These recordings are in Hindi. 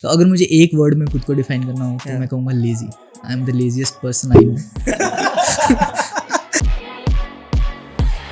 तो अगर मुझे एक वर्ड में खुद को डिफाइन करना हो तो मैं कहूँगा lazy. I am the laziest person I know.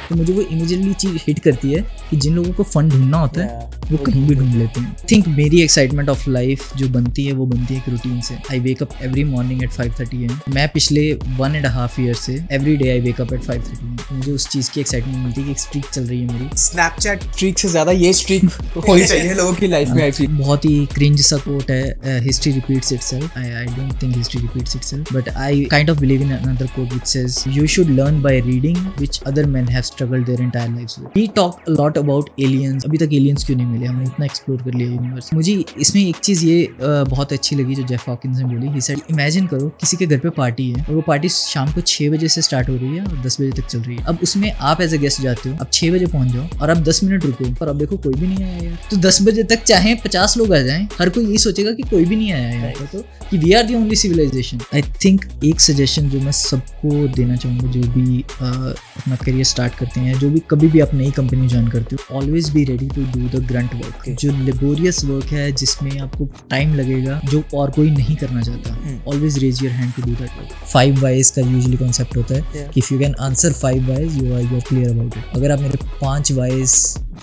तो मुझे वो इमीडिएटली चीज हिट करती है कि जिन लोगों को फन ढूंढना होता है वो कहीं भी ढूंढ लेते हैं. थिंक मेरी एक्साइटमेंट ऑफ लाइफ जो बनती है वो बनती है एक रूटीन से. I wake up every morning at 5:30 AM. मैं पिछले 1.5 ईयर से every day I wake up at 5:30 AM. मुझे उस चीज की एक्साइटमेंट मिलती है कि एक स्ट्रीक चल रही है मेरी. स्नैपचैट स्ट्रीक से ज्यादा ये स्ट्रीक होनी चाहिए लोगों की लाइफ में. एक्चुअली बहुत ही क्रिंज सा कोट है, history repeats itself. I don't think history repeats itself, but I kind of believe in another quote which says you should learn by reading which other men have struggled their entire lives with. We talk a lot about aliens. अभी तक एलियंस क्यों नहीं मिले? हमने इतना एक्सप्लोर कर लिया यूनिवर्स. मुझे इसमें एक चीज ये बहुत अच्छी लगी जो जेफ हॉकिंस ने बोली. ही सेड इमेजिन करो किसी के घर पे पार्टी है और वो पार्टी शाम को 6 बजे से स्टार्ट हो रही है और 10 बजे तक चल रही है. अब उसमें आप एज अ गेस्ट जाते हो, अब 6 बजे पहुंच जाओ और अब 10 मिनट रुको, पर अब देखो कोई भी नहीं आया यार. तो 10 बजे तक चाहे 50 लोग आ जाएं, हर कोई यही सोचेगा कि कोई भी नहीं आया यहाँ पर, तो कि we are the only civilization. I think एक सजेशन जो मैं सबको देना चाहूँगा जो भी अपना करियर स्टार्ट करते हैं, जो भी कभी भी आप नई कंपनी ज्वाइन करते हो, always be ready to do the grunt work. जो लेबोरियस वर्क है जिसमें आपको टाइम लगेगा, जो और कोई नहीं करना चाहता, always raise your hand to do that work. 5 whys का यूजुअली कॉन्सेप्ट होता है कि if you can answer 5 wise you are clear about it. अगर आप मेरे 5 वाइज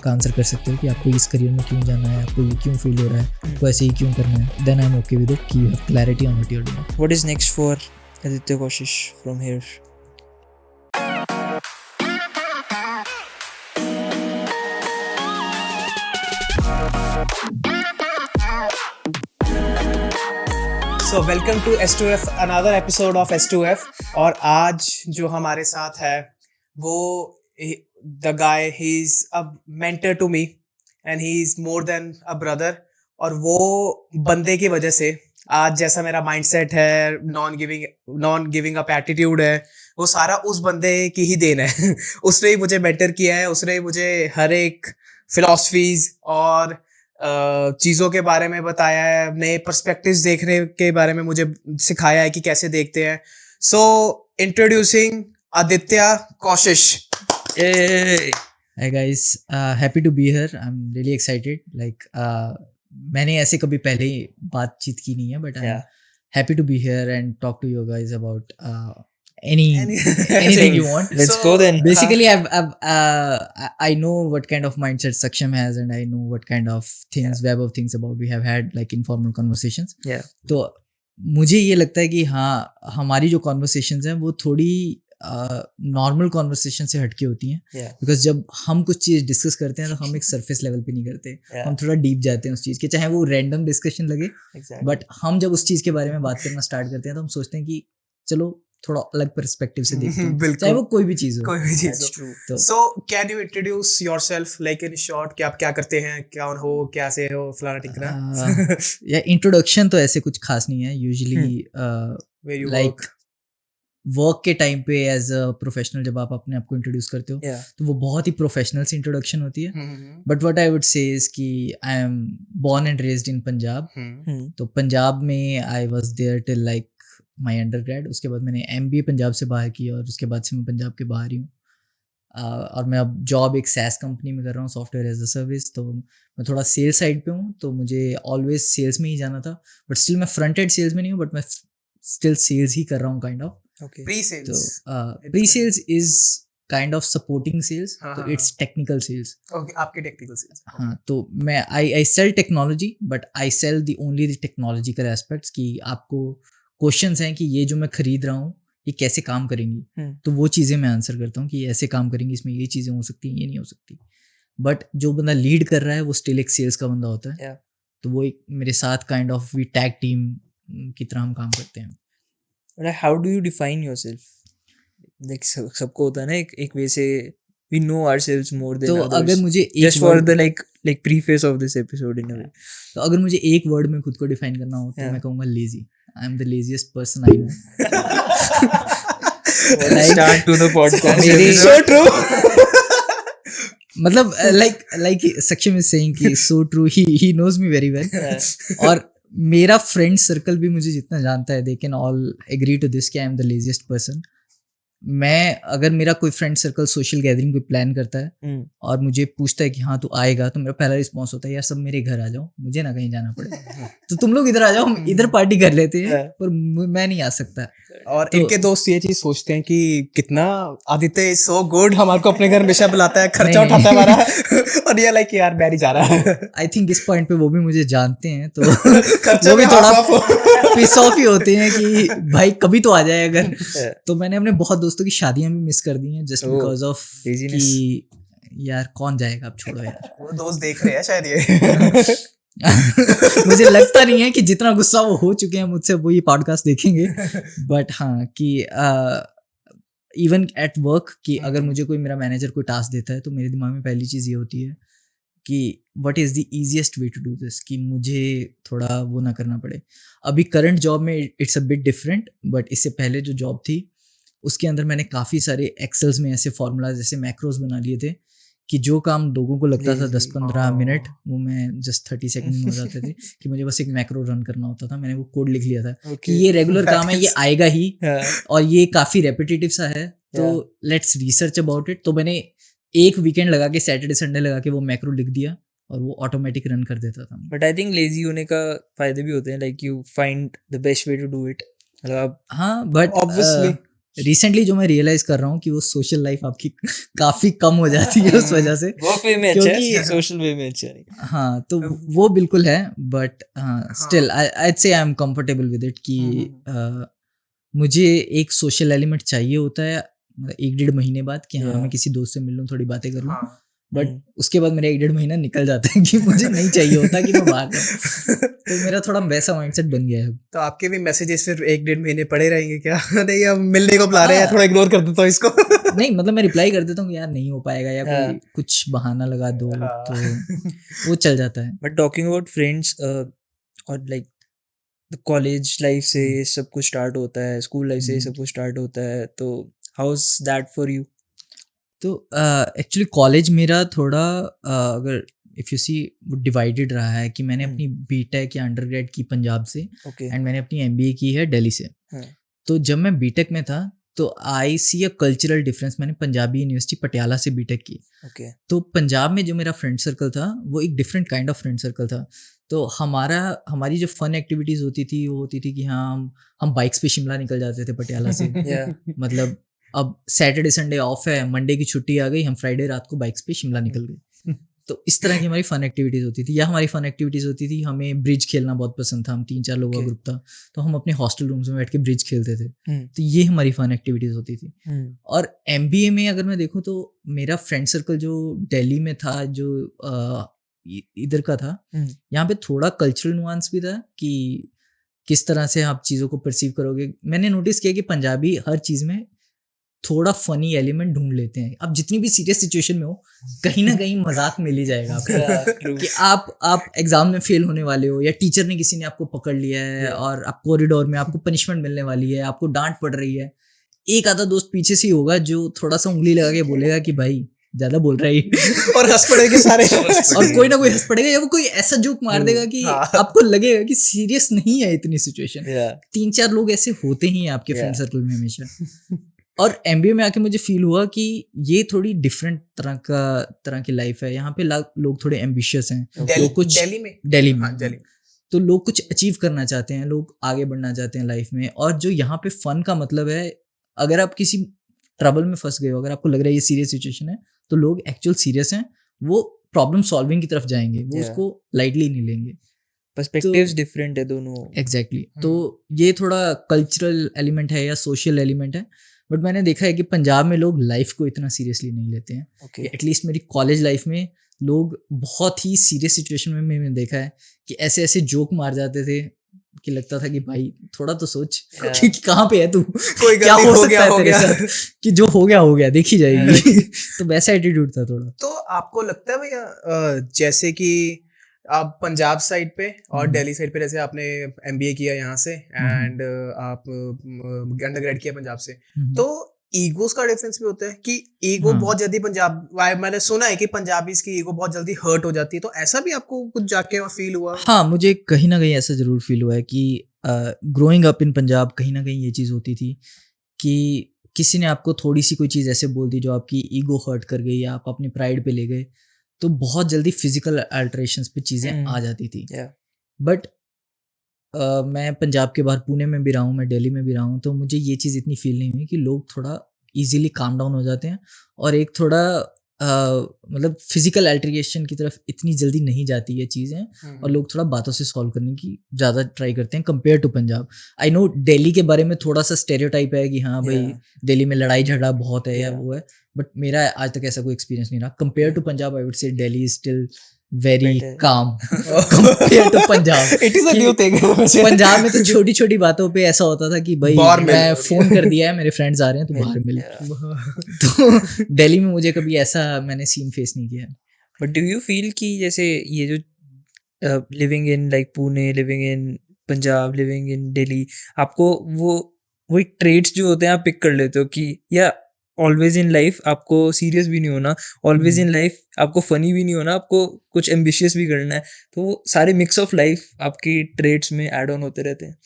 का आंसर कर सकते हो कि आपको इस करियर में क्यों जाना है, आपको ये क्यों फील हो रहा है, आपको ऐसे ही क्यों करना है, then I am okay with it कि you have clarity on what you are doing. What is next for Aditya Koshish from here? So welcome to S2F, another episode of S2F. और आज जो हमारे साथ है वो the guy, he is a mentor to me and he is more than a brother. और वो बंदे की वजह से आज जैसा मेरा माइंडसेट है, नॉन गिविंग अप एटीट्यूड है, वो सारा उस बंदे की ही देन है. उसने ही मुझे मेंटर किया है, उसने ही मुझे हर एक फिलॉसफीज और चीज़ों के बारे में बताया है, नए पर्सपेक्टिव्स देखने के बारे में मुझे सिखाया है कि कैसे देखते हैं. सो इंट्रोड्यूसिंग आदित्य कोशिश. Hey guys, happy to be here. I'm really excited. Like मैंने ऐसे कभी पहले बातचीत की नहीं है, but I'm happy to be here and talk to you guys about anything you want. Let's go then. Basically, I know what kind of mindset Saksham has, and I know what kind of things, web of things about we have had like informal conversations. तो मुझे ये लगता है कि हाँ, हमारी जो conversations हैं वो थोड़ी नॉर्मल कॉन्वर्सेशन से हटके होती हैं. बिकॉज जब हम कुछ चीज़ डिस्कस करते हैं तो हम एक सरफेस लेवल पे नहीं करते. हम थोड़ा डीप जाते हैं उस चीज़ के, चाहे वो रैंडम डिस्कशन लगे, बट हम जब उस चीज़ के बारे में बात करना स्टार्ट करते हैं तो हम सोचते हैं कि चलो थोड़ा अलग पर्सपेक्टिव से देखते हैं, चाहे वो कोई भी चीज़ हो. So can you introduce yourself like in short कि आप क्या करते हैं, क्या हो, कैसे हो, फलाना टिकना. या इंट्रोडक्शन तो ऐसे कुछ खास नहीं है. यूजुअली लाइक वर्क के टाइम पे एज अ प्रोफेशनल जब आप अपने आप को इंट्रोड्यूस करते हो तो वो बहुत ही प्रोफेशनल सी इंट्रोडक्शन होती है. But what I would say is कि I am born and raised in Punjab. तो पंजाब में I was there till like my undergrad. उसके बाद मैंने MBA पंजाब से बाहर की और उसके बाद से मैं पंजाब के बाहर ही हूँ. और मैं अब जॉब एक SaaS कंपनी में कर रहा हूँ, सॉफ्टवेयर एज अ सर्विस. तो मैं थोड़ा सेल्स साइड पे हूँ, तो मुझे ऑलवेज सेल्स में ही जाना था. बट स्टिल मैं फ्रंट एंड सेल्स में नहीं हूँ, बट मैं स्टिल सेल्स ही कर रहा हूँ kind of. Pre-sales. So pre-sales is kind of supporting sales. So it's technical sales. Okay, आपके technical sales. हाँ, तो मैं I sell technology, but I sell only the technological aspects. कि आपको questions हैं कि ये जो मैं खरीद रहा हूँ ये कैसे काम करेंगी, तो वो चीज़ें मैं आंसर करता हूँ कि ऐसे काम करेंगी, इसमें ये चीज़ें हो सकती हैं, ये नहीं हो सकती. बट जो बंदा लीड कर रहा है वो स्टिल एक सेल्स का बंदा होता है. तो वो एक मेरे साथ kind of we tag team की तरह हम काम करते हैं. How do you define yourself? Like सबको होता है ना एक वे से we know ourselves more than तो others. अगर मुझे just for the like preface of this episode in a way. तो अगर मुझे एक वर्ड में खुद को डिफाइन करना हो तो मैं कहूँगा lazy. I am the laziest person I know. Start to the podcast. So true. मतलब like Saksham is saying कि so true. He knows me very well. और मेरा फ्रेंड सर्कल भी मुझे जितना जानता है, they can all agree to this कि I am the laziest person. मैं अगर मेरा कोई फ्रेंड सर्कल सोशल गैदरिंग कोई प्लान करता है हम्म, और मुझे पूछता है कि हाँ तू आएगा, तो मेरा पहला रिस्पॉन्स होता है यार सब मेरे घर आ जाओ, मुझे ना कहीं जाना पड़े, तो तुम लोग इधर आ जाओ, हम इधर पार्टी कर लेते हैं, हाँ। पर मैं नहीं आ सकता। और तो- इनके दोस्त ये चीज सोचते हैं कि कितना आदित्य इज सो गुड, हमारे को अपने घर हमेशा बुलाता है, खर्चा नहीं, उठाता है हमारा और ये लाइक यार मैं नहीं जा रहा आई थिंक इस पॉइंट पे वो भी मुझे जानते हैं, तो खर्चा वो भी में थोड़ा half off। पिस ऑफ ही होते हैं कि भाई कभी तो आ जाए अगर। Yeah. तो मैंने अपने बहुत दोस्तों की शादियां भी मिस कर दी हैं just Oh, because of laziness. कि यार कौन जाएगा, अब छोड़ो यार। वो दोस्त देख रहे हैं शायद ये मुझे लगता नहीं है कि जितना गुस्सा वो हो चुके हैं मुझसे वो ये पॉडकास्ट देखेंगे, बट हाँ कि इवन एट वर्क कि अगर मुझे कोई मेरा मैनेजर कोई टास्क देता है तो मेरे दिमाग में पहली चीज़ ये होती है कि what is the easiest way to do this, कि मुझे थोड़ा वो ना करना पड़े। अभी करंट जॉब में it's a bit different, but इससे पहले जो जॉब थी उसके अंदर मैंने काफ़ी सारे एक्सेल्स में ऐसे फार्मूलाज जैसे मैक्रोज बना लिए थे कि जो काम लोगों को लगता था 10-15 मिनट, वो मैं जस्ट 30 सेकंड में हो जाते थे कि मुझे बस एक मैक्रो रन करना होता था। मैंने वो कोड लिख लिया था कि Okay. ये रेगुलर काम है, ये आएगा ही, हाँ, और ये काफ़ी रेपिटेटिव सा है, तो लेट्स रिसर्च अबाउट इट। तो मैंने एक वीकेंड लगा के, सैटरडे संडे लगा के वो मैक्रो लिख दिया और वो ऑटोमेटिक रन कर देता था। बट आई थिंक लेजी होने का फायदे भी होते हैं, like you find the best way to do it. मतलब आप हाँ, बट Obviously. रिसेंटली जो मैं रियलाइज कर रहा हूँ कि वो सोशल लाइफ आपकी काफी कम हो जाती है उस वजह से। वर्क वे में अच्छा है, क्योंकि- सोशल वे में अच्छा नहीं। हाँ, तो वो बिल्कुल है, बट हाँ स्टिल आई से I am comfortable with it कि मुझे एक सोशल एलिमेंट चाहिए होता है, मतलब 1-1.5 महीने बाद कि हाँ Yeah. मैं किसी दोस्त से मिल लूँ, थोड़ी बातें कर लूँ, बट हम्म। उसके बाद मेरा 1-1.5 महीना निकल जाता है कि मुझे नहीं चाहिए होता कि मैं बाहर जाऊँ। तो मेरा थोड़ा वैसा माइंडसेट बन गया है अब। तो आपके भी मैसेजेस फिर 1-1.5 महीने पड़े रहेंगे क्या? नहीं अब मिलने को बुला रहे हैं, हाँ। थोड़ा इग्नोर कर देता हूँ इसको। नहीं, मतलब मैं रिप्लाई कर देता हूँ कि यार नहीं हो पाएगा, या हाँ। कोई कुछ बहाना लगा दो, हाँ। तो वो चल जाता है। बट टॉकिंग अबाउट फ्रेंड्स और लाइक द कॉलेज लाइफ से ये सब कुछ स्टार्ट होता है, स्कूल लाइफ से ये सब कुछ स्टार्ट होता है, तो how is that for you? तो एक्चुअली कॉलेज मेरा थोड़ा अगर इफ़ यू सी वो डिवाइडेड रहा है कि मैंने अपनी बीटेक या अंडरग्रेड की पंजाब से ओके। एंड मैंने अपनी एमबीए की है दिल्ली से। हाँ। तो जब मैं बीटेक में था तो आई सी अ कल्चरल डिफरेंस। मैंने पंजाबी यूनिवर्सिटी पटियाला से बीटेक की, ओके। तो पंजाब में जो मेरा फ्रेंड सर्कल था वो एक different kind of friend circle था। तो हमारी जो फन एक्टिविटीज़ होती थी वो होती थी कि हाँ हम बाइक्स पे शिमला निकल जाते थे पटियाला से। Yeah. मतलब अब सैटरडे संडे ऑफ है, मंडे की छुट्टी आ गई, हम फ्राइडे रात को बाइक्स पे शिमला निकल गए। तो इस तरह की हमारी फन एक्टिविटीज़ होती थी। या हमारी फन एक्टिविटीज़ होती थी, हमें ब्रिज खेलना बहुत पसंद था, हम 3-4 लोगों का Okay. ग्रुप था, तो हम अपने हॉस्टल रूम्स में बैठ के ब्रिज खेलते थे। हम्म, तो ये हमारी फन एक्टिविटीज़ होती थी। हम्म, और एमबीए में अगर मैं देखूँ तो मेरा फ्रेंड सर्कल जो दिल्ली में था, जो इधर का था, हम्म, यहाँ पे थोड़ा कल्चरल नुआंस भी था कि किस तरह से आप चीज़ों को परसीव करोगे। मैंने नोटिस किया कि पंजाबी हर चीज़ में थोड़ा फनी एलिमेंट ढूंढ लेते हैं। आप जितनी भी सीरियस सिचुएशन में हो, कहीं ना कहीं मजाक मिल ही जाएगा आपको। Yeah, true. कि आप एग्जाम में फेल होने वाले हो, या टीचर ने किसी ने आपको पकड़ लिया है Yeah. और आप कॉरिडोर में आपको पनिशमेंट मिलने वाली है, आपको डांट पड़ रही है, एक आधा दोस्त पीछे से ही होगा जो थोड़ा सा उंगली लगा के बोलेगा कि भाई ज्यादा बोल रहा है और हंस पड़ेंगे सारे। और कोई ना कोई हंस पड़ेगा, या वो कोई ऐसा जोक मार देगा कि हाँ। आपको लगेगा कि सीरियस नहीं है इतनी सिचुएशन। Yeah. 3-4 लोग ऐसे होते ही हैं आपके Yeah. फ्रेंड सर्कल में हमेशा। और एमबीए में आके मुझे फील हुआ कि ये थोड़ी डिफरेंट तरह की लाइफ है। यहाँ पे लोग थोड़े एम्बिशियस हैं, लोग कुछ दिल्ली में। दिल्ली में, हाँ, दिल्ली में। तो लोग कुछ अचीव करना चाहते हैं, लोग आगे बढ़ना चाहते हैं लाइफ में। और जो यहाँ पे फन का मतलब है, अगर आप किसी ट्रबल में फंस गए हो, अगर आपको लग रहा है ये सीरियस सिचुएशन है, तो लोग एक्चुअल सीरियस हैं, वो प्रॉब्लम सॉल्विंग की तरफ जाएंगे, वो Yeah. उसको लाइटली नहीं लेंगे। पर्सपेक्टिव्स डिफरेंट है दोनों। एग्जैक्टली तो ये थोड़ा कल्चरल एलिमेंट है या सोशल एलिमेंट है। बट मैंने देखा है कि पंजाब में लोग लाइफ को इतना सीरियसली नहीं लेते हैं। ओके। एटलीस्ट मेरी कॉलेज लाइफ में लोग बहुत ही सीरियस सिचुएशन में मैंने देखा है कि ऐसे ऐसे जोक मार जाते थे कि लगता था कि भाई थोड़ा तो सोच Yeah. कि कहाँ पे है तू, कोई क्या गलती हो हो सकता गया, है हो तेरे गया। साथ, कि जो हो गया देखी जाएगी। तो वैसा एटीट्यूड था थोड़ा। तो आपको लगता है भैया जैसे कि आप पंजाब साइड पे और दिल्ली साइड पे, जैसे आपने एमबीए किया यहाँ से एंड आप अंडरग्रेड किया पंजाब से, तो ईगोस का डिफरेंस भी होता है कि ईगो हाँ। बहुत जल्दी मैंने सुना है कि पंजाबीज की ईगो बहुत जल्दी हर्ट हो जाती है, तो ऐसा भी आपको कुछ जाके फील हुआ? हाँ, मुझे कहीं ना कहीं ऐसा ज़रूर फील हुआ है कि ग्रोइंग अप इन पंजाब कहीं ना कहीं ये चीज़ होती थी कि किसी ने आपको थोड़ी सी कोई चीज़ ऐसे बोल दी जो आपकी ईगो हर्ट कर गई या आप अपने प्राइड पे ले गए, तो बहुत जल्दी फिजिकल अल्टरेशंस पे चीज़ें आ जाती थी। Yeah. बट मैं पंजाब के बाहर पुणे में भी रहा हूँ, मैं दिल्ली में भी रहा हूँ, तो मुझे ये चीज़ इतनी फील नहीं हुई कि लोग थोड़ा इजीली काम डाउन हो जाते हैं और एक थोड़ा मतलब फिजिकल अल्टरेशन की तरफ इतनी जल्दी नहीं जाती ये चीज़ें और लोग थोड़ा बातों से सॉल्व करने की ज़्यादा ट्राई करते हैं compare to Punjab. I know Delhi के बारे में थोड़ा सा स्टेरियोटाइप है कि हाँ भाई दिल्ली में लड़ाई झगड़ा बहुत है या वो है, बट मेरा आज तक ऐसा कोई एक्सपीरियंस नहीं रहा। Compare to Punjab I would say Delhi is still very Better. काम compare to Punjab. It is a new thing. Punjab में तो छोटी छोटी बातों पे ऐसा होता था कि भाई बाहर मिल। मैं फोन कर दिया है, मेरे फ्रेंड्स आ रहे हैं, तो बाहर मिल। तो दिल्ली में मुझे कभी ऐसा मैंने सीन फेस नहीं किया। बट डू यू फील कि जैसे ये जो living in like Pune, living in Punjab, living in Delhi, आपको वो ट्रेड्स जो होते हैं आप पिक कर लेते हो कि या ऑलवेज इन लाइफ आपको सीरियस भी नहीं होना, ऑलवेज इन लाइफ आपको फनी भी नहीं होना, आपको कुछ एम्बिशियस भी करना है, तो वो सारे मिक्स ऑफ लाइफ आपकी ट्रेड्स में ऐड ऑन होते रहते हैं?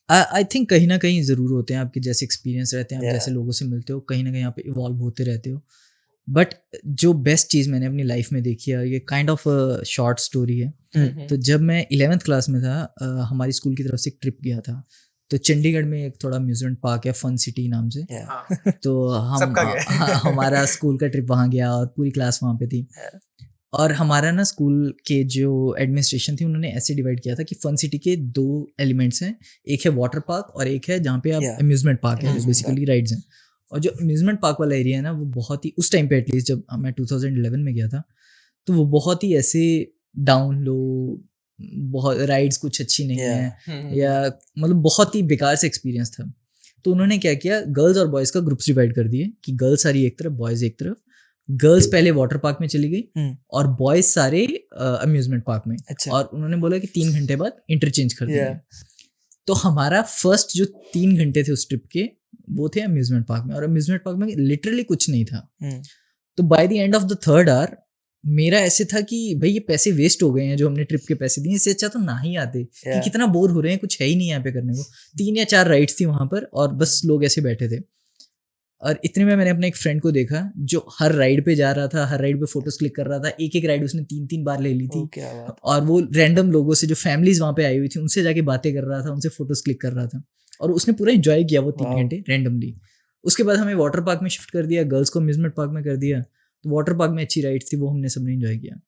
आई थिंक कहीं ना कहीं ज़रूर होते हैं, आपके जैसे एक्सपीरियंस रहते हैं, आप Yeah. जैसे लोगों से मिलते हो, कहीं ना कहीं आप इवॉल्व होते रहते हो। बट जो बेस्ट चीज़ मैंने अपनी लाइफ में देखी है, ये काइंड ऑफ शॉर्ट स्टोरी है। तो जब मैं 11th क्लास में था, हमारी स्कूल की तरफ से एक ट्रिप गया था। तो चंडीगढ़ में एक थोड़ा अम्यूजमेंट पार्क है फन सिटी नाम से। Yeah. तो हम सबका गया। हमारा स्कूल का ट्रिप वहाँ गया और पूरी क्लास वहाँ पे थी। और हमारा ना स्कूल के जो एडमिनिस्ट्रेशन थी उन्होंने ऐसे डिवाइड किया था कि फन सिटी के 2 एलिमेंट्स हैं, एक है वाटर पार्क और एक है जहाँ पे आप Yeah. अम्यूजमेंट पार्क है, Amusement बेसिकली राइड्स हैं। और जो अम्यूजमेंट पार्क वाला एरिया है ना, वो बहुत ही उस टाइम पे एटलीस्ट जब मैं 2011 में गया था, तो वो बहुत ही ऐसे डाउन लो, बहुत राइड्स कुछ अच्छी नहीं है या मतलब बहुत ही बेकार से एक्सपीरियंस था। तो उन्होंने क्या किया, गर्ल्स और बॉयज़ का ग्रुप्स डिवाइड कर दिए कि गर्ल्स सारी एक तरफ, बॉयज़ एक तरफ। गर्ल्स पहले वाटर पार्क में चली गई और बॉयज़ सारे अम्यूजमेंट पार्क में। अच्छा। और उन्होंने बोला कि 3 घंटे बाद इंटरचेंज कर देंगे। Yeah. तो हमारा फर्स्ट जो 3 घंटे थे उस ट्रिप के, वो थे अम्यूजमेंट पार्क में, और अम्यूजमेंट पार्क में लिटरली कुछ नहीं था। तो by the end of the 3rd hour मेरा ऐसे था कि भाई ये पैसे वेस्ट हो गए हैं जो हमने ट्रिप के पैसे दिए, इससे अच्छा तो ना ही आते कि Yeah. कितना बोर हो रहे हैं, कुछ है ही नहीं यहाँ पे करने को। 3 या 4 राइड्स थी वहाँ पर और बस लोग ऐसे बैठे थे। और इतने में मैंने अपने एक फ्रेंड को देखा जो हर राइड पे जा रहा था, हर राइड पे फोटोज क्लिक कर रहा था। एक राइड उसने 3-3 बार ले ली थी। Oh, क्या बात। और वो रैंडम लोगों से, जो फैमिलीज वहाँ पे आई हुई थी, उनसे जाके बातें कर रहा था, उनसे फोटोज क्लिक कर रहा था और उसने पूरा एंजॉय किया वो 3 Wow. घंटे रैंडमली। उसके बाद हमें वाटर पार्क में शिफ्ट कर दिया, गर्ल्स को अम्यूजमेंट पार्क में कर दिया। तो वाटर पार्क में अच्छी राइड्स थी, वो हमने सबने एंजॉय किया।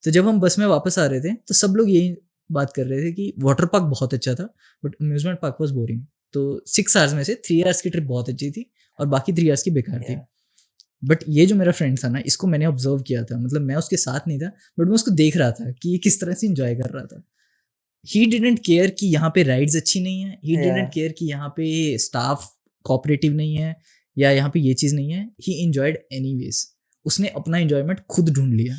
तो जब हम बस में वापस आ रहे थे तो सब लोग यही बात कर रहे थे कि वाटर पार्क बहुत अच्छा था but amusement park was boring. तो 6 आवर्स में से 3 आवर्स की ट्रिप बहुत अच्छी थी और बाकी 3 आवर्स की बेकार थी। Yeah. बट ये जो मेरा फ्रेंड था ना, इसको मैंने ऑब्जर्व किया था, मतलब मैं उसके साथ नहीं था बट मैं उसको देख रहा था कि ये किस तरह से एंजॉय कर रहा था। ही डिडंट केयर कि यहाँ पे राइड्स अच्छी नहीं है, ही डिडंट Yeah. केयर कि यहाँ पे स्टाफ कोऑपरेटिव नहीं है या यहाँ पे ये चीज़ नहीं है। ही एंजॉयड एनीवेज, उसने अपना एंजॉयमेंट खुद ढूंढ लिया।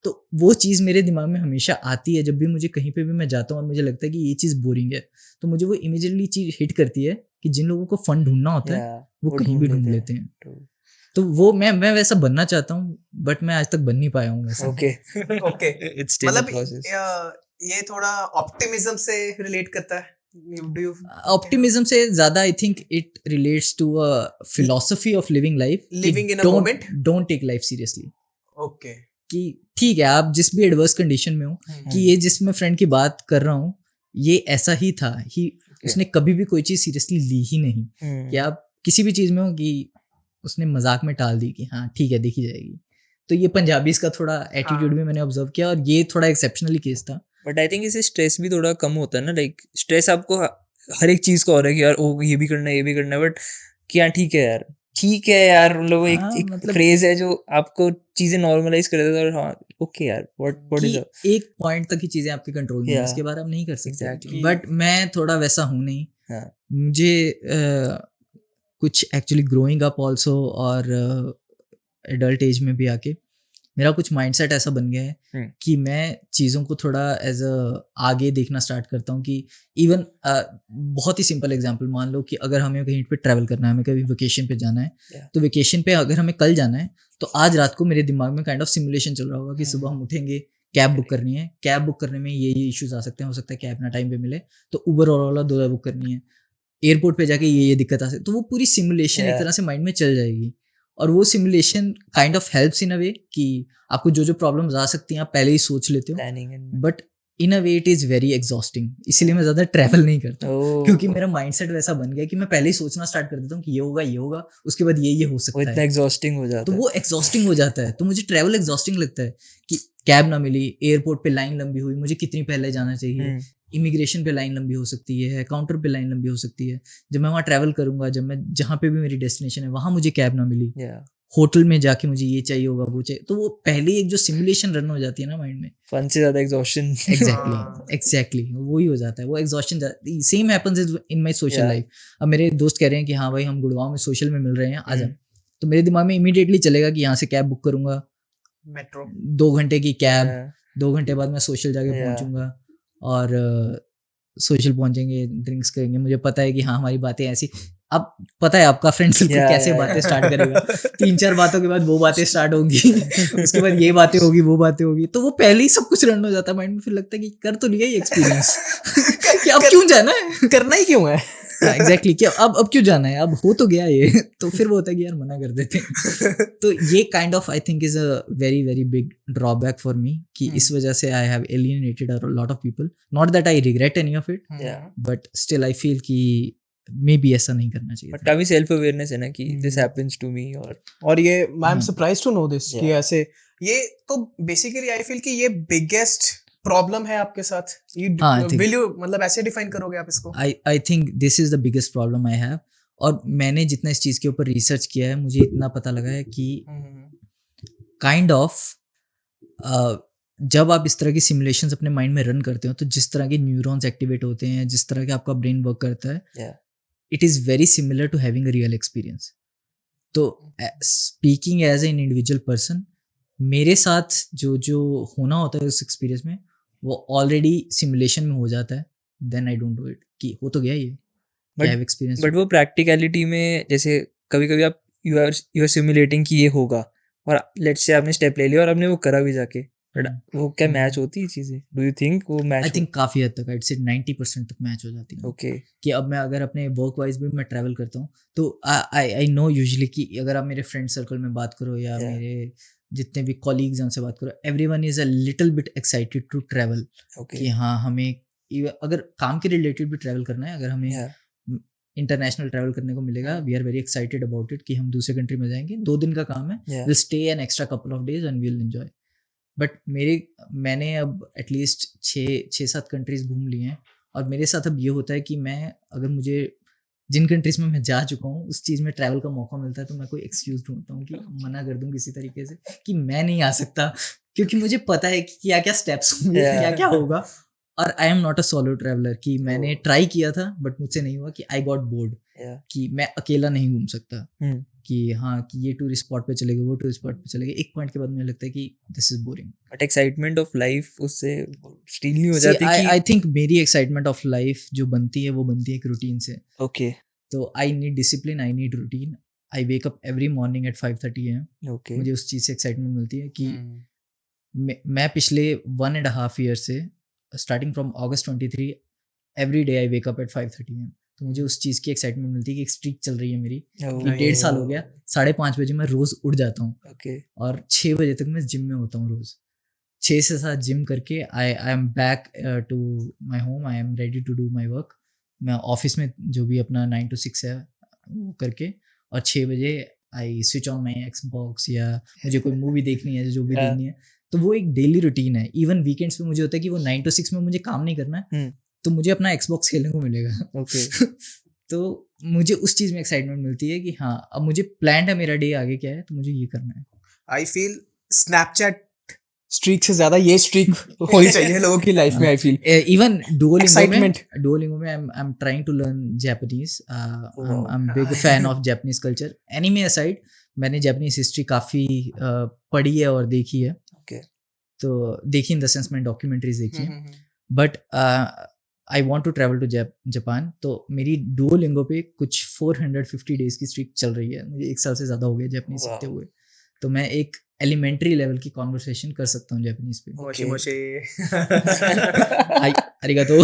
तो वो चीज़ मेरे दिमाग में हमेशा आती है जब भी मुझे कहीं पे भी मैं जाता हूँ और मुझे लगता है कि ये चीज़ बोरिंग है, तो मुझे वो इमीडिएटली चीज़ हिट करती है कि जिन लोगों को फन ढूंढना होता है Yeah. वो कहीं भी ढूंढ लेते हैं। True. तो वो मैं वैसा बनना चाहता हूँ बट मैं आज तक बन नहीं पाया हूँ वैसा। Okay. Okay, It's still a मतलब process. ये थोड़ा ऑप्टिमिज्म से रिलेट करता है। डू यू ऑप्टिमिज्म से ज्यादा I think it relates to a philosophy of living life, Living in a moment? Don't take life seriously. Okay कि ठीक है आप जिस भी एडवर्स कंडीशन में हो, कि ये जिस मैं फ्रेंड की बात कर रहा हूँ ये ऐसा ही था, ही उसने कभी भी कोई चीज़ सीरियसली ली ही नहीं। कि आप किसी भी चीज़ में हो कि उसने मजाक में टाल दी कि हाँ ठीक है देखी जाएगी। तो ये पंजाबीज का थोड़ा एटीट्यूड भी मैंने ऑब्जर्व किया और ये थोड़ा एक्सेप्शनली केस था। बट आई थिंक इससे स्ट्रेस भी थोड़ा कम होता है ना, लाइक स्ट्रेस आपको हर एक चीज का हो रहा है कि यार ओ ये भी करना है ये भी करना है, बट कि हाँ ठीक है यार मतलब एक मतलब फ्रेज है जो आपको चीजें नॉर्मलाइज कर देता है और हाँ ओके यार व्हाट इज एक पॉइंट तक ही चीजें आपके कंट्रोल में है, Yeah. उसके बाद आप नहीं कर सकते। Exactly. बट मैं थोड़ा वैसा हूँ नहीं। हाँ. मुझे कुछ एक्चुअली ग्रोइंग अप ऑल्सो और एडल्ट एज में भी आके मेरा कुछ माइंडसेट ऐसा बन गया है कि मैं चीज़ों को थोड़ा एज अ आगे देखना स्टार्ट करता हूँ। कि इवन बहुत ही सिंपल एग्जांपल मान लो कि अगर हमें कहीं पे ट्रैवल करना है, हमें कभी वेकेशन पे जाना है, तो वेकेशन पे अगर हमें कल जाना है तो आज रात को मेरे दिमाग में काइंड ऑफ सिमुलेशन चल रहा होगा कि सुबह हम उठेंगे, कैब बुक करनी है, कैब बुक करने में ये इश्यूज आ सकते हैं, हो सकता है कैब ना टाइम पे मिले, तो उबर और ओला 2 बुक करनी है। एयरपोर्ट पे जाके ये दिक्कत आ सकती, तो वो पूरी सिमुलेशन एक Yeah. तरह से माइंड में चल जाएगी, और वो simulation kind of helps in a way कि आपको जो जो प्रॉब्लम्स आ सकती हैं आप पहले ही सोच लेते हो, planning and but in a way it is very exhausting, इसीलिए मैं ज़्यादा ट्रैवल नहीं करता, क्योंकि ओह मेरा माइंडसेट वैसा बन गया कि मैं पहले ही सोचना स्टार्ट कर देता हूँ कि ये होगा, उसके बाद ये हो वो सकता इतना है, एग्जॉस्टिंग हो तो जाता है. वो एग्जॉस्टिंग हो जाता है, तो मुझे ट्रैवल एग्जॉस्टिंग लगता है कि कैब ना मिली, एयरपोर्ट पे लाइन लंबी हुई, मुझे कितनी पहले जाना चाहिए, हम्म, इमिग्रेशन पे लाइन लंबी हो सकती है, काउंटर पे लाइन लंबी हो सकती है, जब मैं वहाँ ट्रैवल करूंगा, जब मैं जहाँ पे भी मेरी डेस्टिनेशन है वहाँ मुझे कैब ना मिली, yeah. होटल में जाके मुझे ये चाहिए होगा, वो चाहिए, तो वो पहले ही एक जो सिमुलेशन रन हो जाती है ना माइंड में, फन से ज्यादा एग्जॉस्शन. एग्जैक्टली वो ही हो जाता है, वो exhaustion, same happens in my social Yeah. Life. अब मेरे दोस्त कह रहे हैं कि हाँ भाई हम गुड़गांव में सोशल में मिल रहे हैं, आजा, हम्म, तो मेरे दिमाग में इमीडिएटली चलेगा कि यहाँ से कैब बुक करूंगा, मेट्रो 2 घंटे की कैब, yeah. 2 घंटे बाद मैं सोशल जाके Yeah. पहुंचूंगा, और सोशल पहुंचेंगे, ड्रिंक्स करेंगे, मुझे पता है कि हाँ हमारी बातें ऐसी, अब पता है आपका फ्रेंड सर्कल Yeah, कैसे yeah, बातें yeah. स्टार्ट करेगा, 3-4 बातों के बाद वो बातें स्टार्ट होंगी उसके बाद ये बातें होगी, वो बातें होगी, तो वो पहले ही सब कुछ रन हो जाता है माइंड में, फिर लगता है कि कर तो लिया ये एक्सपीरियंस कि अब क्यों जाना है, करना ही क्यों है? एग्जैक्टली कि अब क्यों जाना है, अब हो तो गया ये तो फिर वो होता है कि यार मना कर देते हैं तो ये kind of I think is a very very big drawback for me कि इस वजह से I have alienated a lot of people, not that I regret any of it, Yeah. But still I feel कि मे बी ऐसा नहीं करना चाहिए बट था। काफी सेल्फ अवेयरनेस है ना कि दिस हैपेंस टू मी, और और ये आई एम हाँ। सरप्राइज टू नो दिस कि Yeah. ऐसे, ये तो बेसिकली आई फील कि ये बिगेस्ट प्रॉब्लम है आपके साथ, हाँ, I think- विल यू मतलब ऐसे डिफाइन करोगे आप इसको? I think this is the biggest problem I have, और मैंने जितना इस चीज़ के ऊपर रिसर्च किया है मुझे इतना पता लगा है कि काइंड ऑफ जब आप इस तरह की सिमुलेशंस अपने माइंड में रन करते हो तो जिस तरह के न्यूरॉन्स एक्टिवेट होते हैं, जिस तरह के आपका ब्रेन वर्क करता है, Yeah. It is very similar to having a real experience. तो speaking as an individual person, मेरे साथ जो जो होना होता है उस एक्सपीरियंस में वो ऑलरेडी सिमुलेशन में हो जाता है, then I don't do it कि हो तो गया ये, But- I have experience. But वो प्रैक्टिकलिटी में जैसे कभी कभी आप यू आर सिमुलेटिंग कि ये होगा, और लेट्स से आपने स्टेप ले लिया और आपने वो करा भी जाके, बट वो क्या मैच होती है चीजें? डू यू थिंक वो मैच? आई थिंक काफ़ी हद तक, आई से 90% तक मैच हो जाती है। ओके. कि अब मैं अगर अपने वर्क वाइज भी मैं ट्रैवल करता हूँ तो आई नो यूजुअली कि अगर आप मेरे फ्रेंड सर्कल में बात करो या Yeah. मेरे जितने भी कॉलीग्स हैं उनसे बात करो, everyone is a little bit excited to travel, okay. कि हाँ हमें अगर काम के रिलेटेड भी ट्रैवल करना है, अगर हमें Yeah. इंटरनेशनल ट्रैवल करने को मिलेगा, we are very excited about it कि हम दूसरे कंट्री में जाएंगे, 2 दिन का काम है, Yeah. Will stay an extra couple of days and will enjoy. But मैंने अब एटलीस्ट 6-7 कंट्रीज घूम लिए हैं, और मेरे साथ अब ये होता है कि मैं अगर मुझे जिन कंट्रीज में मैं जा चुका हूँ उस चीज़ में ट्रैवल का मौका मिलता है तो मैं कोई एक्सक्यूज ढूंढता हूँ कि मना कर दूँ किसी तरीके से कि मैं नहीं आ सकता, क्योंकि मुझे पता है कि क्या क्या स्टेप्स होंगे, Yeah. क्या क्या होगा, और आई am not a solo traveller कि मैंने ट्राई किया था बट मुझसे नहीं हुआ, कि आई गॉट बोर्ड Yeah. कि मैं अकेला नहीं घूम सकता, हम्म. कि हाँ कि ये टूरिस्ट स्पॉट पे चलेगा, वो टूरिस्ट स्पॉट पे चलेगा, एक पॉइंट के बाद मुझे लगता है कि this is boring. But excitement of life उससे स्टील नहीं हो जाती कि आई थिंक मेरी एक्साइटमेंट ऑफ लाइफ जो बनती है वो बनती है एक रूटीन से। ओके. तो I need discipline, I need routine. I wake up every morning at 5:30 AM। Okay. मुझे उस चीज़ से एक्साइटमेंट मिलती है कि मैं पिछले 1.5 ईयर से starting from August 23 every day I wake up at 5:30 AM। तो मुझे उस चीज़ की एक्साइटमेंट मिलती है कि एक स्ट्रीक चल रही है मेरी, कि 1.5 साल हो गया, 5:30 बजे मैं रोज़ उठ जाता हूँ ओके. और 6 बजे तक मैं जिम में होता हूँ रोज़। 6 से 7 जिम करके I am back to my home, I am ready to do my work. मैं ऑफिस में जो भी अपना 9 to 6 है वो करके, और 6 बजे I switch on my Xbox, या मुझे कोई मूवी देखनी है जो भी Yeah. देखनी है, तो वो एक डेली रूटीन है। इवन वीकेंड्स पे मुझे होता है कि वो 9 to 6 में मुझे काम नहीं करना है, तो मुझे अपना Xbox खेलने को मिलेगा। ओके. तो मुझे उस चीज़ में एक्साइटमेंट मिलती है कि हाँ अब मुझे प्लान है, मेरा डे आगे क्या है, तो मुझे ये करना है। आई फील स्नैपचैट स्ट्रीक से ज्यादा ये स्ट्रीक होनी चाहिए लोगों की लाइफ में। I feel even Excitement. Duolingo में I am trying to learn Japanese. Wow. I am big fan of Japanese culture. Anime aside, मैंने जापानीज हिस्ट्री काफ़ी पढ़ी है और देखी है। Okay. तो देखी इन द सेंस मैंने डॉक्यूमेंट्रीज देखी हैं, but I want to travel to Japan. तो मेरी डुओलिंगो पे कुछ 450 डेज की स्ट्रीक चल रही है। मुझे 1 साल से ज़्यादा हो गया जापानीज Wow. सीखते हुए, तो मैं एक एलिमेंट्री लेवल की कॉन्वर्सेशन कर सकता हूँ जापानीज पे। मोशी मोशी हाय, अरिगातो।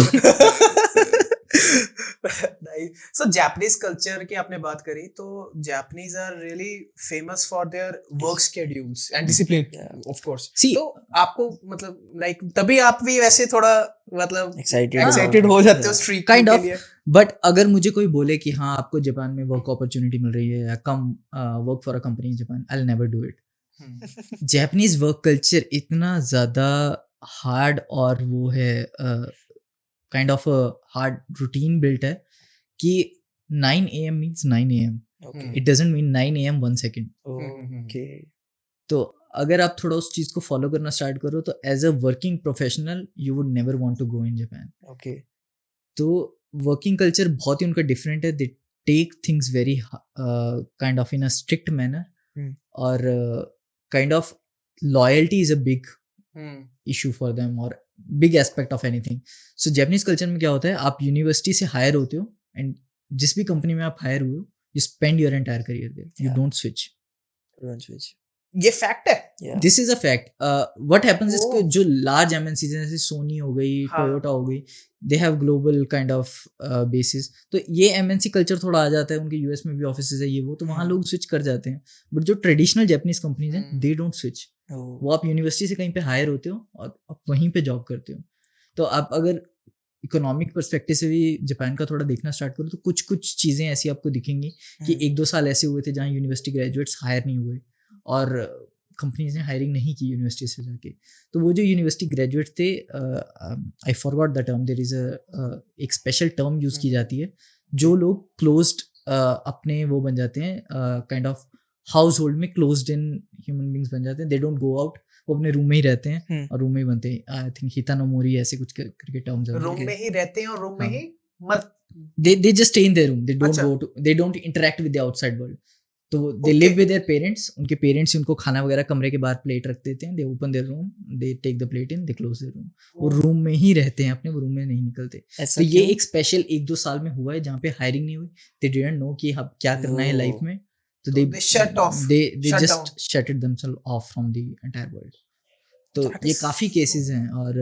सो जापानीज कल्चर की आपने बात करी तो Japanese are really famous for their work schedules and discipline of course See, तो आपको मतलब लाइक तभी आप भी वैसे थोड़ा मतलब Excited एक्साइटेड हो जाते हो स्ट्रीक kind के of. लिए बट अगर मुझे कोई बोले कि हाँ आपको जापान में वर्क अपॉर्चुनिटी मिल रही है या come work for a company in Japan, I will never do it. Japanese work culture इतना ज़्यादा हार्ड और वो है kind of hard routine built है कि 9 AM means 9 AM. Okay. It doesn't mean 9 AM 1 second. Okay. तो अगर आप थोड़ा उस चीज़ को फॉलो करना स्टार्ट करो तो as a working professional you would never want to go in Japan. Okay. तो वर्किंग कल्चर बहुत ही उनका डिफरेंट है. They take things very kind of in a strict manner. और kind of loyalty is a big issue for them और big aspect of anything. So Japanese culture में क्या होता है, आप यूनिवर्सिटी से हायर होते हो एंड जिस भी कंपनी में आप हायर हुए हो you spend your entire career there. You Yeah. Don't switch. Don't switch. ये फैक्ट है Yeah. This is a fact. What happens is Oh. जो लार्ज एमएनसी जैसे सोनी हो गई, हाँ. टोयोटा हो गई, they have global kind of basis. तो ये एमएनसी कल्चर थोड़ा आ जाता है. उनके यूएस में भी ऑफिसेज है ये वो, तो वहाँ लोग स्विच कर जाते हैं. बट जो ट्रेडिशनल जापानीज कंपनीज हैं दे डोंट स्विच. Oh. वो आप यूनिवर्सिटी से कहीं पे हायर होते हो और आप वहीं पे जॉब करते हो. तो आप अगर इकोनॉमिक पर्सपेक्टिव से भी जापान का थोड़ा देखना स्टार्ट करो तो कुछ कुछ चीज़ें ऐसी आपको दिखेंगी कि 1-2 साल ऐसे हुए थे जहाँ यूनिवर्सिटी ग्रेजुएट्स हायर नहीं हुए और कंपनीज ने हायरिंग नहीं की यूनिवर्सिटी से जाके. तो वो जो यूनिवर्सिटी ग्रेजुएट थे, I forgot the term, there is एक स्पेशल टर्म यूज़ की जाती है. जो लोग क्लोज्ड अपने वो बन जाते हैं काइंड ऑफ हाउस होल्ड में क्लोज्ड इन ह्यूमन बींग्स बन जाते हैं. They don't go out. वो अपने रूम में ही रहते हैं और रूम में ही बनते हैं. आई थिंक हितानोमोरी ऐसे कुछ करके टर्म्स हैं. रूम में ही रहते हैं और रूम में हाँ. ही मत they just stay in their room. They don't अच्छा. go to, they don't interact with the outside world. तो they Okay. live with their parents. उनके पेरेंट्स उनको खाना वगैरह कमरे के बाहर प्लेट रख देते हैं. They open their room, they take the plate in, they close their room. वो रूम में ही रहते हैं अपने, वो रूम में नहीं निकलते. ऐसा तो ये क्यों? एक स्पेशल 1-2 साल में हुआ है जहाँ पे हायरिंग नहीं हुई. They didn't know कि अब क्या करना है Oh. लाइफ में. तो So they shut off, they shut just down. shut it themselves off from the entire world. तो That ये is काफ़ी केसेस हैं. और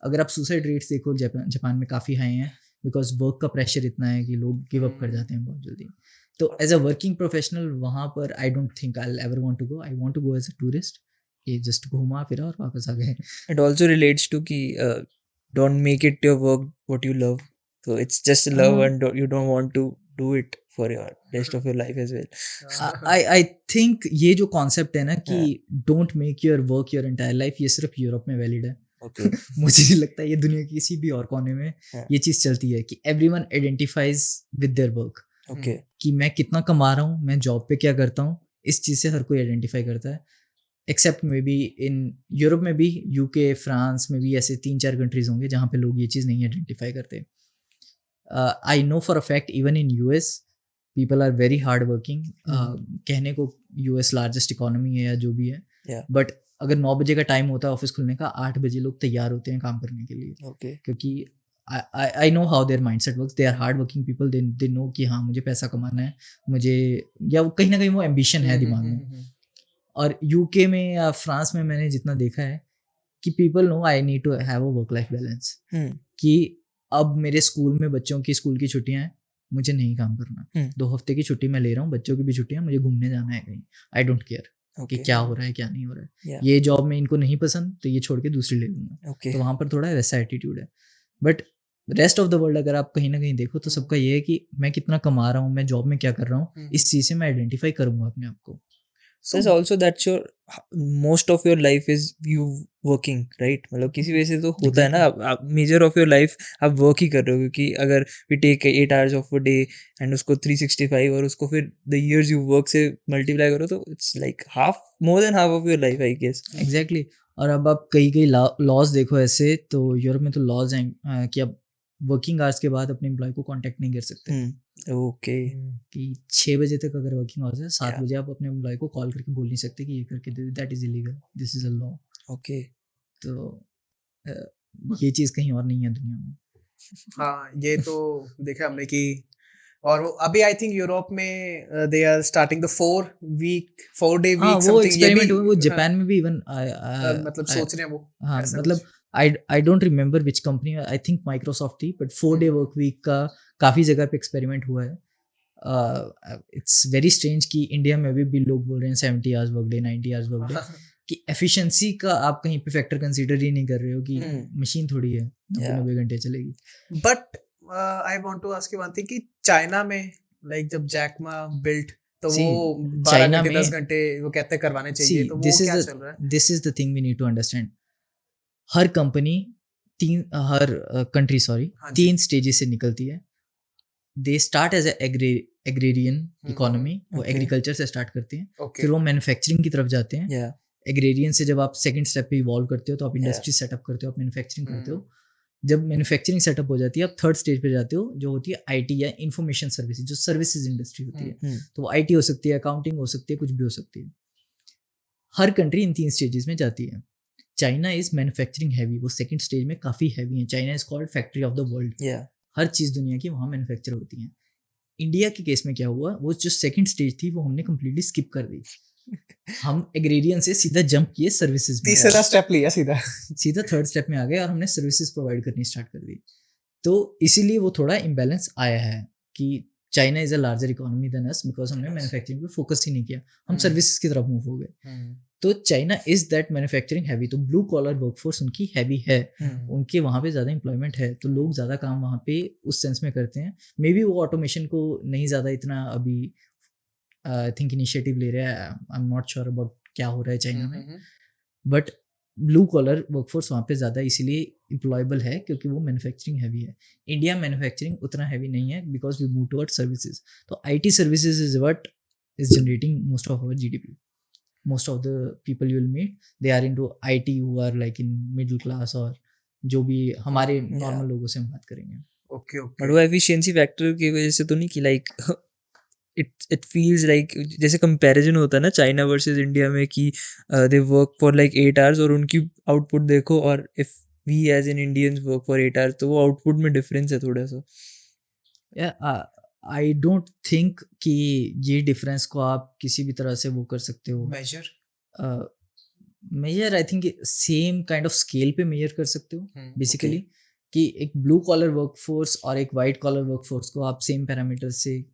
अगर आप सुसाइड रेट्स देखो जापान में काफ़ी हाई हैं बिकॉज वर्क का प्रेशर इतना है कि लोग गिव अप कर जाते हैं बहुत जल्दी. तो एज अ वर्किंग प्रोफेशनल वहाँ पर I don't think I ever want to go. I want to go as a tourist. ये जस्ट घूमा फिरा और वापस आ गए. It also relates to कि don't make it your work what you love. So it's just love and you don't want to do it for your rest of your life as well. I think ये जो कॉन्सेप्ट है ना कि don't make your work your entire life, ये सिर्फ यूरोप में वैलिड है. Okay. मुझे नहीं लगता ये दुनिया के किसी भी और कोने में हाँ. ये चीज़ चलती है कि everyone identifies with their work. Okay. कि मैं कितना कमा रहा हूँ, मैं जॉब पे क्या करता हूँ, इस चीज़ से हर कोई आइडेंटिफाई करता है. Except maybe in Europe में भी, यूके, फ्रांस में भी ऐसे 3-4 कंट्रीज होंगे जहाँ पे लोग ये चीज़ नहीं आइडेंटिफाई करते. I know for a fact even in US people are very hard working. कहने को यूएस लार्जेस्ट इकोनॉमी है या जो भी है, Yeah. बट अगर 9 बजे का टाइम होता है ऑफिस खुलने का, 8 बजे लोग तैयार होते हैं काम करने के लिए. Okay. क्योंकि I know how their mindset works. They are hard working people. They know कि हाँ मुझे पैसा कमाना है, मुझे, या कहीं ना कहीं वो एम्बिशन है दिमाग में. और यूके में या फ्रांस में मैंने जितना देखा है कि people know I need to have a work life balance. कि अब मेरे स्कूल में बच्चों की स्कूल की छुट्टियां हैं, मुझे नहीं काम करना. 2 हफ्ते की छुट्टी मैं ले रहा हूँ, बच्चों की भी छुट्टियां, मुझे घूमने जाना है कहीं. आई डोंट केयर कि Okay. क्या हो रहा है क्या नहीं हो रहा है. Yeah. ये जॉब में इनको नहीं पसंद तो ये छोड़ के दूसरी ले लूंगा. Okay. तो वहाँ पर थोड़ा वैसा एटीट्यूड है. But rest of the world अगर आप कहीं ना कहीं देखो तो सबका ये है कि मैं कितना कमा रहा हूँ, मैं जॉब में क्या कर रहा हूँ, इस चीज़ से मैं आइडेंटिफाई करूंगा अपने आप को. There's also that your most of your life is you working, right? मतलब किसी वजह से तो होता है ना, आप मेजर ऑफ योर लाइफ आप वर्क ही कर रहे हो. क्योंकि अगर we take 8 hours of a day and उसको 365 और उसको फिर the years you work से multiply करो तो it's like more than half of your life I guess. Exactly. और अब आप कई लॉज देखो ऐसे, तो यूरोप में तो लॉज हैं कि अब वर्किंग आवर्स के बाद अपने एम्प्लॉय को कांटेक्ट नहीं कर सकते. Okay. कि 6 बजे तक अगर वर्किंग आवर्स है, 7 Yeah. बजे आप अपने एम्प्लॉय को कॉल करके बोल नहीं सकते कि ये करके दे. That is illegal. This is a law. Okay. तो ये चीज़ कहीं और नहीं है दुनिया में. हाँ ये तो देखा हमने कि और वो अभी आई थिंक यूरोप में they are starting the 4-day हाँ week वो something. ये एक्सपेरिमेंट भी हुआ वो जापान में भी इवन मतलब सोच रहे हैं वो. हाँ ऐसा मतलब कुछ. I don't remember which company, I think Microsoft थी, बट 4-day वर्क वीक का काफ़ी जगह पे एक्सपेरिमेंट हुआ है. इट्स वेरी स्ट्रेंज कि इंडिया में भी लोग बोल रहे हैं 70 hours work day, 90 hours work day, कि एफिशिएंसी का आप कहीं पे फैक्टर कंसीडर ही नहीं कर रहे हो कि मशीन थोड़ी है 90 घंटे चलेगी. But I want to ask you one thing कि चाइना में लाइक जब जैक मा बिल्ट तो See, वो 12 चाइना घंटे में 10 घंटे वो कहते हैं करवाने See, चाहिए, तो वो क्या चल रहा है? this is the thing we need to understand. हर कंपनी हर कंट्री हाँ जी. 3 स्टेजेस से निकलती है. They start as agrarian economy, वो Okay. एग्रीकल्चर से स्टार्ट करते हैं, ओके. फिर वो मैन्युफैक्चरिंग की तरफ जाते हैं. Yeah. एग्रेरियन से जब आप सेकंड स्टेप पे इवॉल्व करते हो तो आप इंडस्ट्री सेटअप करते हो, आप मैन्युफैक्चरिंग करते हो. जब मैन्युफैक्चरिंग सेटअप हो जाती है, आप थर्ड स्टेज पे जाते हो जो होती है आईटी या इंफॉर्मेशन सर्विसेज, जो सर्विसेज इंडस्ट्री होती है. तो वो आईटी हो सकती है, अकाउंटिंग हो सकती है, कुछ भी हो सकती है. हर कंट्री इन 3 स्टेजेस में जाती है. चाइना इज मैन्युफैक्चरिंग हैवी, वो सेकंड स्टेज में काफ़ी हैवी है. China is called factory of the world. Yeah. हर चीज़ दुनिया की वहाँ मैन्युफैक्चर होती है. इंडिया के केस में क्या हुआ, वो जो सेकंड स्टेज थी वो हमने कम्प्लीटली स्किप कर दी. हम एग्रेरियन से सीधा जंप किए सर्विसेज में, तीसरा स्टेप लिया सीधा. सीधा थर्ड स्टेप में आ गए और हमने सर्विसेज प्रोवाइड करनी स्टार्ट कर दी. तो इसीलिए वो थोड़ा इम्बैलेंस आया है कि China is a larger economy than us, because हमने मैन्युफैक्चरिंग पे फोकस ही नहीं किया, हम सर्विसेज की तरफ मूव हो गए. तो China is that manufacturing heavy, तो ब्लू कॉलर वर्कफोर्स उनकी हैवी है, उनके वहाँ पे ज़्यादा एम्प्लॉयमेंट है, तो लोग ज़्यादा काम वहाँ पे उस सेंस में करते हैं. मे बी वो ऑटोमेशन को नहीं ज़्यादा इतना अभी आई थिंक इनिशिएटिव ले रहे हैं. आई एम नॉट श्योर अबाउट क्या हो रहा है चाइना में, बट ब्लू कॉलर वर्कफोर्स वहाँ पे ज़्यादा इसीलिए इम्प्लॉयबल है क्योंकि वो मैन्युफैक्चरिंग हैवी है. इंडिया मैन्युफैक्चरिंग उतना हैवी नहीं है because we move toward services. तो IT services is what is generating most of our GDP. Most of the people you will meet, they are into IT who are like in middle class or जो भी हमारे नॉर्मल लोगों से हम बात करेंगे. Okay but okay. वो एफिशिएंसी फैक्टर की वजह से तो नहीं कि लाइक इट फील्स लाइक जैसे कंपैरिजन होता है ना चाइना वर्सेस इंडिया में कि they work for like 8 hours और उनकी आउटपुट देखो, और if we as an Indians work for 8 hours तो वो आउटपुट में डिफरेंस है थोड़ा सा. आई डोंट थिंक कि ये डिफरेंस को आप किसी भी तरह से वो कर सकते हो. Measure I think same kind of scale पे मेजर कर सकते हो बेसिकली. कि एक ब्लू कॉलर वर्कफोर्स और एक वाइट कॉलर वर्कफोर्स को आप सेम पैरामीटर से,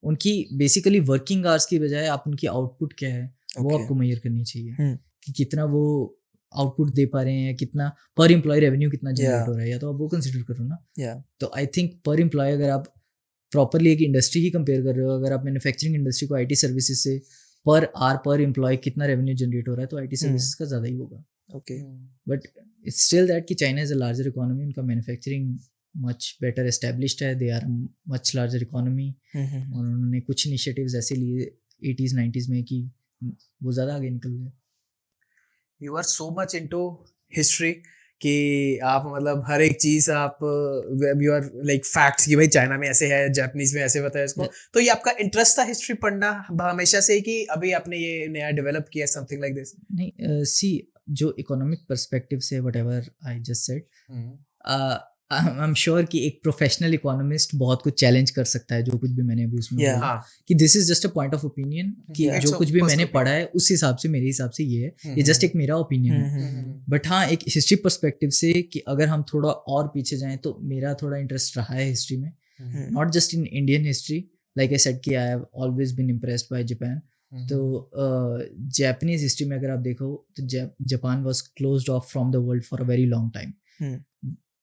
उनकी बेसिकली वर्किंग आवर्स की बजाय आप उनकी आउटपुट क्या है वो Okay. आपको मेजर करनी चाहिए. कि कितना वो आउटपुट दे पा रहे हैं, कितना पर एम्प्लॉय रेवेन्यू कितना जनरेट हो रहा है, या तो आप वो कंसिडर करो ना. Yeah. तो आई थिंक पर एम्प्लॉय अगर आप प्रॉपरली एक इंडस्ट्री ही कंपेयर कर रहे हो, अगर आप मैन्युफैक्चरिंग इंडस्ट्री को IT सर्विसेज से पर आवर पर एम्प्लॉय कितना रेवेन्यू जनरेट हो रहा है तो IT सर्विसेज का ज़्यादा ही होगा. Okay. But it's still that कि China is a larger economy, उनका मैन्युफैक्चरिंग मच बेटर एस्टेब्लिश्ड है, they are much larger economy. और उन्होंने कुछ इनिशिएटिव्स ऐसे लिए 80s 90s में कि वो ज़्यादा आगे निकल गए. You are so much into history कि आप मतलब हर एक चीज आप यू आर लाइक फैक्ट्स कि भाई चाइना में ऐसे है, जापानीज में ऐसे बताया इसको. तो ये आपका इंटरेस्ट था हिस्ट्री पढ़ना हमेशा से कि अभी आपने ये नया डेवलप किया समथिंग लाइक दिस? नहीं, सी जो economic perspective say whatever I just said, I am sure कि एक प्रोफेशनल इकोनॉमिस्ट बहुत कुछ चैलेंज कर सकता है जो कुछ भी मैंने अभी उसमें बोला. कि this is just a point of opinion कि Yeah. जो It's कुछ a भी personal मैंने opinion. पढ़ा है उस हिसाब से, मेरे हिसाब से ये है, ये जस्ट एक मेरा ओपिनियन है. बट हाँ, एक हिस्ट्री पर्सपेक्टिव से कि अगर हम थोड़ा और पीछे जाएं तो मेरा थोड़ा इंटरेस्ट रहा है हिस्ट्री में, not just in Indian history. Like I said कि I have always been impressed by Japan. तो जापानीज हिस्ट्री में अगर आप देखो तो Japan was closed off from the world for a very long time.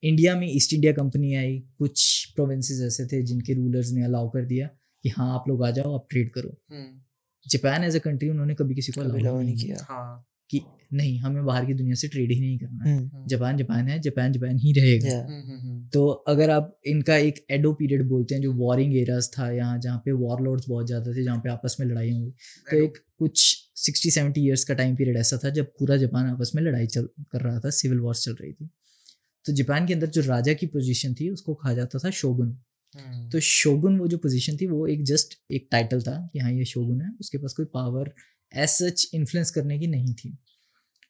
India में ईस्ट इंडिया कंपनी आई, कुछ प्रोविंसेस ऐसे थे जिनके रूलर्स ने अलाउ कर दिया कि हाँ आप लोग आ जाओ, आप ट्रेड करो. जापान एज अ कंट्री उन्होंने कभी किसी को अलाउ नहीं किया कि नहीं, हमें बाहर की दुनिया से ट्रेड ही नहीं करना. जापान जापान है, जापान जापान ही रहेगा. तो अगर आप इनका एक एडो पीरियड बोलते हैं जो वॉरिंग एराज था यहाँ, जहाँ पे वॉरलॉर्ड्स बहुत ज़्यादा थे, जहाँ पे आपस में लड़ाई हुई. तो एक कुछ 60-70 ईयर्स का टाइम पीरियड ऐसा था जब पूरा जापान आपस में लड़ाई कर रहा था, सिविल वॉर्स चल रही थी. तो जापान के अंदर जो राजा की पोजीशन थी उसको कहा जाता था शोगुन. तो शोगुन वो जो पोजीशन थी वो एक जस्ट एक टाइटल था कि हाँ ये शोगुन है, उसके पास कोई पावर एज सच इन्फ्लुएंस करने की नहीं थी.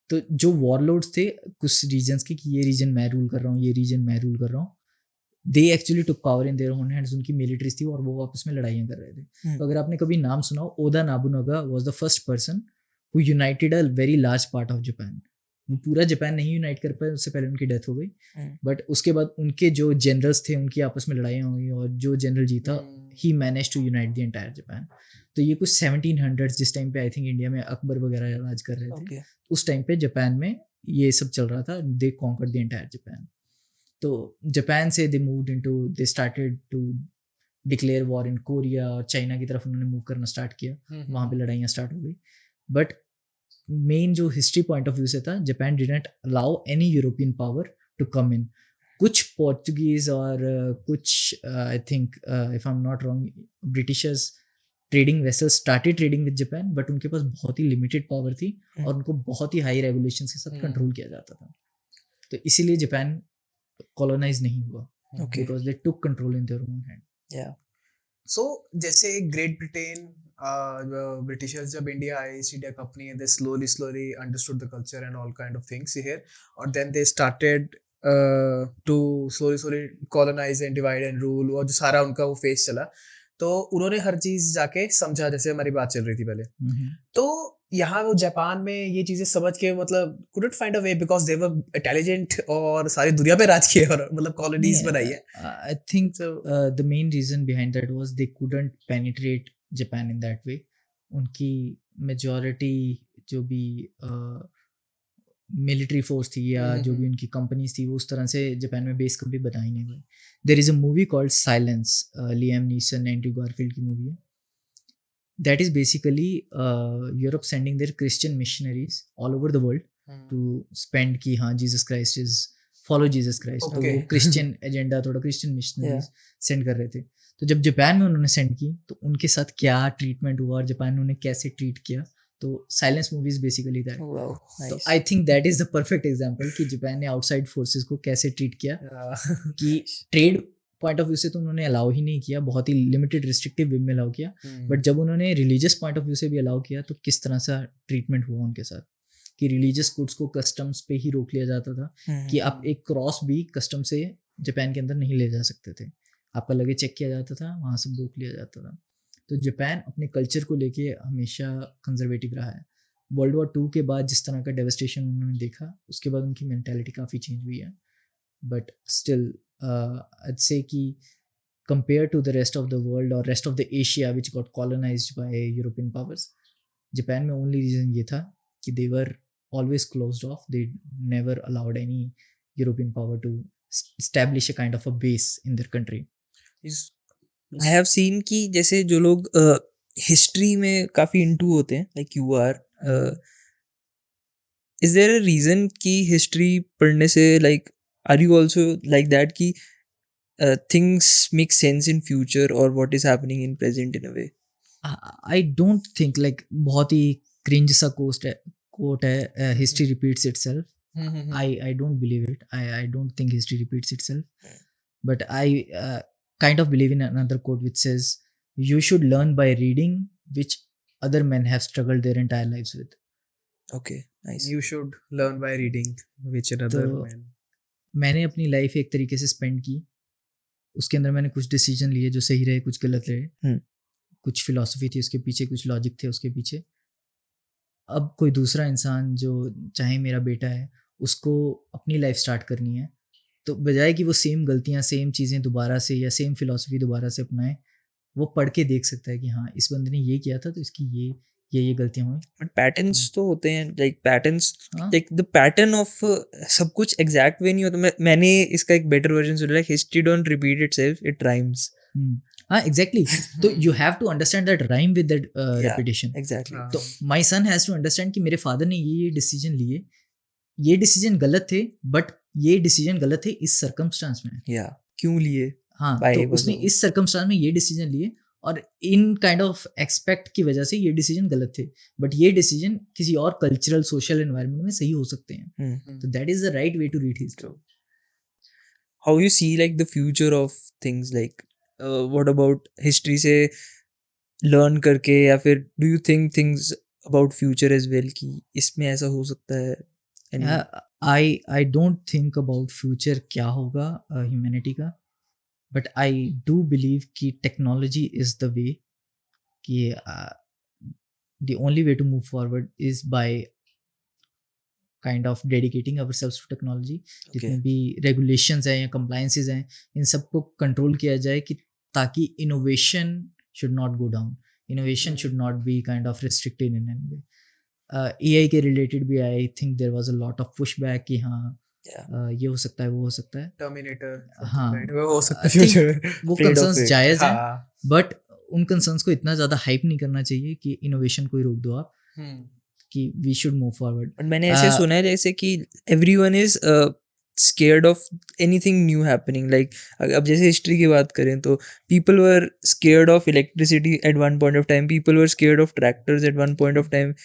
तो जो वॉरलॉर्ड्स थे कुछ रीजन्स के कि ये रीजन मैं रूल कर रहा हूँ, ये रीजन मैं रूल कर रहा हूँ, they actually took power in their own hands. उनकी मिलिट्रीज थी और वो आपस में लड़ाइयाँ कर रहे थे. तो अगर आपने कभी नाम सुना हो, Oda Nobunaga was the first person who united a very large part of Japan. वो पूरा जापान नहीं यूनाइट कर पाए, उससे पहले उनकी डेथ हो गई। हम्म, बट उसके बाद उनके जो जनरल्स थे उनकी आपस में लड़ाइयाँ हुई और जो जनरल जीता he manage to unite the entire Japan. तो ये कुछ 1700 जिस टाइम पे आई थिंक इंडिया में अकबर वगैरह राज कर रहे थे, ओके उस टाइम पे जापान में ये सब चल रहा था। They conquered the entire Japan. तो जापान से they moved into, they started to declare war in Korea, और चाइना की तरफ उन्होंने मूव करना स्टार्ट किया, वहाँ पे लड़ाइयाँ स्टार्ट हो गई। बट मेन जो हिस्ट्री पॉइंट ऑफ व्यू से था, Japan didn't allow any European power to come in. कुछ पोर्चुगीज और कुछ I think if I am not wrong Britishers trading vessels started trading with Japan, but उनके पास बहुत ही लिमिटेड पावर थी और उनको बहुत ही हाई रेगुलेशन के साथ कंट्रोल किया जाता था। तो इसीलिए जापान कॉलोनाइज नहीं हुआ, okay because they took control in their own hand. या सो जैसे ग्रेट ब्रिटेन, ब्रिटिशर्स जब इंडिया आए, East India company, they slowly understood the culture and all kind of things here, और then they started to slowly colonise and divide and rule, और जो सारा उनका वो फेस चला, तो उन्होंने हर चीज जाके समझा, जैसे हमारी बात चल रही थी पहले। तो यहाँ वो जापान में ये चीजें समझ के मतलब couldn't find a way because they were intelligent और सारी दुनिया पे राज किए और मतलब कॉलोनीज बनाई है। I think So the main reason behind that was they couldn't penetrate Japan in that way. उनकी majority जो भी मिलिट्री फोर्स थी या जो भी उनकी कंपनीज थी, वो उस तरह से जापान में बेस कभी बना ही नहीं हुई। There is a movie called Silence, Liam Neeson, Andrew Garfield की मूवी है। That is basically Europe sending their Christian missionaries all over the world to spend कि हाँ Jesus Christ is, follow Jesus Christ. तो Okay. वो क्रिश्चियन एजेंडा, थोड़ा क्रिश्चियन मिशनरीज Yeah. सेंड कर रहे थे। तो जब जापान में उन्होंने सेंड की तो उनके साथ क्या ट्रीटमेंट हुआ और जापान ने उन्हें कैसे ट्रीट किया, तो silence movie is basically that. Wow तो nice I think that is the perfect example कि जापान ने आउटसाइड फोर्सेस को कैसे ट्रीट किया। कि ट्रेड पॉइंट ऑफ व्यू से तो उन्होंने अलाउ ही नहीं किया, बहुत ही लिमिटेड रिस्ट्रिक्टिव वे में अलाउ किया, बट जब उन्होंने रिलीजियस पॉइंट ऑफ व्यू से भी अलाउ किया तो किस तरह से ट्रीटमेंट हुआ उनके साथ, कि रिलीजियस गुड्स को कस्टम्स पे ही रोक लिया जाता था, कि आप एक क्रॉस भी कस्टम से जापान के अंदर नहीं ले जा सकते थे, आपका लगेज चेक किया जाता था, वहाँ सब रोक लिया जाता था। तो जापान अपने कल्चर को लेके हमेशा कंजर्वेटिव रहा है। वर्ल्ड वॉर 2 के बाद जिस तरह का डेवस्टेशन उन्होंने देखा, उसके बाद उनकी मेंटालिटी काफ़ी चेंज हुई है। बट स्टिल I'd say कि compared to the rest of the world or rest of the Asia which got colonized by European powers, Japan में only reason ये था कि they were always closed off. They never allowed any European power to establish a kind of a base in their country. I have seen कि जैसे जो लोग हिस्ट्री में काफी इनटू होते हैं like you are, is there a reason कि हिस्ट्री पढ़ने से like are you also like that कि things make sense in future और what is happening in present in a way? I don't think like बहुत ही cringe सा quote है, history repeats itself. I don't believe it. I don't think history repeats itself. But I kind of believe in another quote which says you should learn by reading which other men have struggled their entire lives with. Okay nice You should learn by reading which another तो man. मैंने अपनी लाइफ एक तरीके से स्पेंड की, उसके अंदर मैंने कुछ डिसीजन लिए जो सही रहे, कुछ गलत रहे, कुछ फिलॉसफी थी उसके पीछे, कुछ लॉजिक थे उसके पीछे। अब कोई दूसरा इंसान जो चाहे मेरा बेटा है, उसको अपनी लाइफ स्टार्ट करनी है, तो बजाय कि वो सेम गलतियाँ, सेम चीज़ें दोबारा से या सेम फिलॉसफी दोबारा से अपनाए, वो पढ़ के देख सकता है कि हाँ इस बंदे ने ये किया था तो इसकी ये गलतियाँ हुई। बट पैटर्न्स तो होते हैं लाइक पैटर्न्स, हाँ। लाइक द पैटर्न ऑफ सब कुछ एग्जैक्ट वे नहीं होता। मैंने इसका एक बेटर वर्जन सुना है, history don't repeat itself, it rhymes. हाँ एग्जैक्टली। तो you have to understand that rhyme with that repetition. Exactly हाँ। तो my son has to understand कि मेरे फादर ने ये डिसीजन लिए, ये डिसीजन गलत थे, बट ये डिसीजन गलत थे इस सर्कमस्टांस में। या क्यों लिए? हाँ, Why तो was उसने it? इस सर्कमस्टांस में ये डिसीजन लिए और इन काइंड ऑफ एक्सपेक्ट की वजह से ये डिसीजन गलत थे, बट ये डिसीजन किसी और कल्चरल सोशल एनवायरनमेंट में सही हो सकते हैं। तो that is the right way to read history. How you see like the future of things, like what about history से लर्न करके, या फिर do you think things about future as well कि इसमें ऐसा हो सकता है? I don't think about future क्या होगा ह्यूमैनिटी का, बट आई डू बिलीव कि टेक्नोलॉजी इज द वे, कि the only way to move forward is bye kind of dedicating ourselves to technology. जितने भी रेगुलेशंस हैं या कंप्लायंसेस हैं, इन सबको कंट्रोल किया जाए कि ताकि innovation should not go down, innovation should not be kind of restricted in any way. AI के रिलेटेड भी I think there was a lot of pushback कि हाँ ये हो सकता है, वो हो सकता है. टर्मिनेटर हाँ, वो हो सकता I है think फ्यूचर. वो Afraid of कंसर्न्स it. जायज़ हैं, हाँ. बट उन कंसर्न्स को इतना ज़्यादा हाइप नहीं करना चाहिए कि इनोवेशन को ही रोक दो आप, कि we should move forward. But मैंने ऐसे सुना है जैसे कि everyone is scared of anything new happening, like अब जैसे हिस्ट्री की बात करें तो people were scared of electricity at one point of time, people were scared of tractors at one point of time,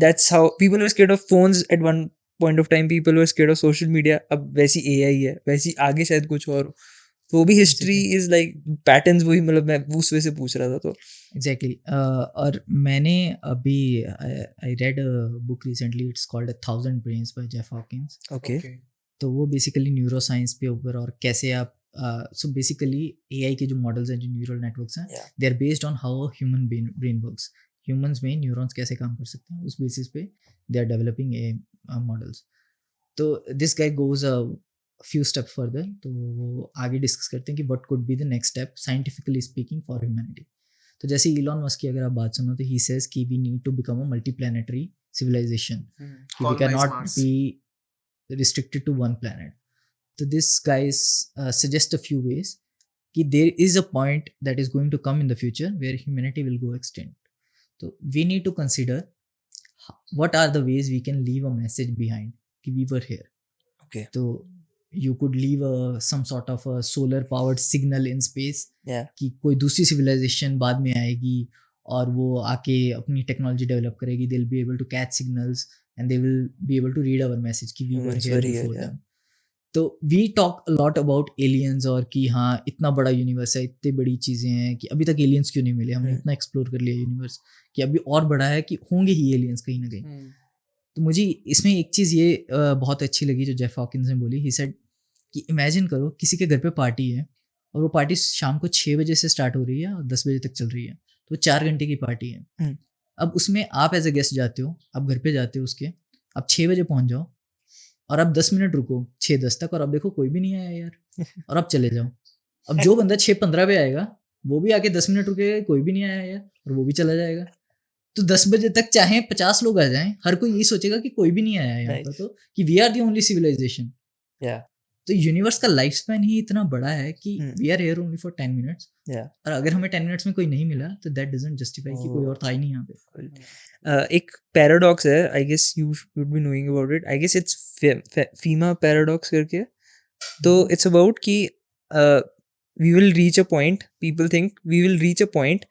that's how people were scared of phones at one point of time, people were scared of social media. अब वैसी AI है, वैसी आगे शायद कुछ और हो. तो वो भी हिस्ट्री इज लाइक पैटर्न्स वही, मतलब मैं उस वजह से पूछ रहा था. तो एग्जैक्टली. और मैंने अभी I read a book recently, it's called 1000 brains bye Jeff Hawkins. Okay तो वो बेसिकली न्यूरो साइंस पे ऊपर, और कैसे आप सो बेसिकली AI के जो मॉडल्स हैं, जो न्यूरल नेटवर्क्स हैं, Yeah. They are based on how human brain works. Humans में न्यूरॉन्स कैसे काम कर सकते हैं, उस बेसिस पे they are developing a models. तो this guy goes a few step further. तो वो आगे डिस्कस करते हैं कि what could be the next step scientifically speaking for humanity. तो जैसे इलॉन मस्क की अगर आप बात सुनो, तो ही सेज कि we need to become a multi planetary civilisation, कि we can not be restricted to one planet. So this guys suggest a few ways कि there is a point that is going to come in the future where humanity will go extinct. So we need to consider what are the ways we can leave a message behind कि we were here. Okay. So you could leave some sort of a solar powered signal in space yeah, कि कोई दूसरी civilization बाद में आएगी और वो आके अपनी टेक्नोलॉजी डेवलप करेगी. they'll be able to catch signals and they will be able to read our message कि we were It's here very before good, them. तो we talk a lot about aliens और कि हाँ इतना बड़ा यूनिवर्स है, इतनी बड़ी चीज़ें हैं कि अभी तक एलियंस क्यों नहीं मिले, हमने इतना एक्सप्लोर कर लिया यूनिवर्स कि अभी और बड़ा है कि होंगे ही एलियंस कहीं ना कहीं. तो मुझे इसमें एक चीज़ ये बहुत अच्छी लगी जो जेफ हॉकिंस ने बोली. ही सेड कि इमेजिन करो किसी के घर पे पार्टी है और वो पार्टी शाम को 6 बजे से स्टार्ट हो रही है और 10 बजे तक चल रही है, तो 4 घंटे की पार्टी है. अब उसमें आप एज अ गेस्ट जाते हो, आप घर पे जाते हो उसके, आप 6 बजे पहुंच जाओ और आप 10 मिनट रुको 6:10 तक, और आप देखो कोई भी नहीं आया यार, और आप चले जाओ. अब जो बंदा 6:15 पे आएगा वो भी आके 10 मिनट रुकेगा, कोई भी नहीं आया यार, और वो भी चला जाएगा. तो 10 बजे तक चाहे 50 लोग आ जाएं, हर कोई यही सोचेगा कि कोई भी नहीं आया यहाँ पर, तो कि we are the only civilization. तो यूनिवर्स का लाइफ स्पैन ही इतना बड़ा है कि we are here only for 10 minutes. और अगर हमें 10 मिनट्स में कोई नहीं मिला तो दैट डजंट जस्टिफाई कि कोई और था ही नहीं यहाँ पे. एक पैराडॉक्स है, I guess you should be knowing about it. I guess it's Fermi paradox करके. तो इट्स अबाउट कि we will reach a point, people think we will reach a point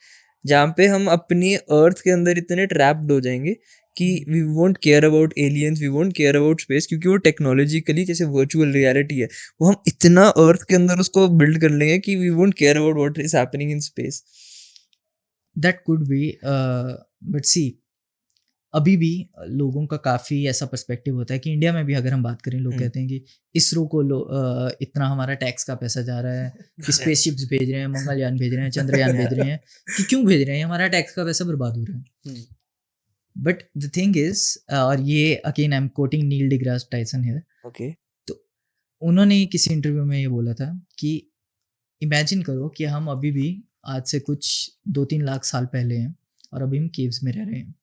जहाँ पे हम अपनी अर्थ के अंदर इतने ट्रैप्ड हो जाएंगे कि we won't care about aliens, we won't care about space, क्योंकि वो टेक्नोलॉजिकली जैसे वर्चुअल रियलिटी है, वो हम इतना अर्थ के अंदर उसको बिल्ड कर लेंगे कि we won't care about what is happening in space. That could be, but see अभी भी लोगों का काफ़ी ऐसा पर्सपेक्टिव होता है कि इंडिया में भी अगर हम बात करें, लोग कहते हैं कि इसरो को इतना हमारा टैक्स का पैसा जा रहा है कि स्पेसशिप्स भेज रहे हैं, मंगलयान भेज रहे हैं, चंद्रयान भेज रहे हैं, कि क्यों भेज रहे हैं, हमारा टैक्स का पैसा बर्बाद हो रहा है. बट द थिंग इज, और ये again I am quoting Neil deGrasse Tyson here. Okay. तो उन्होंने किसी इंटरव्यू में ये बोला था कि इमेजिन करो कि हम अभी भी आज से कुछ 2-3 लाख साल पहले हैं और अभी हम केव्स में रह रहे हैं.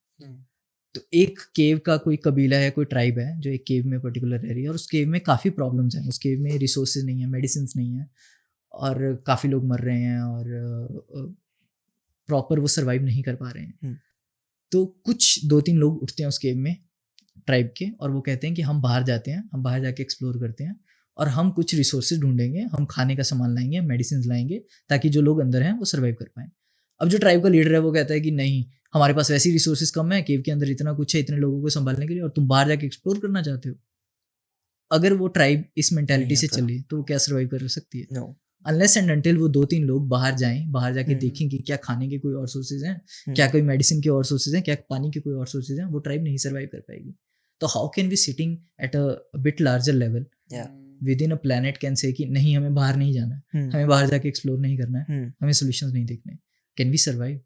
तो एक केव का कोई कबीला है, कोई ट्राइब है जो एक केव में पर्टिकुलर रह रही है, और उस केव में काफ़ी प्रॉब्लम्स हैं. उस केव में रिसोर्सेज नहीं है, मेडिसिन नहीं है, और काफ़ी लोग मर रहे हैं और प्रॉपर वो सर्वाइव नहीं कर पा रहे हैं. तो कुछ 2-3 लोग उठते हैं उस केव में ट्राइब के, और वो कहते हैं कि हम बाहर जाते हैं, हम बाहर जाके एक्सप्लोर करते हैं और हम कुछ रिसोर्सेज ढूंढेंगे, हम खाने का सामान लाएंगे, मेडिसिन लाएंगे, ताकि जो लोग अंदर हैं वो सर्वाइव कर पाएँ. अब जो ट्राइब का लीडर है वो कहता है कि नहीं, हमारे पास वैसी रिसोर्सेज कम है, केव के अंदर इतना कुछ है, इतने लोगों को संभालने के लिए, और तुम बाहर जाके एक्सप्लोर करना चाहते हो. अगर वो ट्राइब इस मेंटालिटी से चले तो वो क्या सर्वाइव कर सकती है? नो. अनलेस एंड अनटिल वो 2-3 लोग बाहर जाएं, बाहर जाके देखें कि क्या खाने के कोई और सोर्सेज हैं, क्या कोई मेडिसिन के और सोर्सेज हैं, क्या पानी के कोई और सोर्सेज हैं, वो ट्राइब नहीं सर्वाइव कर पाएगी. तो how can we sitting at a bit larger level within a planet can say कि नहीं, हमें बाहर नहीं जाना है, हमें बाहर जाके एक्सप्लोर नहीं करना है, हमें सॉल्यूशंस नहीं देखने. Can we survive?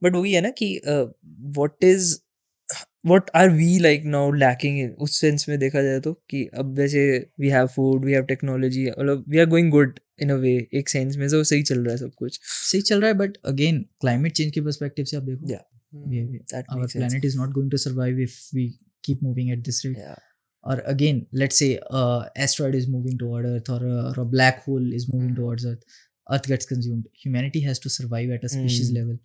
बट वही है ना कि what is what are we like now lacking in उस सेंस में देखा जाए तो कि अब वैसे we have food, we have technology, मतलब we are going good in a way, एक सेंस में तो सही चल रहा है सब कुछ. सही चल रहा है, बट अगेन क्लाइमेट चेंज के पर्सपेक्टिव से आप देखो, Yeah, that our makes sense. planet is not going to survive if we keep moving at this rate. Yeah. Or again, let's say asteroid is moving toward Earth, or a black hole is moving towards Earth gets consumed. Humanity has to survive at a species level.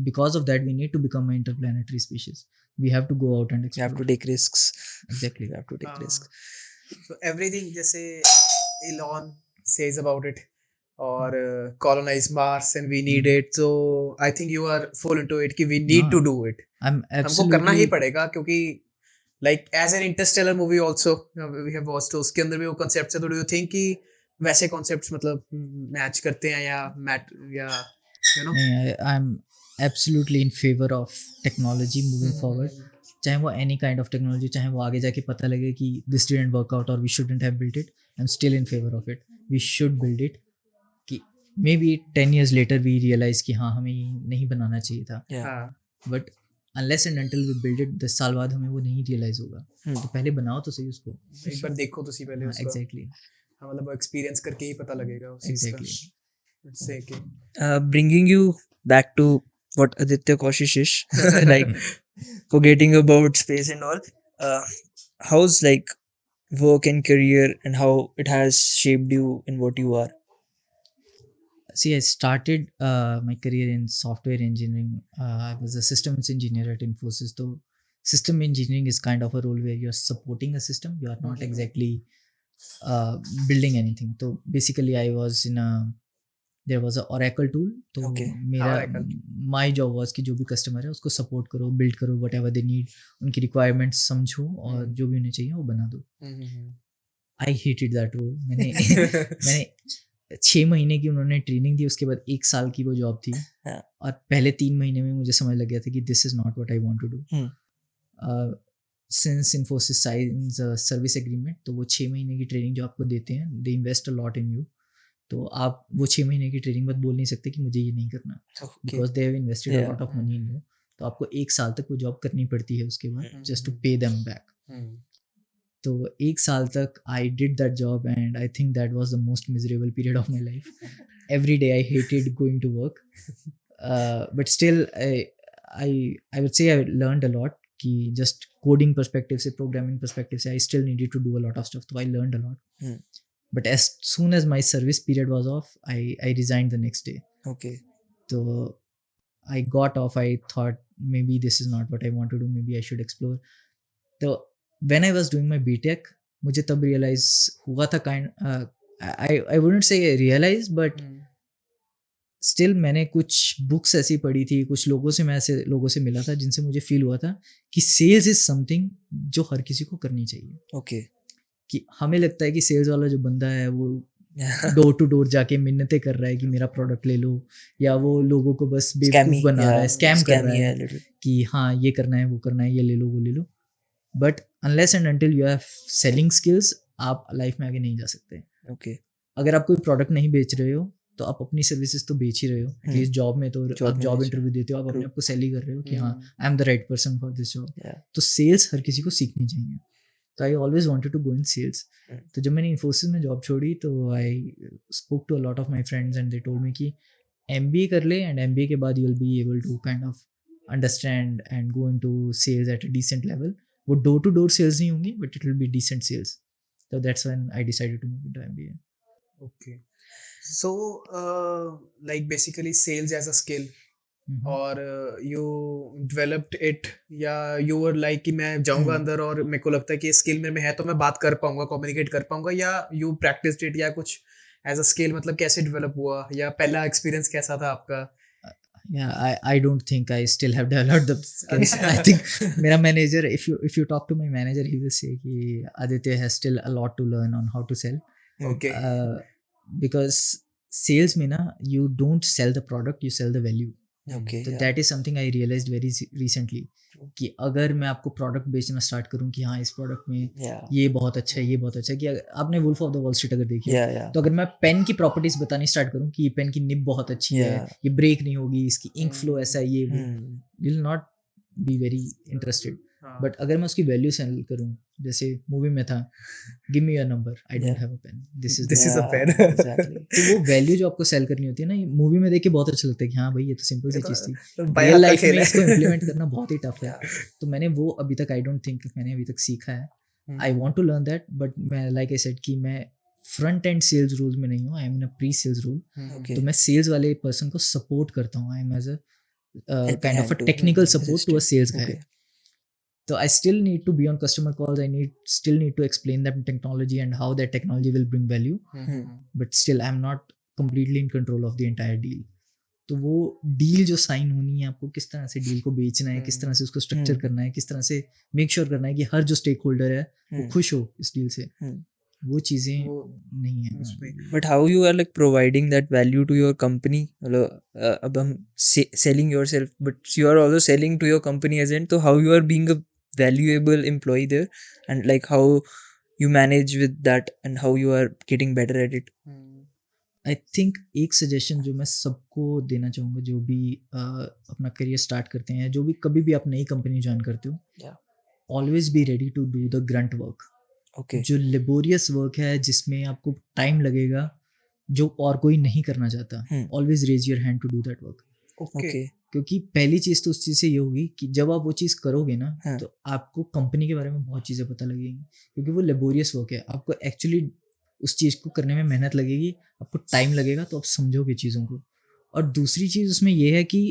Because of that, we need to become an interplanetary species. We have to go out and You explore. have to take risks. Exactly. You have to take risks. So everything जैसे Elon says about it, or colonize Mars and we need it. So I think you are full into it कि we need to do it. I'm हमको करना ही absolutely. पड़ेगा क्योंकि like as an interstellar movie also we have watched, तो उसके अंदर भी वो concepts है. तो do you think कि वैसे concepts मतलब match करते हैं या you know? I'm absolutely in favor of technology moving forward. चाहे वो any kind of technology, चाहे वो आगे जाके पता लगे कि this didn't work out or we shouldn't have built it, I'm still in favor of it. We should build it. कि maybe 10 years later we realize कि हाँ हमें ये नहीं बनाना चाहिए था, Yeah. हाँ. but unless and until we build it 10 साल बाद हमें वो नहीं realize होगा. तो पहले बनाओ तो सही उसको. एक बार देखो तो सी पहले उसको. Exactly. हाँ, मतलब एक्सपीरियंस करके ही पता लगेगा उस चीज़ का. Exactly. से कि Bringing you back to what Aditya Koshish is, like forgetting about space and all, how's like work and career and how it has shaped you in what you are? See, I started my career in software engineering. I was a systems engineer at Infosys. So, system engineering is kind of a role where you're supporting a system. You are not exactly building anything. So, basically, I was in there was a Oracle tool. तो Okay. मेरा Oracle. my job was कि जो भी कस्टमर है उसको सपोर्ट करो, बिल्ड करो, whatever they need, उनकी रिक्वायरमेंट्स समझो और जो भी उन्हें चाहिए वो बना दो. I hated that role. मैंने 6 महीने की उन्होंने ट्रेनिंग दी, उसके बाद 1 साल की वो जॉब थी. हाँ. और पहले 3 महीने में मुझे समझ लग गया था कि this is not what I want to do. Since Infosys signs service agreement, तो वो 6 महीने की ट्रेनिंग जो आपको देते हैं, they invest a lot in you. तो आप वो 6 महीने की ट्रेनिंग बाद बोल नहीं सकते कि मुझे ये नहीं करना, Okay. Because they have invested a Yeah. Lot of money in you. तो आपको 1 साल तक वो जॉब करनी पड़ती है उसके बाद, just to pay them back. तो 1 साल तक I did that job and I think that was the most miserable period of my life. Every day I hated going to work, but still I would say I learned a lot कि जस्ट कोडिंग पर्सपेक्टिव से, प्रोग्रामिंग पर्सपेक्टिव से I still needed to do a lot of stuff. तो I learned a lot. But as soon as my service period was off, I resigned the next day. Okay. So I got off. I thought maybe this is not what I want to do. Maybe I should explore. So when I was doing my BTech, मुझे तब realize हुआ था I wouldn't say realize, but still मैंने कुछ books ऐसी पढ़ी थी, कुछ मैं ऐसे लोगों से मिला था जिनसे मुझे feel हुआ था कि sales is something जो हर किसी को करनी चाहिए. Okay. कि हमें लगता है कि सेल्स वाला जो बंदा है वो डोर टू डोर जाके मिन्नतें कर रहा है कि मेरा प्रोडक्ट ले लो, या वो लोगों को बस बेवकूफ बना रहा है, स्कैम कर रहा है कि हाँ ये करना है, वो करना है, ये ले लो, वो ले लो. But unless and until you have selling skills, आप लाइफ में आगे नहीं जा सकते. Okay. अगर आप कोई प्रोडक्ट नहीं बेच रहे हो तो आप अपनी सर्विसेज तो बेच ही रहे हो. एटलीस्ट जॉब में तो आप जॉब इंटरव्यू देते हो, आप अपने आप को सेल ही कर रहे हो कि हाँ I am the right person for this job. तो सेल्स हर किसी को सीखनी चाहिए. तो I always wanted to go in sales. तो जब मैंने इन्फोसिस में जॉब छोड़ी तो I spoke to a lot of my friends and they told me कि एमबीए कर ले, एंड एमबीए के बाद you will be able to kind of understand and go into sales at a decent level. वो डोर टू डोर सेल्स नहीं होंगी, but it will be decent sales. So that's when I decided to move into MBA. Okay. So, like basically sales as a skill, और you developed it, या you were like कि मैं जाऊँगा अंदर और मेरे को लगता है कि ये स्किल मेरे में है तो मैं बात कर पाऊँगा, कम्युनिकेट कर पाऊँगा, या you practiced it, या कुछ as a skill मतलब कैसे develop हुआ, या पहला एक्सपीरियंस कैसा था आपका? Yeah, I don't think I still have developed the skills. I think मेरा manager, if you talk to my manager, he will say कि Aditya has still a lot to learn on how to sell. Okay. Because sales में ना, you don't sell the product, you sell the value. Okay. तो that is something I realized very recently, कि अगर मैं आपको प्रोडक्ट बेचना स्टार्ट करूं कि हाँ इस प्रोडक्ट में ये बहुत अच्छा है, ये बहुत अच्छा है, कि आपने Wolf of the Wall Street अगर देखी है, तो अगर मैं पेन की प्रॉपर्टीज बतानी स्टार्ट करूं कि ये पेन की निब बहुत अच्छी है, ये ब्रेक नहीं होगी, इसकी इंक फ्लो ऐसा है, ये you will not be very interested. हाँ। बट अगर मैं उसकी वैल्यू सेल करूँ, जैसे मूवी में था, give me your number, I don't Yeah. Have a pen, this is This is a pen. Exactly. तो वो वैल्यू जो आपको सेल करनी होती है ना, मूवी में देख के बहुत अच्छा लगता है कि हाँ भाई ये तो सिंपल सी ये तो चीज़ थी, बाय रियल हाथ का लाइफ खेल में है। इसको इम्प्लीमेंट करना बहुत ही टफ है। तो मैंने वो अभी तक आई डोंट थिंक मैंने अभी तक सीखा है। I want to learn that, but मैं लाइक आई सेड कि मैं फ्रंट एंड सेल्स रोल में नहीं हूँ, I am in a pre sales role. Okay. तो मैं सेल्स वाले पर्सन को सपोर्ट करता हूँ, I am as a Helping kind of hand uh to technical support to a assistant. Sales guy. Okay. So I still need to be on customer calls. I still need to explain them technology and how that technology will bring value. But still, I'm not completely in control of the entire deal. तो वो डील जो साइन होनी है, आपको किस तरह से डील को बेचना है, किस तरह से उसको स्ट्रक्चर करना है, किस तरह से मेक श्योर करना है कि हर जो स्टेक होल्डर है वो खुश हो इस डील से, वो चीज़ें नहीं है। But how you are like providing that value to your company? मतलब अब हम selling yourself, but you are also selling to your company as in, तो how you are being a valuable employee there, and like how you manage with that and how you are getting better at it. I think एक सजेशन जो मैं सबको देना चाहूँगा, जो भी अपना करियर स्टार्ट करते हैं, जो भी कभी भी आप नई कंपनी ज्वाइन करते हो, Yeah. Always be ready to do the grunt work. Okay. जो लेबोरियस वर्क है, जिसमें आपको टाइम लगेगा, जो और कोई नहीं करना चाहता, always raise your hand to do that work. Okay. क्योंकि पहली चीज़ तो उस चीज़ से ये होगी कि जब आप वो चीज़ करोगे ना, हाँ. तो आपको कंपनी के बारे में बहुत चीज़ें पता लगेंगी, क्योंकि वो लेबोरियस वर्क है। आपको एक्चुअली उस चीज़ को करने में मेहनत लगेगी, आपको टाइम लगेगा, तो आप समझोगे चीज़ों को। और दूसरी चीज़ उसमें ये है कि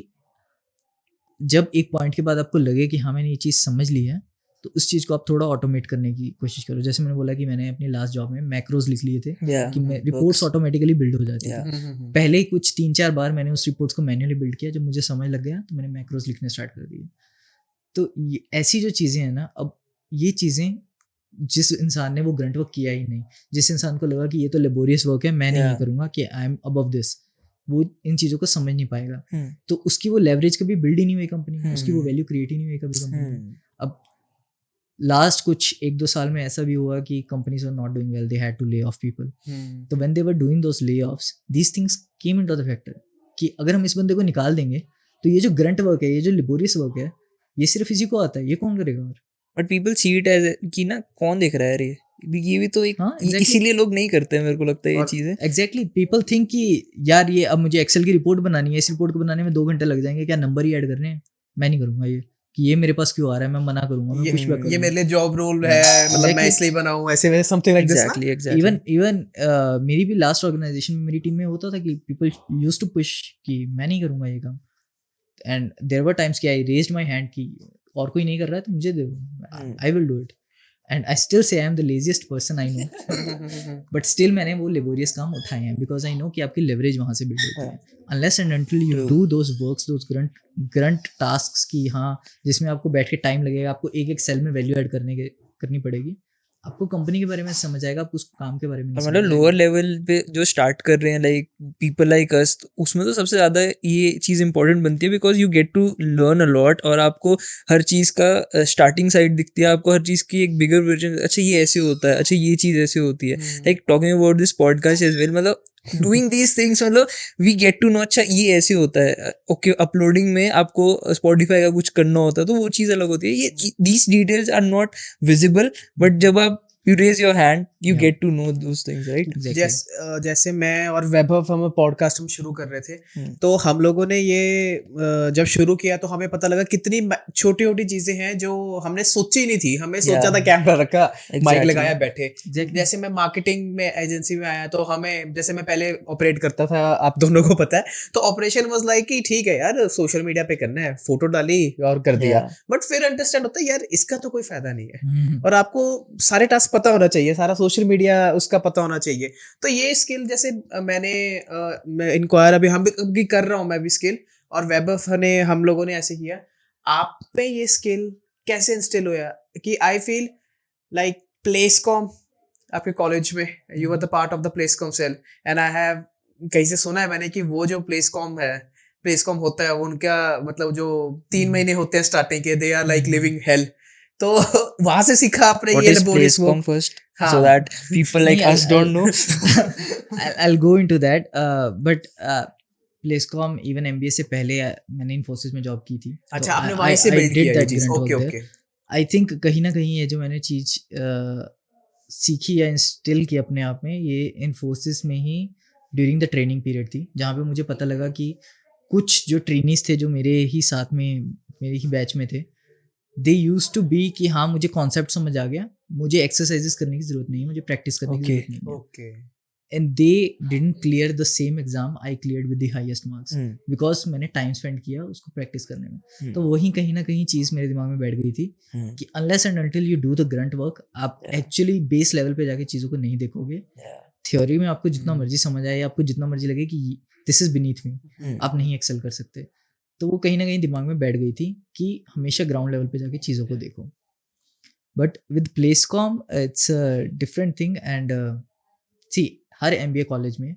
जब एक पॉइंट के बाद आपको लगे कि हाँ मैंने ये चीज़ समझ ली है, तो उस चीज़ को आप थोड़ा ऑटोमेट करने की कोशिश करो। जैसे मैंने बोला कि मैंने अपनी लास्ट जॉब में मैक्रोज लिख लिए थे Yeah. कि रिपोर्ट्स ऑटोमेटिकली बिल्ड हो जाती Yeah. थी। पहले ही कुछ 3-4 बार मैंने उस रिपोर्ट्स को मैन्युअली बिल्ड किया, जब मुझे समझ लग गया तो मैंने मैक्रोज लिखने स्टार्ट कर दिए। तो ऐसी जो चीज़ें हैं ना, अब ये चीज़ें जिस इंसान ने वो ग्रंट वर्क किया ही नहीं, जिस इंसान को लगा कि ये तो लेबोरियस वर्क है, मैं नहीं Yeah. करूँगा, कि आई एम अबव दिस, वो इन चीज़ों को समझ नहीं पाएगा। Hmm. तो उसकी वो लेवरेज कभी बिल्ड ही नहीं हुई कंपनी में, उसकी वो वैल्यू क्रिएट ही नहीं हुई कभी कंपनी में। अब लास्ट कुछ 1-2 साल में ऐसा भी हुआ कि companies were not doing well, they had to lay off people. तो when they were doing those lay offs, these things came into the factor कि अगर हम इस बंदे को निकाल देंगे, तो ये जो ग्रंट वर्क है, ये जो लेबोरियस वर्क है, ये सिर्फ इसी को आता है, ये कौन करेगा? और But people see it as कि ना कौन देख रहा है रे, ये भी तो एक हाँ, exactly. इसीलिए लोग नहीं करते हैं, मेरे को लगता है ये चीज़ें। एग्जैक्टली, पीपल थिंक कि यार ये अब मुझे एक्सेल की रिपोर्ट बनानी है, इस रिपोर्ट को बनाने में 2 घंटे लग जाएंगे, क्या नंबर ही ऐड करने हैं? मैं नहीं करूंगा ये, कि ये मेरे पास क्यों आ रहा है, मैं मना करूंगा, मैं पुश बैक ये करूंगा। मेरे लिए जॉब रोल है, मतलब मैं इसलिए बनाऊं, ऐसे में समथिंग लाइक दिस ना। Exactly. इवन मेरी भी लास्ट ऑर्गेनाइजेशन में मेरी टीम में होता था कि पीपल यूज्ड टू पुश कि मैं नहीं करूंगा ये काम, एंड देयर वर टाइम्स कि आई रेज्ड माय हैंड कि और कोई नहीं कर रहा है तो मुझे दे दो, I will do it. And I still say I am the laziest person I know, but still मैंने वो लेबोरियस काम उठाए हैं, बिकॉज आई नो कि आपकी लेवरेज वहाँ से बिल्ड होती है। Unless and until you do those works, those grunt tasks की, हाँ, जिसमें आपको बैठ के टाइम लगेगा, आपको एक सेल में वैल्यू ऐड करनी पड़ेगी, आपको कंपनी के बारे में समझ आएगा, आपको उस काम के बारे में नहीं मतलब समझ लोअर आएगा। लेवल पे जो स्टार्ट कर रहे हैं, लाइक पीपल लाइक अस, उसमें तो सबसे ज़्यादा ये चीज़ इंपॉर्टेंट बनती है, because you get to learn a lot, और आपको हर चीज़ का स्टार्टिंग साइड दिखती है, आपको हर चीज़ की एक बिगर वर्जन, अच्छा ये ऐसे होता है, अच्छा ये चीज़ ऐसे होती है। Like talking about this podcast as well, मतलब डूइंग दीज थिंग्स, मतलब वी गेट टू नो अच्छा ये ऐसे होता है। ओके, अपलोडिंग में आपको स्पॉटिफाई का कुछ करना होता है, तो वो चीज़ अलग होती है। ये these details are not visible, but जब आप you raise your hand, you get to know those things, right? Exactly. जैसे मैं और वैभव हम पॉडकास्ट हम शुरू कर रहे थे, तो हम लोगों ने ये जब शुरू किया तो हमें पता लगा कितनी छोटी छोटी चीजें हैं जो हमने सोची ही नहीं थी। हमने सोचा था कैमरा रखा, माइक लगाया, बैठे। जैसे मैं मार्केटिंग में एजेंसी में आया, तो हमें, जैसे मैं पहले ऑपरेट करता था, आप दोनों को पता है, तो ऑपरेशन वाज लाइक कि ठीक है यार, सोशल मीडिया पे करना है, फोटो डाली और कर दिया। बट फिर अंडरस्टैंड होता है यार इसका तो कोई फायदा नहीं है, और आपको सारे टास्क पता होना चाहिए, सारा सोशल मीडिया उसका पता होना चाहिए। तो ये स्किल, जैसे मैं इंक्वायर अभी हम भी कर रहा हूँ, मैं भी स्किल, और वैभव ने, हम लोगों ने ऐसे किया। आप पे ये स्किल कैसे इंस्टिल हुआ कि आई फील लाइक प्लेसकॉम आपके कॉलेज में, you are the part of the placecom cell, and I have कहीं से सुना है मैंने कि वो जो प्लेसकॉम होता है, उनका मतलब जो 3 महीने होते हैं स्टार्टिंग के, they are like living hell. तो वहां से सीखा आपने ये laborious work first, so that people like us don't know. I'll go into that, but placecom even MBA से पहले मैंने इन्फोसिस में जॉब की थी। अच्छा, आपने वहीं से बिल्ड किया ये चीज? Okay okay. आई थिंक कहीं ना कहीं ये जो मैंने चीज़ सीखी या इंस्टिल की अपने आप में, ये इन्फोसिस में ही ड्यूरिंग द ट्रेनिंग पीरियड थी, जहाँ पे मुझे पता लगा कि कुछ जो ट्रेनीज थे जो मेरे ही साथ में, मेरे ही बैच में थे, दे यूज टू बी कि हाँ मुझे कॉन्सेप्ट समझ आ गया, मुझे एक्सरसाइजेस करने की जरूरत नहीं है, मुझे प्रैक्टिस करने की Okay. जरूरत नहीं है, okay and they didn't clear the same exam I cleared with the highest marks, Hmm. Because मैंने टाइम स्पेंड किया उसको प्रैक्टिस करने में। Hmm. तो वही कहीं ना कहीं चीज़ मेरे दिमाग में बैठ गई थी Hmm. कि unless and until you do the grunt work, आप Yeah. एक्चुअली बेस लेवल पे जाके चीज़ों को नहीं देखोगे। Yeah. थ्योरी में आपको जितना Hmm. मर्जी समझ आए, आपको जितना मर्जी लगे कि this is beneath me, Hmm. आप नहीं एक्सेल कर सकते। तो वो कहीं ना कहीं दिमाग में बैठ गई थी कि हमेशा ग्राउंड लेवल पे जाके चीज़ों को देखो। But with placecom it's different thing, and see हर MBA कॉलेज में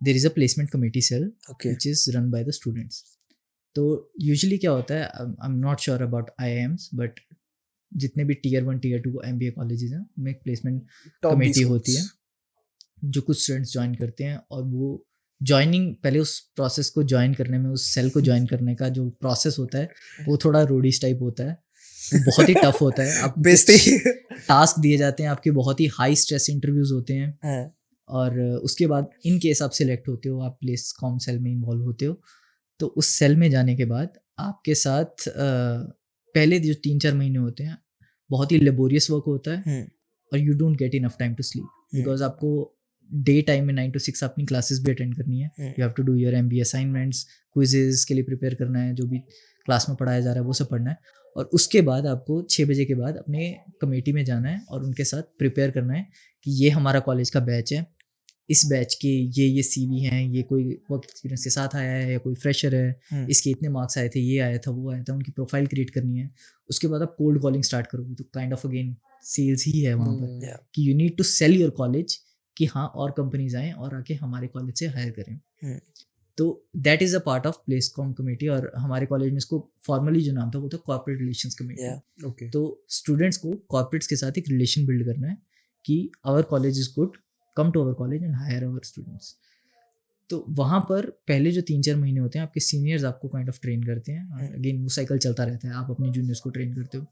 there is a placement committee cell Okay. Which is run by the students. तो यूजुअली क्या होता है, I am not sure about IIMs, but जितने भी Tier 1 Tier 2 MBA कॉलेजेस हैं उनमें एक प्लेसमेंट टॉप कमेटी होती है जो कुछ स्टूडेंट्स ज्वाइन करते हैं, और वो ज्वाइनिंग, पहले उस प्रोसेस को ज्वाइन करने में, उस सेल को ज्वाइन करने का जो प्रोसेस होता है वो थोड़ा रोडीज टाइप होता है, वो बहुत ही टफ होता है। आपको बेइज्जती टास्क दिए जाते हैं, आपके बहुत ही हाई स्ट्रेस इंटरव्यूज होते हैं, हाँ. और उसके बाद इन केस आप सिलेक्ट होते हो, आप प्लेस कॉम सेल में इन्वॉल्व होते हो, तो उस सेल में जाने के बाद आपके साथ पहले जो 3-4 महीने होते हैं बहुत ही लेबोरियस वर्क होता है, Hmm. और you don't get enough time to sleep because आपको डे टाइम में 9 to 6 अपनी क्लासेस भी अटेंड करनी है, you have to do your MBA assignments, quizzes के लिए प्रिपेयर करना है, जो भी क्लास में पढ़ाया जा रहा है वो सब पढ़ना है, और उसके बाद आपको 6 बजे के बाद अपने कमेटी में जाना है और उनके साथ प्रिपेयर करना है कि ये हमारा कॉलेज का बैच है, इस बैच के ये CV हैं, ये कोई वर्क एक्सपीरियंस के साथ आया है या कोई फ्रेशर है, Hmm. इसके इतने मार्क्स आए थे, ये आया था, वो आया था, उनकी प्रोफाइल क्रिएट करनी है। उसके बाद आप कोल्ड कॉलिंग स्टार्ट करोगे, तो काइंड ऑफ अगेन सेल्स ही है वहाँ पर, Yeah. कि you need to sell your college कि हाँ और कंपनीज आएँ और आके हमारे कॉलेज से हायर करें। Hmm. तो that is a part of placecom committee, और हमारे कॉलेज में इसको फॉर्मली जो नाम था वो था corporate relations committee. Yeah. Okay तो स्टूडेंट्स को कॉर्पोरेट्स के साथ एक रिलेशन बिल्ड करना है कि our college is good, come to our college and hire our students. तो वहाँ पर पहले जो 3-4 महीने होते हैं आपके सीनियर्स आपको काइंड ऑफ ट्रेन करते हैं, अगेन वो साइकिल चलता रहता है, आप अपने जूनियर्स को ट्रेन करते हो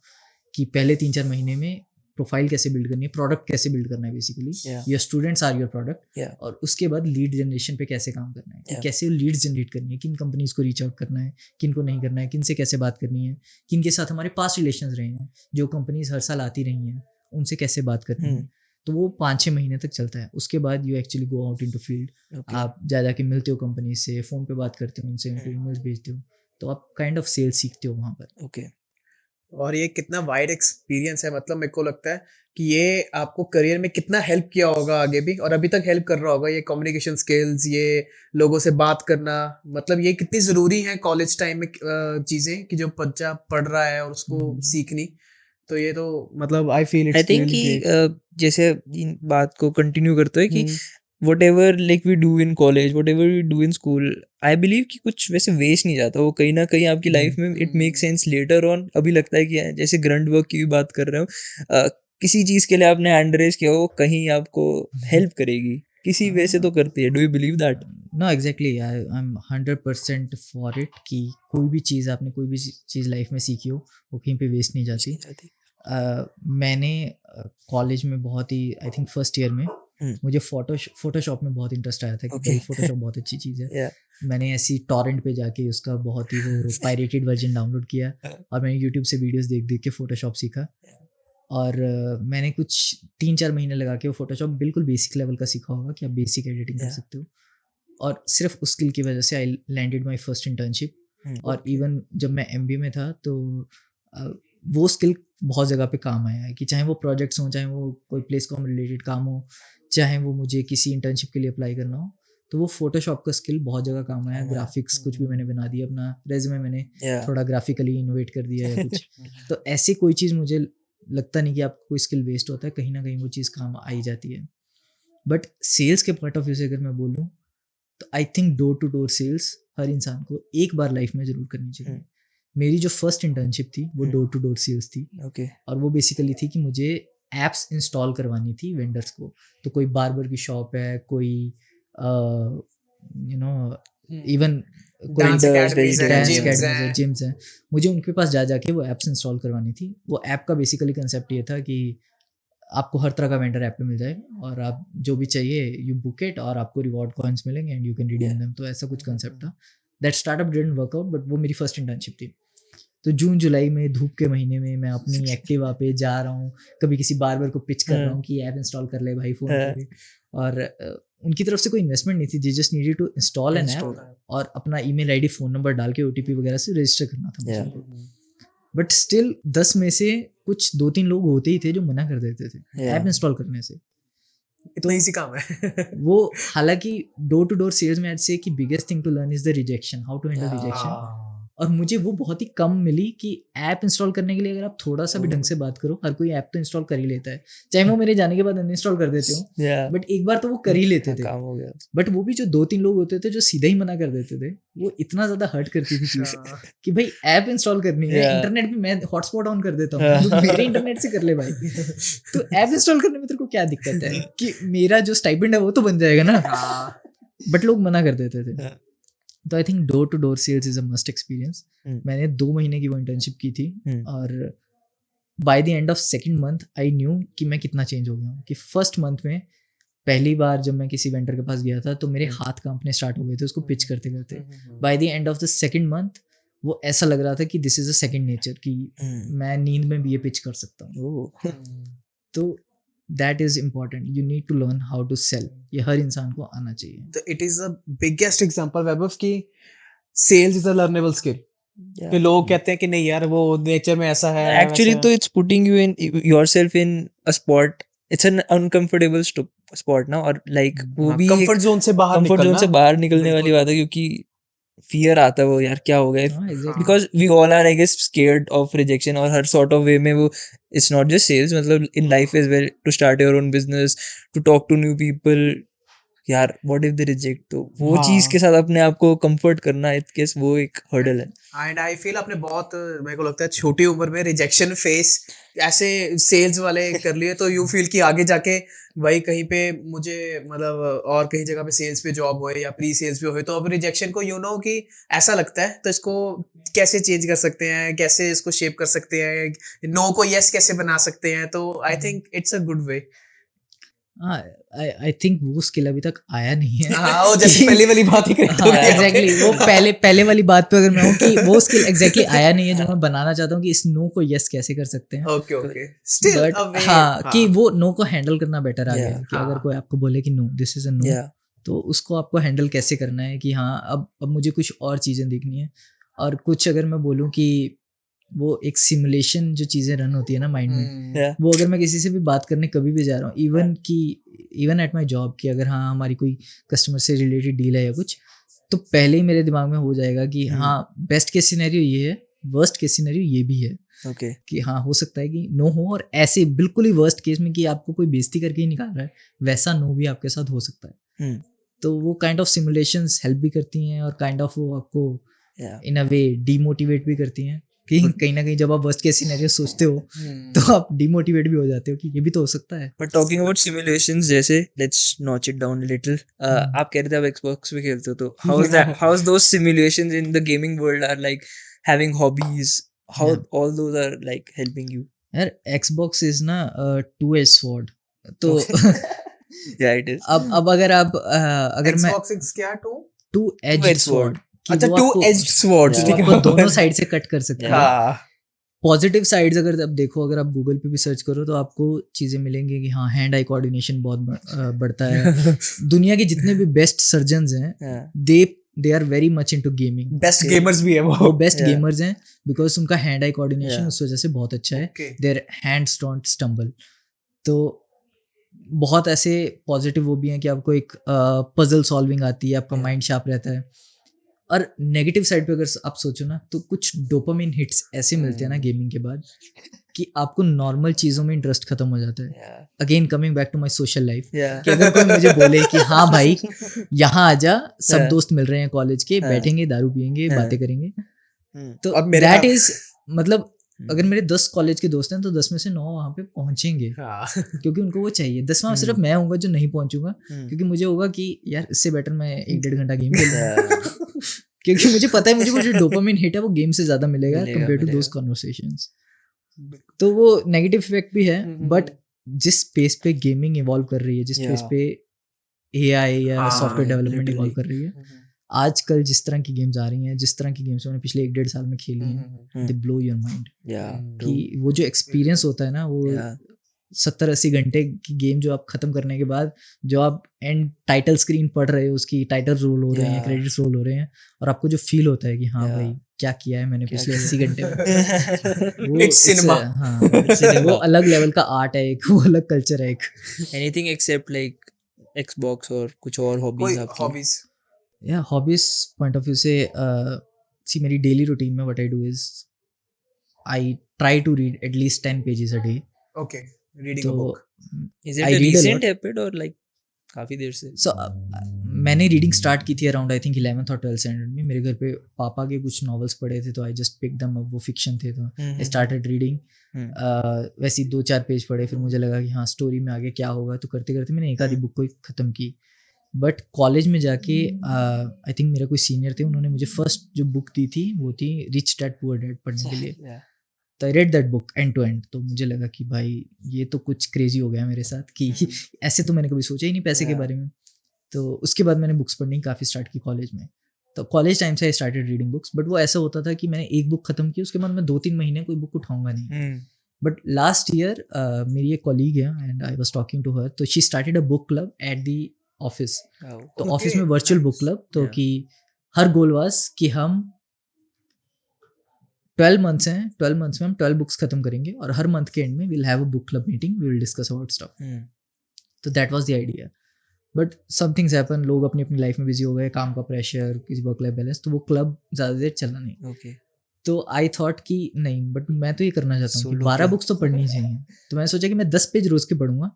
कि पहले 3-4 महीने में प्रोफाइल कैसे बिल्ड करनी है, प्रोडक्ट कैसे बिल्ड करना है, basically Yeah. Your students are your product. Yeah. और उसके बाद लीड जनरेशन पे कैसे काम करना है, कि Yeah. कैसे लीड्स जनरेट करनी है, किन कंपनीज को रीच आउट करना है, किन को नहीं करना है, किन से कैसे बात करनी है, किन के साथ हमारे पास रिलेशंस रहे हैं, जो कंपनीज हर साल आती रही हैं उनसे कैसे बात करनी है। तो वो 5-6 महीने तक चलता है। उसके बाद you actually go out into field, Okay. आप जाके मिलते हो कंपनी से, फ़ोन पे बात करते हो उनसे, उनको ईमेल्स भेजते हो, तो आप काइंड ऑफ सेल्स सीखते हो वहाँ पर। Okay. और ये कितना वाइड एक्सपीरियंस है, मतलब मेरे को लगता है कि ये आपको करियर में कितना हेल्प किया होगा आगे भी, और अभी तक हेल्प कर रहा होगा। ये कम्युनिकेशन स्किल्स, ये लोगों से बात करना, मतलब ये कितनी ज़रूरी है कॉलेज टाइम में चीज़ें, कि जो बच्चा पढ़ रहा है और उसको सीखनी। तो ये तो मतलब I feel I it's think really कि ग्रेट। जैसे इन बात को कंटिन्यू करते हैं कि whatever like we do in college, whatever we do in school, I believe कि कुछ वैसे वेस्ट नहीं जाता, वो कहीं ना कहीं आपकी लाइफ में it makes sense later on। अभी लगता है कि जैसे ग्रंट वर्क की भी बात कर रहे हो, किसी चीज़ के लिए आपने हैंड रेज किया, वो कहीं आपको हेल्प करेगी किसी वे से तो करती है। Do you believe that? Know exactly, I am 100% for it कि कोई भी चीज़ आपने कोई भी चीज़ लाइफ में सीखी हो वो कहीं पे वेस्ट नहीं जाती। मैंने कॉलेज में बहुत ही, आई थिंक फर्स्ट ईयर में मुझे फोटोशॉप में बहुत इंटरेस्ट आया था कि Okay. भाई फोटोशॉप बहुत अच्छी चीज़ है। Yeah. मैंने ऐसी टॉरेंट पे जाके उसका बहुत ही वो पायरेटेड वर्जन डाउनलोड किया, और मैंने यूट्यूब से वीडियोस देख देख के फोटोशॉप सीखा, और मैंने कुछ 3-4 महीने लगा के वो फोटोशॉप बिल्कुल बेसिक लेवल का सीखा होगा कि आप बेसिक एडिटिंग कर Yeah. सकते हो, और सिर्फ उस स्किल की वजह से I landed my first internship. और इवन जब मैं MBA में था तो वो स्किल बहुत जगह पे काम आया है, कि चाहे वो प्रोजेक्ट्स हों, चाहे वो कोई प्लेसकॉम रिलेटेड काम हो, चाहे वो मुझे किसी इंटर्नशिप के लिए अप्लाई करना हो, तो वो फोटोशॉप का स्किल बहुत जगह काम आया। ग्राफिक्स कुछ भी मैंने बना दिया, अपना रेज्यूमे मैंने Yeah. थोड़ा ग्राफिकली इनोवेट कर दिया या कुछ। तो ऐसी कोई चीज़ मुझे लगता नहीं कि आपको कोई स्किल वेस्ट होता है, कहीं ना कहीं वो चीज़ काम आ ही जाती है। बट सेल्स के पॉइंट ऑफ व्यू से अगर मैं बोलूँ तो I think door to door sales हर इंसान को एक बार लाइफ में ज़रूर करनी चाहिए। मेरी जो फर्स्ट इंटर्नशिप थी वो डोर टू डोर सेल्स थी, Okay. और वो बेसिकली थी कि मुझे एप्स इंस्टॉल करवानी थी वेंडर्स को। तो कोई बार्बर की शॉप है, कोई you know even dance Vendors, academies हैं, vegetarians, gyms academies हैं। है, gyms हैं। मुझे उनके पास जा जाके वो एप्स इंस्टॉल करवानी थी। वो ऐप का बेसिकली कंसेप्ट ये था कि आपको हर तरह का वेंडर ऐप पे मिल जाएगा और आप जो भी चाहिए यू बुक इट और आपको रिवॉर्ड कॉइन्स मिलेंगे and you can redeem them. तो ऐसा कुछ कंसेप्ट था। That startup didn't work out, but वो मेरी फर्स्ट इंटर्नशिप थी। तो जून जुलाई में धूप के महीने में मैं अपनी एक्टिवा पे जा रहा हूँ, कभी किसी बार्बर को पिच कर रहा हूँ कि ऐप इंस्टॉल कर ले भाई फ़ोन पे। और उनकी तरफ से कोई इन्वेस्टमेंट नहीं थी, they just needed to install an app और अपना ईमेल आईडी फ़ोन नंबर डाल के ओटीपी वगैरह से रजिस्टर करना था मुझे। बट स्टिल 10 में से कुछ 2-3 लोग होते ही थे जो मना कर देते थे ऐप इंस्टॉल करने से। इतना इजी काम है। वो हालांकि डोर टू डोर सेल्स में ऐड से कि biggest thing to learn is the rejection, how to handle rejection. और मुझे वो बहुत ही कम मिली कि ऐप इंस्टॉल करने के लिए अगर आप थोड़ा सा भी ढंग से बात करो, हर कोई ऐप तो इंस्टॉल कर ही लेता है, चाहे वो मेरे जाने के बाद अनइंस्टॉल कर देते हो, बट एक बार तो वो कर ही लेते थे। काम हो गया। बट वो भी जो 2-3 लोग होते थे जो सीधा ही मना कर देते थे, वो इतना ज्यादा हर्ट करती थी चीज कि भाई ऐप इंस्टॉल करनी है, इंटरनेट पे मैं हॉटस्पॉट ऑन कर देता हूँ, तो मेरे इंटरनेट से कर ले भाई। तो ऐप इंस्टॉल करने में तेरे को क्या दिक्कत है कि मेरा जो स्टाइपेंड है वो तो बन जाएगा ना। बट लोग मना कर देते थे। तो I think door to door sales is a must experience. मैंने 2 महीने की वो इंटर्नशिप की थी और by the end of second month I knew कि मैं कितना चेंज हो गया हूँ। कि फर्स्ट मंथ में पहली बार जब मैं किसी वेंडर के पास गया था तो मेरे हाथ कांपने स्टार्ट हो गए थे उसको पिच करते करते। Bye the end of the second month वो ऐसा लग रहा था कि this is a second nature, कि मैं नींद में भी ये पिच कर सकता हूँ। तो that is important, you need to learn how to sell. ये हर इंसान को आना चाहिए। तो it is the biggest example Vaibhav की sales is a learnable skill. कि लोग कहते हैं कि नहीं यार वो नेचर में ऐसा है, Actually, तो it's putting you in yourself in a spot. It's an uncomfortable spot ना, और like वो भी कंफर्ट जोन से बाहर कंफर्ट जोन निकलना, से बाहर निकलने वाली बिल्कुल। बात है, क्योंकि फियर आता है वो यार क्या हो गया, हाँ, exactly. Because we all are I guess scared of rejection, और हर सॉर्ट ऑफ वे में वो इट्स नॉट जस्ट सेल्स, मतलब in life is well to start your own business, to talk to new people, यार व्हाट इफ दे रिजेक्ट, तो वो चीज के साथ अपने आप को कंफर्ट करना, आई गेस वो एक हर्डल है। एंड आई फील आपने बहुत, मेरे को लगता है छोटी उम्र में रिजेक्शन फेस ऐसे सेल्स वाले कर लिए, तो यू फील कि आगे जाके भाई कहीं पे मुझे मतलब और कहीं जगह पे सेल्स पे जॉब होए या प्री सेल्स पे होए, तो अब रिजेक्शन को यू नो कि ऐसा लगता है, तो इसको कैसे चेंज कर सकते हैं, कैसे इसको शेप कर सकते हैं, नो को यस कैसे बना सकते हैं। तो I think it's a good way. हाँ, आई थिंक वो स्किल अभी तक आया नहीं है। हाँ, वो जैसे पहली वाली बात ही करी हाँ, एग्जैक्टली वो पहले वाली बात पे अगर मैं हूँ कि वो स्किल एग्जैक्टली आया नहीं है जो मैं बनाना चाहता हूँ कि इस नो को यस कैसे कर सकते हैं। ओके ओके, स्टिल बट हाँ, कि वो नो को हैंडल करना बेटर आ गया है कि अगर कोई आपको बोले कि no this is a no, तो उसको आपको हैंडल कैसे करना है कि हाँ अब मुझे कुछ और चीज़ें देखनी है। और कुछ अगर मैं बोलूँ कि वो एक सिमुलेशन जो चीज़ें रन होती है ना माइंड में, वो अगर मैं किसी से भी बात करने कभी भी जा रहा हूँ, इवन एट माई जॉब की अगर हाँ हमारी कोई कस्टमर से रिलेटेड डील है या कुछ, तो पहले ही मेरे दिमाग में हो जाएगा कि हाँ बेस्ट केस सिनेरियो ये है, वर्स्ट केस सिनेरियो ये भी है। Okay. कि हाँ हो सकता है कि नो हो, और ऐसे बिल्कुल ही वर्स्ट केस में कि आपको कोई बेइज्जती करके ही निकाल रहा है, वैसा नो भी आपके साथ हो सकता है। तो वो काइंड ऑफ सिमुलेशंस हेल्प भी करती हैं और काइंड ऑफ वो आपको इन अ वे डीमोटिवेट भी करती हैं कि कहीं ना कहीं जब आप वर्स्ट केस सिनेरियो सोचते हो तो आप डीमोटिवेट भी हो जाते हो कि ये भी तो हो सकता है। बट टॉकिंग अबाउट सिमुलेशंस, जैसे let's notch it down little, आप कह रहे थे आप एक्सबॉक्स पे खेलते हो, तो how is those simulations in the gaming world are like having hobbies, how all those are like helping you? यार एक्सबॉक्स इज ना टू एज स्वॉर्ड, तो या इट इज। अब अगर आप अगर मैं Xbox क्या टू एज स्वॉर्ड, अच्छा टू एज्ड स्वॉर्ड्स, ठीक है, आपको दोनों साइड से कट कर सकते हैं। हाँ, पॉजिटिव साइड्स अगर आप देखो, अगर आप गूगल पे भी सर्च करो तो आपको चीजें मिलेंगी कि हाँ हैंड आई कोऑर्डिनेशन बहुत बढ़ता है। दुनिया के जितने भी बेस्ट सर्जन्स हैं they are very much into gaming, best gamers भी है वो बेस्ट गेमर्स हैं, बिकॉज उनका हैंड आई कोऑर्डिनेशन उस वजह से बहुत अच्छा है, देयर हैंड्स डोंट स्टम्बल। तो बहुत ऐसे पॉजिटिव वो भी हैं कि आपको एक पजल सॉल्विंग आती है, आपका माइंड शार्प रहता है। और नेगेटिव साइड पे अगर आप सोचो ना तो कुछ डोपामिन हिट्स ऐसे मिलते हैं ना गेमिंग के बाद कि आपको नॉर्मल चीज़ों में इंटरेस्ट खत्म हो जाता है। Again coming back to my social life, कि अगर कोई मुझे बोले कि हाँ भाई यहाँ आजा, सब दोस्त मिल रहे हैं कॉलेज के, बैठेंगे दारू पियेंगे बातें करेंगे, तो दैट इज मतलब अगर मेरे 10 कॉलेज के दोस्त हैं तो 10 में से 9 वहाँ पे पहुंचेंगे क्योंकि उनको वो चाहिए। 10वां में सिर्फ मैं होऊंगा जो नहीं पहुंचूंगा, क्योंकि मुझे होगा कि यार इससे बेटर मैं 1-1.5 घंटा गेम खेलूं। क्योंकि मुझे पता है मुझे वो जो डोपामिन हिट है वो गेम से ज्यादा मिलेगा मिलेगा, कंपेयर टू दोस मिलेगा। कन्वर्सेशंस। तो वो नेगेटिव इफेक्ट भी है, बट जिस पेस पे गेमिंग इवॉल्व कर रही है, जिस पेस Yeah. पे एआई या हाँ, सॉफ्टवेयर डेवलपमेंट इवॉल्व literally. कर रही है, आजकल जिस तरह की गेम्स आ रही हैं, जिस तरह की गेम्स मैंने पिछले 1-1.5 साल में खेली हैं, दे ब्लो योर माइंड। Yeah, कि true. वो जो एक्सपीरियंस होता है ना, वो Yeah. 70-80 घंटे की गेम जो आप खत्म करने के बाद जो आप एंड टाइटल स्क्रीन पढ़ रहे हो, उसकी टाइटल रोल हो रहे हैं, Yeah. क्रेडिट्स रोल हो रहे हैं, और आपको जो फील होता है कि हाँ Yeah. भाई क्या किया है मैंने क्या पिछले किया? 80 घंटे में, वो It's cinema. हाँ It's cinema. वो अलग लेवल का आर्ट है, एक वो अलग कल्चर है एक। Anything except like Xbox और कुछ और कोई hobbies आपकी? हॉबीज? या हॉबीज पॉइंट ऑफ व्यू से सी मेरी डेली रूटीन में what I do is I try to read at least 10 pages a day. Okay, reading a तो book. Is it I a read a recent lot. habit or like काफी देर से? सो मैंने रीडिंग स्टार्ट की थी अराउंड आई थिंक 11th और 12th स्टैंडर्ड में। मेरे घर पे पापा के कुछ नॉवेल्स पढ़े थे, तो I just pick them up, वो फिक्शन थे, तो आई स्टार्टेड रीडिंग। वैसे ही 2-4 पेज पढ़े, फिर मुझे लगा कि हाँ स्टोरी में आगे क्या होगा, तो करते करते मैंने एक आधी बुक को ख़त्म की। बट कॉलेज में जाके आई थिंक मेरा कोई सीनियर थे, उन्होंने मुझे फर्स्ट जो बुक दी थी वो थी रिच डैड पुअर डैड पढ़ने के लिए। Yeah. तो I read that book end to end, तो मुझे लगा कि भाई ये तो कुछ क्रेजी हो गया मेरे साथ कि ऐसे तो मैंने कभी सोचा ही नहीं पैसे के Yeah. बारे में। तो उसके बाद मैंने बुक्स पढ़नी काफ़ी स्टार्ट की कॉलेज में। तो कॉलेज टाइम से I started reading books, but वो ऐसा होता था कि मैंने एक बुक खत्म की, उसके बाद मैं 2-3 महीने कोई बुक उठाऊंगा नहीं। बट लास्ट ईयर मेरी एक कॉलीग है and I was talking to her, तो she started a book club at the office. Wow. तो Okay, ऑफिस में वर्चुअल बुक nice. क्लब, तो Yeah. कि हर गोल वाज कि हम 12 मंथ्स हैं, 12 मंथ्स में हम 12 बुक्स खत्म करेंगे, और हर मंथ के एंड में we'll have a book club meeting, we will discuss about stuff. तो that was the idea. But some things happen, लोग अपनी अपनी लाइफ में बिजी हो गए, काम का प्रेशर, किसी वर्क लाइफ बैलेंस, तो वो क्लब ज़्यादा देर चला नहीं। Okay. तो आई थॉट कि नहीं, बट मैं तो ये करना चाहता हूँ कि Solo 12 क्या? बुक्स तो पढ़नी चाहिए। तो मैंने सोचा कि मैं 10 पेज रोज के पढ़ूंगा,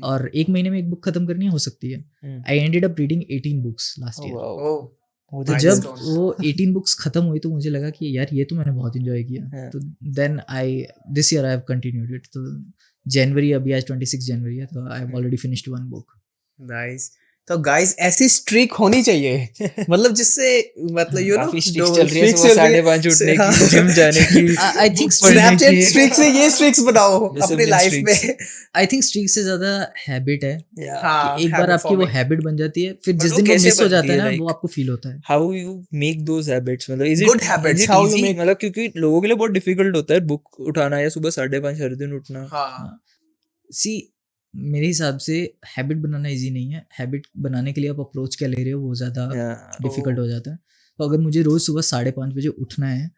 और एक महीने में एक बुक खत्म करनी हो सकती है। I ended up reading 18 books last year. Oh, तो nice. जब वो 18 बुक्स खत्म हुई, तो मुझे लगा कि यार ये तो मैंने बहुत एंजॉय किया। हाँ. तो then I this year I have continued it. तो जनवरी, अभी आज 26 जनवरी है, तो I have already finished 1 book. Nice. तो गाइस ऐसी स्ट्रीक होनी चाहिए, मतलब जिससे मतलब यू नो काफी स्ट्रिक्स चल रही है, सुबह 5:30 उठने की, जिम जाने की, आई थिंक book पढ़ने स्नैपचैट की। स्ट्रीक से ये स्ट्रीक्स बनाओ अपनी Discipline लाइफ streaks. में। आई थिंक स्ट्रीक से ज्यादा हैबिट है। Yeah. हाँ, कि एक बार habit आपकी वो forming. हैबिट बन जाती है, फिर But जिस वो दिन वो कैसे मिस हो बनती जाता है है, ना, like- वो आपको फील होता है। How you make those habits? मतलब is Good habits, is it how you easy? make- मतलब क्योंकि लोगों के लिए बहुत डिफिकल्ट होता है बुक उठाना या सुबह 5:30 हर दिन उठना। हाँ, सी मेरे हिसाब से हैबिट बनाना इजी नहीं है। हैबिट बनाने के लिए आप अप्रोच क्या ले रहे हो, वो ज़्यादा Yeah. डिफिकल्ट हो जाता है। तो अगर मुझे रोज़ सुबह 5:30 बजे उठना है,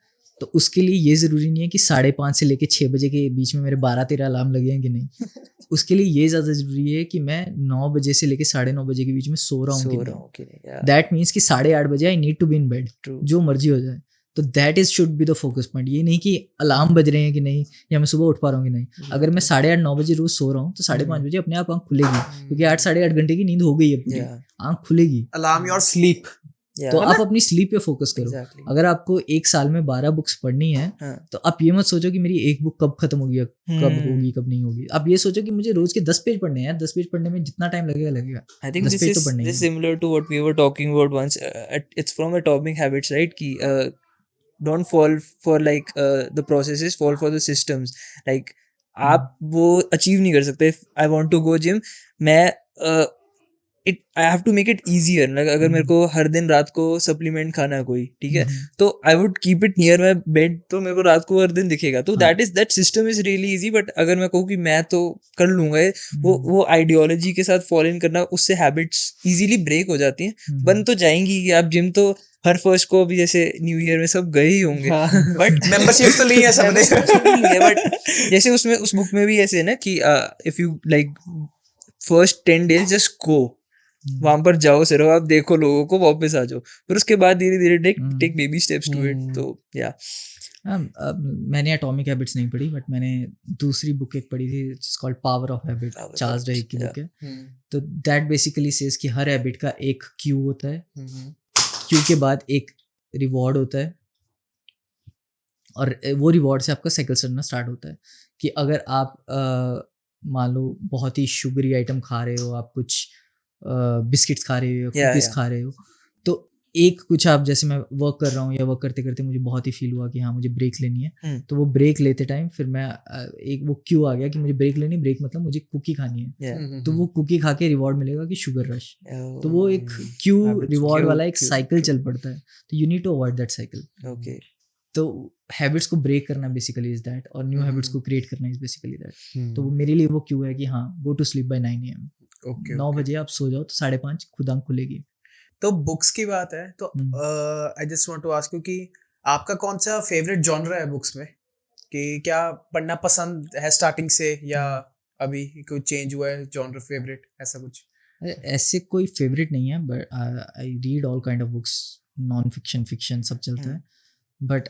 तो उसके लिए ये ज़रूरी नहीं है कि 5:30 से लेके 6 बजे के बीच में मेरे 12-13 अलार्म लगे हैं कि नहीं। उसके लिए ये ज़्यादा ज़रूरी है कि मैं 9 बजे से लेके 9:30 बजे के बीच में सो रहा हूँ कि सो रहा नहीं। हूँ कि नहीं। Yeah. दैट मीन्स कि 8:30 बजे I need to be in bed, True. जो मर्जी हो जाए। तो that is should be the focus point. ये नहीं कि अलार्म बज रहे हैं कि नहीं, या मैं सुबह उठ पा रहा हूँ कि नहीं। अगर मैं 8:30-9 बजे रोज सो रहा हूँ, तो 5:30 बजे अपने आप आँख खुलेगी, क्योंकि 8-8.5 घंटे की नींद हो गई है पूरी, Yeah. आँख खुलेगी। Alarm your sleep. Yeah. तो आप अपनी स्लीप पे फोकस करो। Exactly. अगर आपको एक साल में 12 बुक्स पढ़नी है, हाँ. तो आप ये मत सोचो कि मेरी एक बुक कब खत्म होगी, कब होगी, कब नहीं होगी। आप ये सोचो कि मुझे रोज के 10 पेज पढ़ने हैं। 10 पेज पढ़ने में जितना टाइम लगेगा लगेगा। I think 10 this पेज तो is पढ़ने ही this हैं। similar to what we were talking about once. It's from Atomic Habits, right? कि don't fall for like the processes, fall for the systems. Like आप वो अचीव नहीं कर सकते. If I want to go gym, मैं I have to make it easier. Like अगर मेरे को हर दिन रात को सप्लीमेंट खाना है कोई, ठीक है, तो I would keep it near my bed, तो मेरे को रात को हर दिन दिखेगा। तो that system is really easy. But अगर मैं कहूँ कि मैं तो कर लूंगा ये, वो आइडियोलॉजी के साथ फॉलो इन करना, उससे हैबिट्स इजीली ब्रेक हो जाती हैं। बन तो जाएंगी कि आप जिम तो हर फर्स्ट को भी जैसे न्यू ईयर में सब गए ही होंगे, बट मेंबरशिप तो ली है सबने। बट जैसे उसमें उस बुक में भी ऐसे है ना कि if you like first 10 days just go, वहां पर जाओ, सिर्फ आप देखो लोगों को, वापस आ जाओ, फिर उसके बाद धीरे धीरे take baby steps to it. तो या मैंने एटॉमिक हैबिट्स नहीं पढ़ी, बट मैंने दूसरी बुक एक पढ़ी थी जिस called Power of Habit, Charles Duhigg की बुक है। तो दैट बेसिकली सेज कि हर हैबिट का एक क्यू होता है, क्यू के बाद एक रिवॉर्ड होता है, और वो रिवॉर्ड से आपका साइकिल चलना स्टार्ट होता है। कि अगर आप मान लो बहुत ही शुगरी आइटम खा रहे हो, आप कुछ बिस्किट्स खा रहे हो, कुकीज खा रहे हो, तो एक कुछ आप जैसे मैं वर्क कर रहा हूँ या वर्क करते करते मुझे बहुत ही फील हुआ कि हाँ मुझे ब्रेक लेनी है, तो वो ब्रेक लेते टाइम फिर मैं एक वो क्यों आ गया कि मुझे ब्रेक लेनी, ब्रेक मतलब मुझे कुकी खानी है, Yeah. तो वो कुकी खा के रिवॉर्ड मिलेगा कि शुगर रश, तो वो एक Oh, Q Habits. Reward Cue, वाला एक cue, साइकिल true. चल पड़ता है, तो you need to avoid that cycle. Okay. तो हैबिट्स को ब्रेक करना बेसिकली इज दैट, और न्यू हैबिट्स को क्रिएट करना इज बेसिकली दैट। तो वो मेरे लिए वो क्यू है कि हाँ go to sleep by 9 AM, okay 9 बजे आप सो जाओ तो 5:30 खुद आंख खुलेगी। तो बुक्स की बात है तो I just want to ask you कि आपका कौन सा फेवरेट जॉनर है बुक्स में, कि क्या पढ़ना पसंद है स्टार्टिंग से या अभी कोई चेंज हुआ है जॉनर फेवरेट ऐसा कुछ? ऐसे कोई फेवरेट नहीं है, but I read all kind of books, non fiction fiction सब चलता है, बट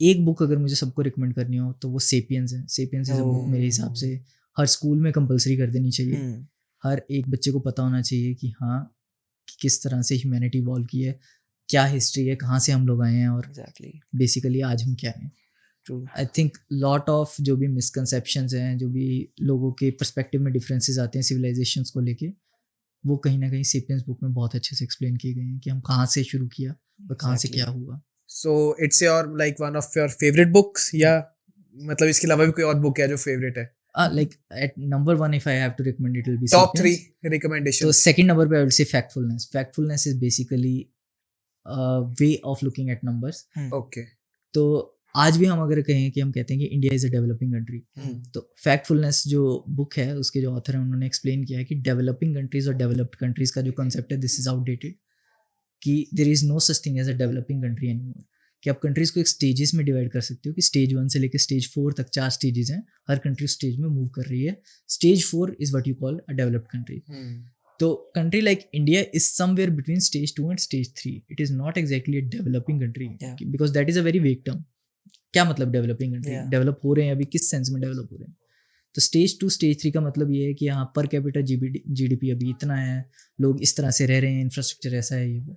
एक बुक अगर मुझे सबको रिकमेंड करनी हो तो वो सेपियंस है। सेपियंस इज अ बुक मेरे हिसाब से हर स्कूल में कंपलसरी कर देनी चाहिए। हर एक बच्चे को पता होना चाहिए कि हाँ कि किस तरह से ह्यूमैनिटी इवॉल्व की है, क्या हिस्ट्री है, कहाँ से हम लोग आए हैं, और Exactly. बेसिकली आज हम क्या हैं। True. I think lot of जो भी मिसकंसेप्शंस हैं, जो भी लोगों के पर्सपेक्टिव में डिफरेंसेस आते हैं सिविलाइजेशंस को लेके, वो कहीं ना कहीं सेपियंस बुक में बहुत अच्छे से एक्सप्लेन किए गए हैं कि हम कहाँ से शुरू किया और कहाँ से Exactly. क्या हुआ। So it's your like one of your favourite books, या मतलब इसके अलावा भी कोई और बुक है जो फेवरेट है? Like at number 1 if I have to recommend it will be top Sapiens. 3 So recommendations. second number पे I would say Factfulness. Factfulness is basically a way of looking at numbers. Okay तो आज भी हम अगर कहें कि हम कहते हैं कि India is a developing country, तो फैक्टफुलनेस जो बुक है उसके जो ऑथर हैं उन्होंने एक्सप्लेन किया है कि डेवलपिंग कंट्रीज और डेवलप्ड कंट्रीज का जो कॉन्सेप्ट है दिस इज आउटडेटेड, कि there is no such thing as a developing country anymore, कि आप कंट्रीज को एक स्टेजेस में डिवाइड कर सकते हो कि स्टेज 1 से लेकर स्टेज 4 तक 4 स्टेजेस हैं, हर कंट्री स्टेज में मूव कर रही है। Stage 4 is what you call a developed country. तो country like India is somewhere between stage 2 and stage 3, it is not exactly a developing country, Yeah. Because that is a very vague term. क्या मतलब डेवलपिंग कंट्री? Yeah. डेवलप हो रहे हैं अभी, किस सेंस में डेवलप हो रहे हैं? तो स्टेज 2 स्टेज 3 का मतलब ये है कि यहाँ पर कैपिटल जीडीपी अभी इतना है, लोग इस तरह से रह रहे हैं, इंफ्रास्ट्रक्चर ऐसा है, ये वो।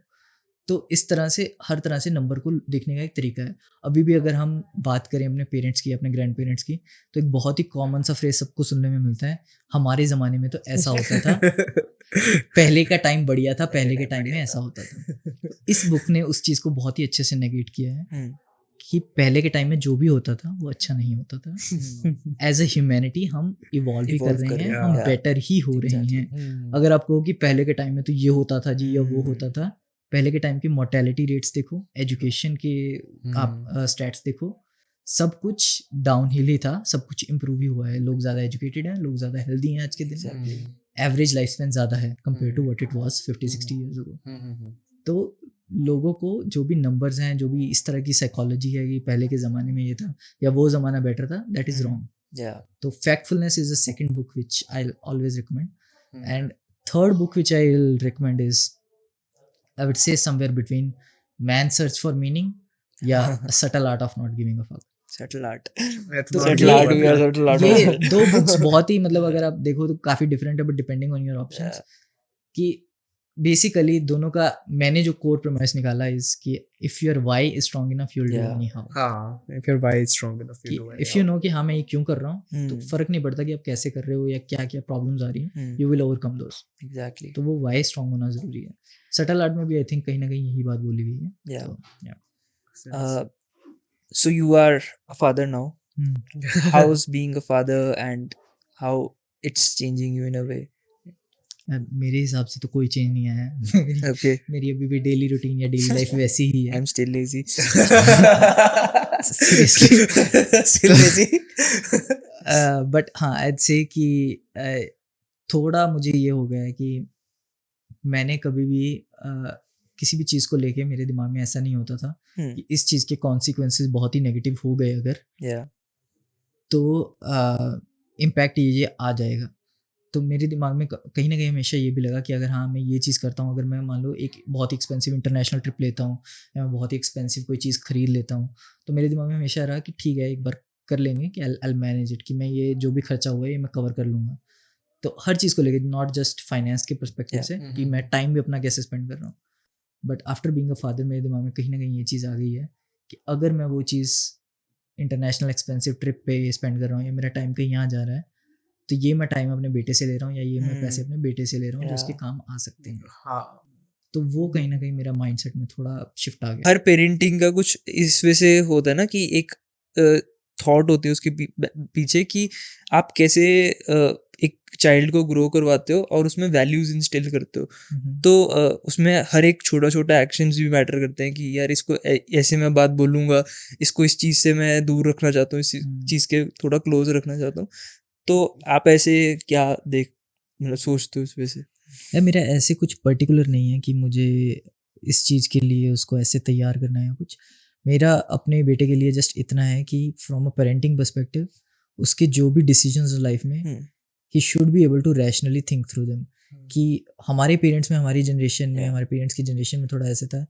तो इस तरह से हर तरह से नंबर को देखने का एक तरीका है। अभी भी अगर हम बात करें अपने पेरेंट्स की, अपने ग्रैंड पेरेंट्स की, तो एक बहुत ही कॉमन सा फ्रेज सबको सुनने में मिलता है, हमारे ज़माने में तो ऐसा होता था, पहले का टाइम बढ़िया था, पहले के टाइम में ऐसा होता था। तो इस बुक ने उस चीज़ को बहुत ही अच्छे से नेगेट किया है कि पहले के टाइम में जो भी होता था वो अच्छा नहीं होता था। एज अ ह्यूमैनिटी हम इवॉल्व ही कर Evolve रहे कर हैं, रहे हैं, हम yeah. बेटर ही हो रहे Exactly. हैं। अगर आप कहो कि पहले के टाइम में तो ये होता था जी या वो होता था, पहले के टाइम की मोर्टेलिटी रेट्स देखो, एजुकेशन के आप स्टैट्स देखो, सब कुछ डाउनहिल ही था, सब कुछ इम्प्रूव ही हुआ है। लोग ज़्यादा एजुकेटेड हैं, लोग ज़्यादा हेल्दी हैं आज के दिन, एवरेज लाइफ स्पैन ज़्यादा है compare to what it was 50-60 years ago. तो लोगों को जो भी नंबर्स हैं, जो भी इस तरह की साइकोलॉजी है कि पहले के ज़माने में ये था या वो ज़माना बेटर था, दैट इज़ रॉन्ग। Yeah. तो factfulness is the second book which I always recommend, and third book which I will recommend is I would say somewhere between Man's Search for Meaning या A Subtle Art of Not Giving a Fuck. Subtle art. तो Subtle art, we are subtle art. ये दो बुक्स बहुत ही मतलब अगर आप देखो तो काफ़ी डिफरेंट है, but depending on your options, कि बेसिकली दोनों का मैंने जो कोर प्रेमाइस निकाला इज कि if your why is strong enough you will do Yeah. Anyhow. हाँ, if your why is strong enough, you कि do इफ़ यू नो कि हाँ मैं ये क्यों कर रहा हूँ, तो Hmm. फर्क नहीं पड़ता कि आप कैसे कर रहे हो या क्या क्या प्रॉब्लम्स आ रही हैं, Hmm. You will overcome those. Exactly. तो वो वाई स्ट्रॉन्ग होना ज़रूरी है। सटल आर्ट में भी आई थिंक कहीं ना कहीं यही बात बोली गई है। Yeah. तो So you are a father now. How's being a father and how it's changing you in a way? मेरे हिसाब से तो कोई चेंज नहीं आया है। Okay. मेरी अभी भी डेली रूटीन या डेली लाइफ वैसी ही है। I'm still lazy. Seriously. Still lazy. But हाँ आई से कि थोड़ा मुझे ये हो गया है कि मैंने कभी भी किसी भी चीज़ को लेके मेरे दिमाग में ऐसा नहीं होता था Hmm. कि इस चीज़ के कॉन्सिक्वेंसेस बहुत ही नेगेटिव हो गए अगर, Yeah. तो इम्पैक्ट ये आ जाएगा। तो मेरे दिमाग में कहीं ना कहीं हमेशा ये भी लगा कि अगर हाँ मैं ये चीज़ करता हूँ, अगर मैं मान लो एक बहुत ही एक्सपेंसिव इंटरनेशनल ट्रिप लेता हूँ या मैं बहुत ही एक्सपेंसिव कोई चीज़ खरीद लेता हूँ, तो मेरे दिमाग में हमेशा रहा कि ठीक है एक बार कर लेंगे कि आई मैनेज इट, कि मैं ये जो भी खर्चा हुआ है ये मैं कवर कर लूँगा। तो हर चीज़ को लेकर, नॉट जस्ट फाइनेंस के पर्सपेक्टिव से कि मैं टाइम भी अपना कैसे स्पेंड कर रहा हूँ, but after being a father मेरे दिमाग में कहीं ना कहीं ये चीज़ आ गई है कि अगर मैं वो चीज़ इंटरनेशनल एक्सपेंसिव ट्रिप पे स्पेंड कर रहा हूँ या मेरा टाइम कहीं यहाँ जा रहा है, तो ये मैं टाइम अपने बेटे से ले रहा हूँ या ये मैं पैसे अपने बेटे से ले रहा हूँ जो उसके काम आ सकते हैं। हाँ, तो वो कहीं ना कहीं मेरा माइंडसेट में थोड़ा शिफ्ट आ गया। हर पेरेंटिंग का कुछ इस वजह से होता है ना कि एक थॉट होती है उसके पीछे कि आप कैसे एक चाइल्ड को ग्रो करवाते हो और उसमें वैल्यूज इंस्टिल करते हो। तो उसमें हर एक छोटा छोटा एक्शंस भी मैटर करते हैं कि यार इसको ऐसे मैं बात बोलूँगा, इसको इस चीज़ से मैं दूर रखना चाहता हूँ, इस चीज़ के थोड़ा क्लोज रखना चाहता हूँ। तो आप ऐसे क्या मतलब सोचते हो इस वजह से? यार मेरा ऐसे कुछ पर्टिकुलर नहीं है कि मुझे इस चीज़ के लिए उसको ऐसे तैयार करना है या कुछ। मेरा अपने बेटे के लिए जस्ट इतना है कि फ्रॉम अ पेरेंटिंग पर्सपेक्टिव उसके जो भी डिसीजंस लाइफ में ही should be able to rationally think through them. कि हमारे पेरेंट्स में, हमारी जनरेशन में, हमारे पेरेंट्स की जनरेशन में थोड़ा ऐसे था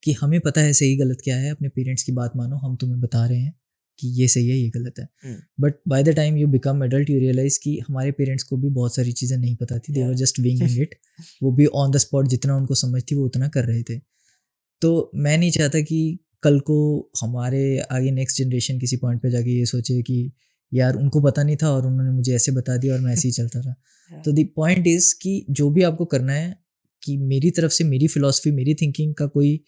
कि हमें पता है सही गलत क्या है, अपने पेरेंट्स की बात मानो, हम तुम्हें बता रहे हैं कि ये सही है ये गलत है। But by the time you become adult you realise कि हमारे पेरेंट्स को भी बहुत सारी चीज़ें नहीं पता थी, दे वर जस्ट विंगिंग इट। वो भी ऑन द स्पॉट जितना उनको समझ थी वो उतना कर रहे थे। तो मैं नहीं चाहता कि कल को हमारे आगे नेक्स्ट जनरेशन किसी पॉइंट पे जाके ये सोचे कि यार उनको पता नहीं था और उन्होंने मुझे ऐसे बता दिया और मैं ऐसे ही चलता रहा। तो द पॉइंट इज़ कि जो भी आपको करना है, कि मेरी तरफ से मेरी फिलॉसफी, मेरी थिंकिंग का कोई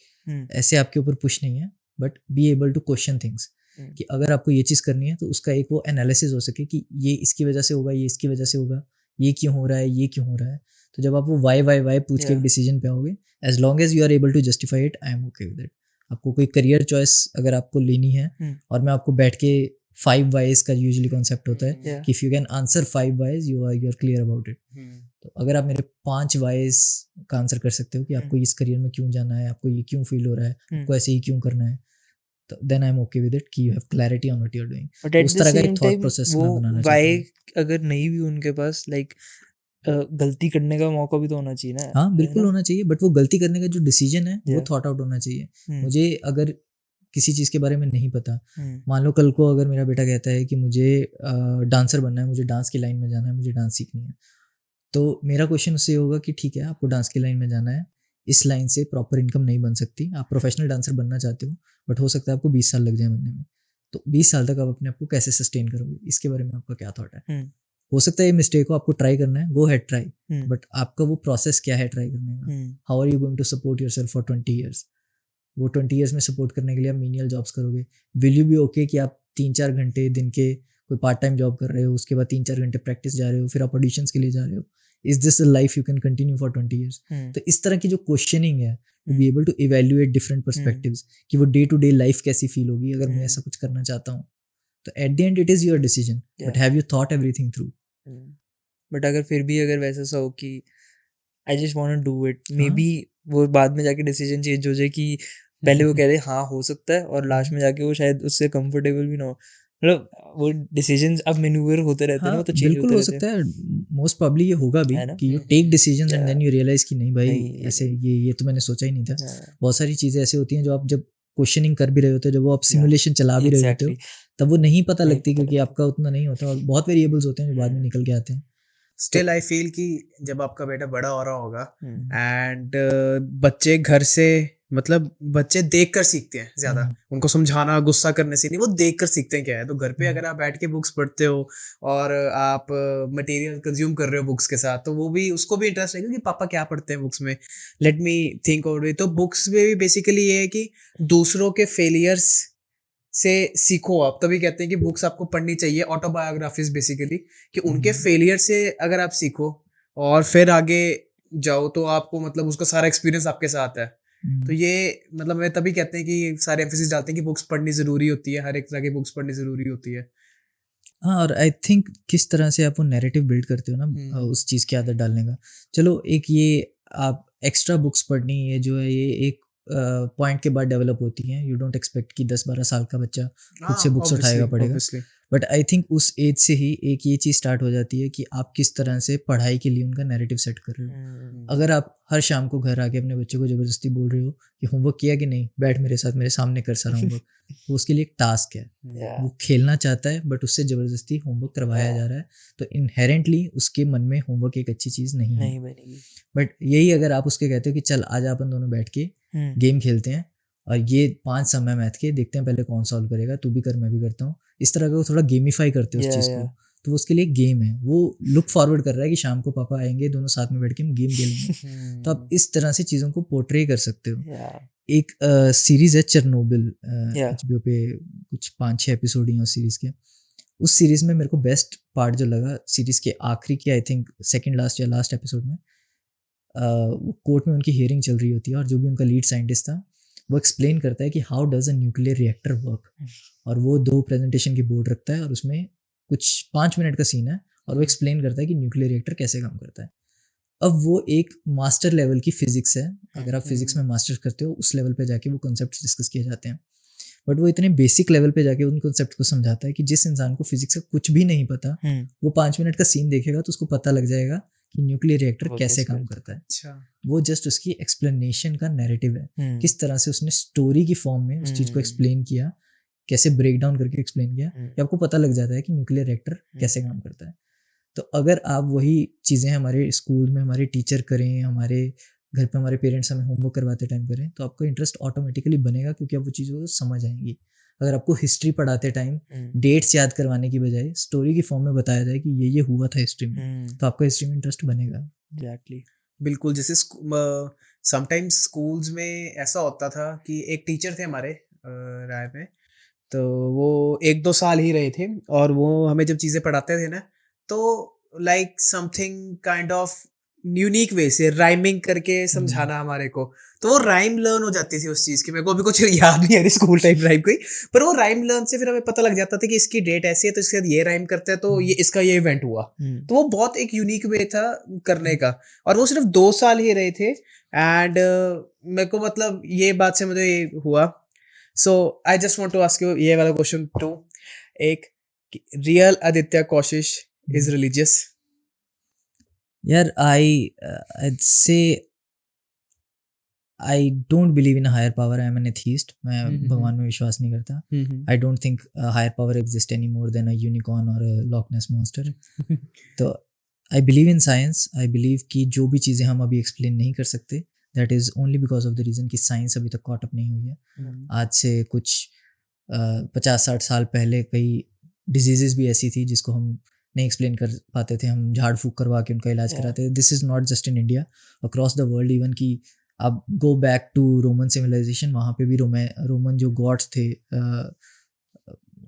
ऐसे आपके ऊपर पुश नहीं है, but be able to question things. कि अगर आपको ये चीज़ करनी है तो उसका एक वो एनालिसिस हो सके कि ये इसकी वजह से होगा, ये इसकी वजह से होगा, ये क्यों हो रहा है, ये क्यों हो रहा है। तो जब आप वो वाई पूछ के एक डिसीजन पे आओगे, as long as you are able to justify it, I am okay with it. आपको कोई करियर चॉइस अगर आपको लेनी है और मैं आपको बैठ के 5 वाइज का यूजुअली कॉन्सेप्ट होता है कि if you can answer 5 wise you are clear about it. तो अगर आप मेरे 5 वाइज का आंसर कर सकते हो कि आपको इस करियर में क्यों जाना है, आपको ये क्यों फील हो रहा है, आपको ऐसे ही क्यों करना है, तो then I am okay with it कि you have clarity on what you are doing. But at उस द तरह का सेम एक थॉट टाइम प्रोसेस वो मैं बनाना चाहता वाई हूँ। अगर नहीं भी उनके पास लाइक गलती करने का मौका भी तो होना चाहिए ना। हाँ बिल्कुल होना चाहिए, बट वो गलती करने का जो डिसीजन है वो Yeah. थॉट आउट होना चाहिए। हम्म, मुझे अगर किसी चीज़ के बारे में नहीं पता, हम्म, मान लो कल को अगर मेरा बेटा कहता है कि मुझे डांसर बनना है, मुझे डांस की लाइन में जाना है, मुझे डांस सीखनी है, तो मेरा क्वेश्चन उससे होगा कि ठीक है आपको डांस की लाइन में जाना है, इस लाइन से प्रॉपर इनकम नहीं बन सकती, आप प्रोफेशनल डांसर बनना चाहते हो बट हो सकता है आपको 20 साल लग जाए बनने में, तो 20 साल तक आप अपने आप को कैसे सस्टेन करोगे, इसके बारे में आपका क्या थॉट है। हो सकता है ये मिस्टेक हो, आपको ट्राई करना है, गो हेड ट्राई, बट आपका वो प्रोसेस क्या है ट्राई करने का। How are you going to support yourself for 20 years. वो 20 ईयर्स में सपोर्ट करने के लिए आप मीनियल जॉब्स करोगे। विल यू बी ओके कि आप 3-4 घंटे दिन के कोई पार्ट टाइम जॉब कर रहे हो, उसके बाद 3-4 घंटे प्रैक्टिस जा रहे हो, फिर आप ऑडिशंस के लिए जा रहे हो, is this a life you can continue for 20 years. तो इस तरह की जो क्वेश्चनिंग है, to be able to evaluate different perspectives कि वो डे टू डे लाइफ कैसी फील होगी अगर मैं ऐसा कुछ करना चाहता हूँ। तो at the end it is your decision, but have you thought everything through. But अगर फिर भी अगर वैसा सा हो कि I just want to do it, मे हाँ। बी वो बाद में जाके डिसीजन चेंज हो जाए कि पहले वो कह रहे हाँ हो सकता है और लास्ट में जाके वो शायद उससे कंफर्टेबल भी ना हो। मतलब वो डिसीजंस अब मैन्यूवर होते रहते हैं ना, हाँ वो तो चेंज बिल्कुल होते हो रहते सकता है, मोस्ट प्रॉब्ली ये होगा भी है ना? कि you take decisions and Yeah. Then you realise कि नहीं भाई नहीं, ये ऐसे नहीं। ये तो मैंने सोचा ही नहीं था। हैं। बहुत सारी चीज़ें ऐसी होती हैं जो आप जब क्वेश्चनिंग कर भी रहे होते हो, जब वो आप सिमुलेशन चला भी रहे होते हो, Exactly. तब वो नहीं पता नहीं लगती पता क्योंकि लगता। आपका उतना नहीं होता और बहुत वेरिएबल्स होते हैं जो बाद में निकल के आते हैं। स्टिल आई फील कि जब आपका बेटा बड़ा हो रहा होगा हम्म, एंड बच्चे घर से, मतलब बच्चे देख कर सीखते हैं ज्यादा, उनको समझाना गुस्सा करने से नहीं, वो देख कर सीखते हैं क्या है। तो घर पे अगर आप बैठ के बुक्स पढ़ते हो और आप मटेरियल कंज्यूम कर रहे हो बुक्स के साथ, तो वो भी, उसको भी इंटरेस्ट रहेगा कि पापा क्या पढ़ते हैं बुक्स में, let me think about it. तो बुक्स में भी बेसिकली ये है कि दूसरों के फेलियर्स से सीखो। आप तभी कहते हैं कि बुक्स आपको पढ़नी चाहिए, ऑटोबायोग्राफीज बेसिकली, कि उनके फेलियर से अगर आप सीखो और फिर आगे जाओ तो आपको मतलब उसका सारा एक्सपीरियंस आपके साथ है। तो ये मतलब मैं तभी कहते हैं कि सारे एम्फेसिस डालते हैं कि बुक्स पढ़नी जरूरी होती है, हर एक तरह की बुक्स पढ़नी जरूरी होती है। हाँ, और आई थिंक किस तरह से आप वो नैरेटिव बिल्ड करते हो ना उस चीज़ की आदत डालने का। चलो एक ये आप एक्स्ट्रा बुक्स पढ़नी है जो है ये एक पॉइंट के बाद डेवलप होती हैं। यू डोंट एक्सपेक्ट कि 10-12 साल का बच्चा खुद से बुक्स उठाएगा पढ़ेगा, ऑब्वियसली बट आई थिंक उस एज से ही एक ये चीज़ स्टार्ट हो जाती है कि आप किस तरह से पढ़ाई के लिए उनका नैरेटिव सेट कर रहे हो। अगर आप हर शाम को घर आके अपने बच्चे को ज़बरदस्ती बोल रहे हो कि होमवर्क किया कि नहीं, बैठ मेरे साथ, मेरे सामने कर सारा होमवर्क, तो उसके लिए एक टास्क है। Yeah. वो खेलना चाहता है बट उससे ज़बरदस्ती होमवर्क करवाया जा रहा है, तो इनहेरेंटली उसके मन में होमवर्क एक अच्छी चीज़ नहीं है। नहीं बनेगी। बट यही अगर आप उसके कहते हो कि चल आज अपन दोनों बैठ के गेम खेलते हैं और ये 5 समय मैथ के देखते हैं पहले कौन सॉल्व करेगा, तू भी कर मैं भी करता हूँ, इस तरह का वो थोड़ा गेमिफाई करते हो उस Yeah, चीज़ को, yeah. तो वो उसके लिए गेम है, वो लुक फॉरवर्ड कर रहा है कि शाम को पापा आएंगे, दोनों साथ में बैठ के हम गेम खेलेंगे। तो आप इस तरह से चीज़ों को पोर्ट्रे कर सकते हो। Yeah. एक सीरीज है चेरनोबिल, Yeah. HBO पे कुछ 5-6 एपिसोड ही हैं उस सीरीज के। उस सीरीज में मेरे को बेस्ट पार्ट जो लगा सीरीज के आखिरी के, आई थिंक सेकंड लास्ट या लास्ट एपिसोड में, वो कोर्ट में उनकी हियरिंग चल रही होती है और जो भी उनका लीड साइंटिस्ट था वो एक्सप्लेन करता है कि how does a nuclear reactor work, और वो 2 प्रेजेंटेशन की बोर्ड रखता है और उसमें कुछ 5 मिनट का सीन है और वो एक्सप्लेन करता है कि न्यूक्लियर रिएक्टर कैसे काम करता है। अब वो एक मास्टर लेवल की फिजिक्स है, अगर आप फिजिक्स में मास्टर्स करते हो उस लेवल पे जाके वो कॉन्सेप्ट डिस्कस किए जाते हैं, बट वो इतने बेसिक लेवल पे जाके उन कॉन्सेप्ट को समझाता है कि जिस इंसान को फिजिक्स का कुछ भी नहीं पता वो 5 मिनट का सीन देखेगा तो उसको पता लग जाएगा कि न्यूक्लियर रिएक्टर वो कैसे कैसे काम बनता करता है। अच्छा वो जस्ट उसकी एक्सप्लेनेशन का नैरेटिव है, किस तरह से उसने स्टोरी की फॉर्म में उस चीज़ को एक्सप्लेन किया, कैसे ब्रेक डाउन करके एक्सप्लेन किया, कि आपको पता लग जाता है कि न्यूक्लियर रिएक्टर कैसे काम करता है। तो अगर आप वही चीज़ें हमारे स्कूल में हमारे टीचर करें, हमारे घर पे हमारे पेरेंट्स हमें होमवर्क करवाते टाइम करें, तो आपका इंटरेस्ट ऑटोमेटिकली बनेगा क्योंकि आप वो चीज़ों को समझ आएंगी। अगर आपको हिस्ट्री पढ़ाते टाइम डेट्स याद करवाने की बजाय स्टोरी की फॉर्म में बताया जाए कि ये हुआ था हिस्ट्री में, तो आपका हिस्ट्री में इंटरेस्ट बनेगा। Exactly. बिल्कुल। जैसे समटाइम्स स्कूल्स में ऐसा होता था कि एक टीचर थे हमारे राय में, तो वो 1-2 साल ही रहे थे और वो हमें जब चीज़ें पढ़ाते थे ना, तो like something kind of unique way से राइमिंग करके समझाना हमारे को, तो वो राइम लर्न हो जाती थी उस चीज़ की। मेरे को अभी कुछ याद नहीं आ रही स्कूल टाइम राइम कोई, पर वो राइम लर्न से फिर हमें पता लग जाता था कि इसकी डेट ऐसी है तो इसके साथ ये राइम करते हैं तो ये इसका ये इवेंट हुआ। तो वो बहुत एक यूनिक वे था करने का, और वो सिर्फ 2 साल ही रहे थे। एंड मेरे को मतलब ये बात से मुझे ये हुआ, so I just want to ask you ये वाला क्वेश्चन टू, एक real Aditya Kaushish is religious? यार I'd say I don't believe in higher power, I am an atheist. मैं भगवान में विश्वास नहीं करता। I don't think higher power exist any more than a unicorn और अ लॉकनेस मॉन्स्टर। तो I believe in science. I believe कि जो भी चीज़ें हम अभी एक्सप्लेन नहीं कर सकते, that is only because of the reason कि साइंस अभी तक कॉट अप नहीं हुई है। आज से कुछ 50-60 साल पहले कई डिजीज़ेज भी ऐसी थी जिसको हम नहीं एक्सप्लेन कर पाते थे, हम झाड़ फूक करवा के उनका इलाज कराते थे। This is not just in India, across the world. Even कि आप go back to Roman civilisation, वहाँ पे भी रोमन जो गॉड्स थे,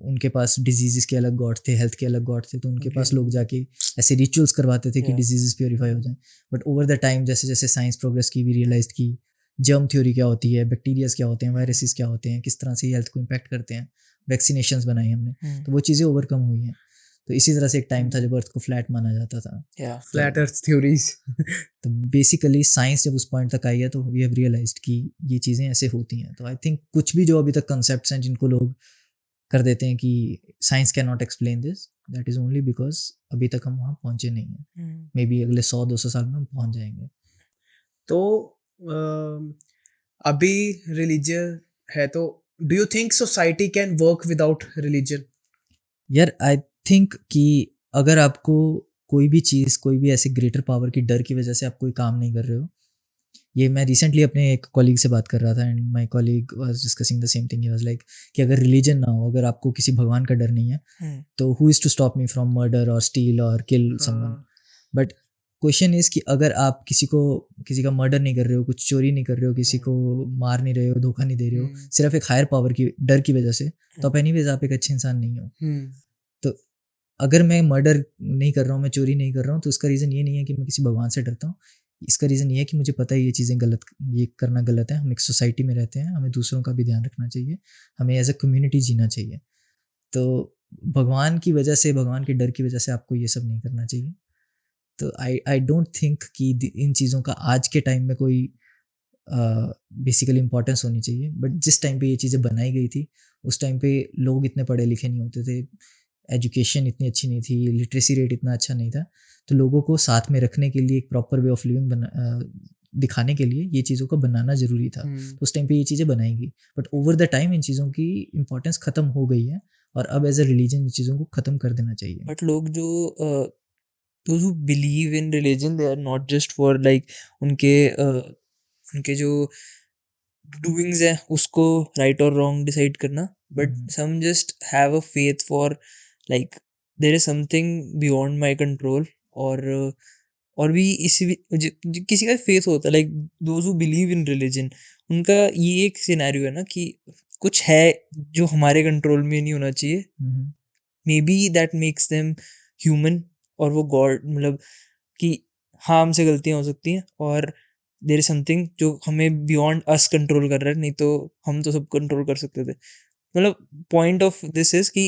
उनके पास डिजीज़ के अलग गॉड थे, हेल्थ के अलग गॉड थे, तो उनके पास लोग जाके ऐसे रिचुअल्स करवाते थे कि डिजीज़ प्योरीफाई हो जाए। बट ओवर द टाइम जैसे जैसे साइंस प्रोग्रेस की, भी रियलाइज की जर्म थ्योरी क्या होती है, बैक्टीरियाज क्या होते हैं, वायरसेस क्या होते हैं, किस तरह से हेल्थ को इम्पैक्ट करते हैं, वैक्सीनेशंस बनाई हमने, तो वो चीज़ें ओवरकम हुई हैं। तो इसी तरह से एक टाइम था जब अर्थ को फ्लैट माना जाता था। Flat earth theories. तो बेसिकली साइंस जब उस पॉइंट तक आई है तो वी हैव रियलाइज्ड कि ये चीज़ें ऐसे होती हैं। तो आई थिंक कुछ भी जो अभी तक कंसेप्ट्स हैं जिनको लोग कर देते हैं कि science can not explain this, that is only because अभी तक हम वहाँ पहुँचे नहीं हैं। मे बी अगले 100-200 साल में हम पहुँच जाएंगे। तो अभी रिलीजन है, तो do you think society can work without religion? यार आई थिंक कि अगर आपको कोई भी चीज़, कोई भी ऐसे ग्रेटर पावर की डर की वजह से आप कोई काम नहीं कर रहे हो, ये मैं रिसेंटली अपने एक कॉलीग से बात कर रहा था and my colleague was discussing the same thing. He was like कि अगर रिलीजन ना हो, अगर आपको किसी भगवान का डर नहीं है, तो who is to stop me from murder और स्टील और kill someone. But question is कि अगर आप किसी का मर्डर नहीं कर रहे हो, कुछ चोरी नहीं कर रहे हो, किसी को मार नहीं रहे हो, धोखा नहीं दे रहे हो, सिर्फ एक हायर पावर की डर की वजह से, तो आप एनीवेज आप एक अच्छे इंसान नहीं हो। तो अगर मैं मर्डर नहीं कर रहा हूँ, मैं चोरी नहीं कर रहा हूँ, तो उसका रीज़न ये नहीं है कि मैं किसी भगवान से डरता हूँ। इसका रीज़न ये है कि मुझे पता है ये चीज़ें गलत, ये करना गलत है। हम एक सोसाइटी में रहते हैं, हमें दूसरों का भी ध्यान रखना चाहिए, हमें एज अ कम्युनिटी जीना चाहिए। तो भगवान की वजह से, भगवान के डर की वजह से आपको ये सब नहीं करना चाहिए। तो आई डोंट थिंक कि इन चीज़ों का आज के टाइम में कोई बेसिकली इंपॉर्टेंस होनी चाहिए। बट जिस टाइम पे ये चीज़ें बनाई गई थी, उस टाइम पे लोग इतने पढ़े लिखे नहीं होते थे, एजुकेशन इतनी अच्छी नहीं थी, लिटरेसी रेट इतना अच्छा नहीं था, तो लोगों को साथ में रखने के लिए एक प्रॉपर वे ऑफ लिविंग दिखाने के लिए ये चीज़ों को बनाना ज़रूरी था। तो उस टाइम पे ये चीज़ें बनाई गई, but over the time in चीज़ों की इंपॉर्टेंस ख़त्म हो गई है और अब एज अ रिलीजन इन चीज़ों को ख़त्म कर देना चाहिए। बट लोग जो those who believe in religion, they are not just for like उनके उनके जो doings है उसको right और wrong decide करना, but some just have a faith for like there is something beyond my control. और भी किसी का फेथ होता है, like those who believe in religion, उनका ये एक सिनेरियो है ना कि कुछ है जो हमारे कंट्रोल में नहीं होना चाहिए, hmm, maybe that makes them human, और वो गॉड, मतलब कि हाँ हमसे गलतियाँ हो सकती हैं, और देयर इज समथिंग जो हमें बियॉन्ड अस कंट्रोल कर रहा है, नहीं तो हम तो सब कंट्रोल कर सकते थे। मतलब पॉइंट ऑफ दिस इज कि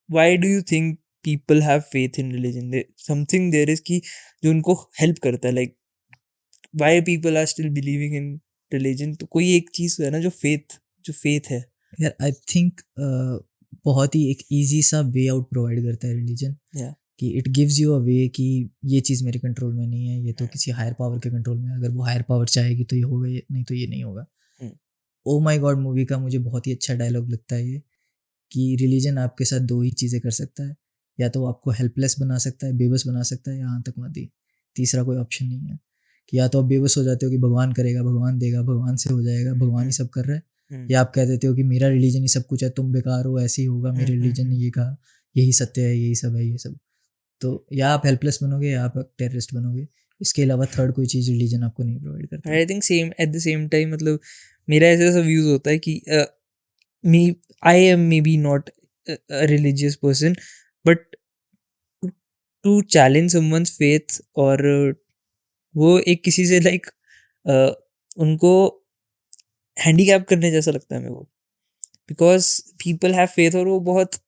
why do you think people have faith in religion, something there is कि जो उनको हेल्प करता है, like why people are still believing in religion. तो कोई एक चीज है ना जो फेथ है। यार आई थिंक बहुत ही एक इजी सा वे आउट प्रोवाइड करता है रिलीजन, या कि it gives you a way कि ये चीज़ मेरे कंट्रोल में नहीं है, ये तो किसी हायर पावर के कंट्रोल में है, अगर वो हायर पावर चाहेगी तो ये होगा, नहीं तो ये नहीं होगा। हम्म, ओ माई गॉड मूवी का मुझे बहुत ही अच्छा डायलॉग लगता है ये, कि रिलीजन आपके साथ दो ही चीज़ें कर सकता है, या तो वो आपको हेल्पलेस बना सकता है, बेबस बना सकता है, या आतंकवादी। तीसरा कोई ऑप्शन नहीं है, कि या तो आप बेबस हो जाते हो कि भगवान करेगा, भगवान देगा, भगवान से हो जाएगा, भगवान ही सब कर रहा है, हम्म, या आप कह देते हो कि मेरा रिलीजन ही सब कुछ है, तुम बेकार हो, ऐसे ही होगा, मेरे रिलीजन ने ये कहा, यही सत्य है, यही सब है, ये सब। तो या आप हेल्पलेस बनोगे या आप टेररिस्ट बनोगे, इसके अलावा थर्ड कोई चीज़ रिलीजन आपको नहीं प्रोवाइड करता। आई think same at the same time, मतलब मेरा ऐसा ऐसा व्यूज होता है कि me I am maybe not a religious person, but to challenge someone's faith, और वो एक किसी से लाइक उनको हैंडीकैप करने जैसा लगता है मेरे को, बिकॉज पीपल हैव फेथ, और वो बहुत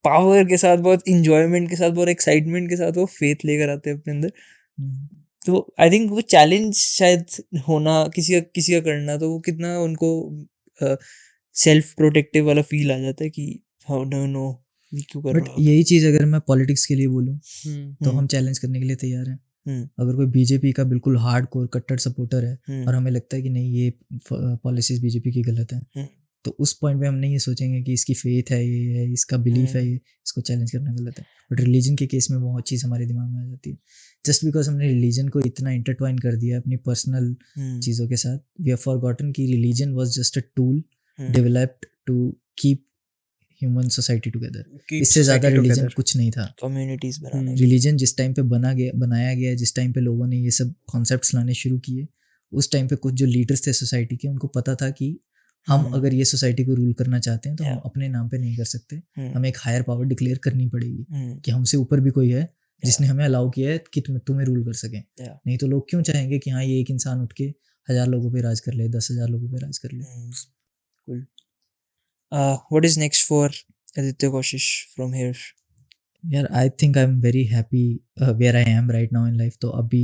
पावर के साथ, बहुत इंजॉयमेंट के साथ, बहुत एक्साइटमेंट के साथ वो फेथ लेकर आते हैं अपने अंदर। हम्म। तो आई थिंक वो चैलेंज शायद होना, किसी का करना, तो वो कितना उनको सेल्फ प्रोटेक्टिव वाला फील आ जाता है कि हाउ नो नो ये क्यों कर बट रहा यही चीज़ अगर मैं पॉलिटिक्स के लिए बोलूँ, तो हूँ। हम चैलेंज करने के लिए तैयार हैं। हम्म, अगर कोई बीजेपी का बिल्कुल हार्ड कोर कट्टर सपोर्टर है, और हम्म, हमें लगता है कि नहीं ये पॉलिसीज बीजेपी की गलत है, हम्म, तो उस पॉइंट पे हम नहीं ये सोचेंगे कि इसकी फेथ है, ये है, इसका बिलीफ है, ये इसको चैलेंज करना गलत है। बट रिलीजन के केस में वो चीज़ हमारे दिमाग में आ जाती है, जस्ट बिकॉज हमने रिलीजन को इतना इंटरट्वाइन कर दिया अपनी पर्सनल चीज़ों के साथ, वी हैव फॉरगॉटन कि religion was just a tool developed to keep human society together. इससे ज़्यादा रिलीजन कुछ नहीं था। कम्युनिटीज बनाने के रिलीजन जिस टाइम पे बनाया गया, जिस टाइम पे लोगों ने ये सब कॉन्सेप्ट्स लाने शुरू किए, उस टाइम पे कुछ जो लीडर्स थे सोसाइटी के, उनको पता था कि हम अगर ये सोसाइटी को रूल करना चाहते हैं तो हम Yeah. अपने नाम पे नहीं कर सकते, हम्म, हमें एक हायर पावर डिक्लेयर करनी पड़ेगी, हम्म, कि हमसे ऊपर भी कोई है जिसने हमें अलाउ किया है कि तुम्हें रूल कर सकें। Yeah. नहीं तो लोग क्यों चाहेंगे कि हाँ ये एक इंसान उठ के 1000 लोगों पे राज कर ले, 10,000 लोगों पे राज कर ले। cool. What is next for Aditya Koshish from here? यार I think I am very happy where I am right now in life. तो अभी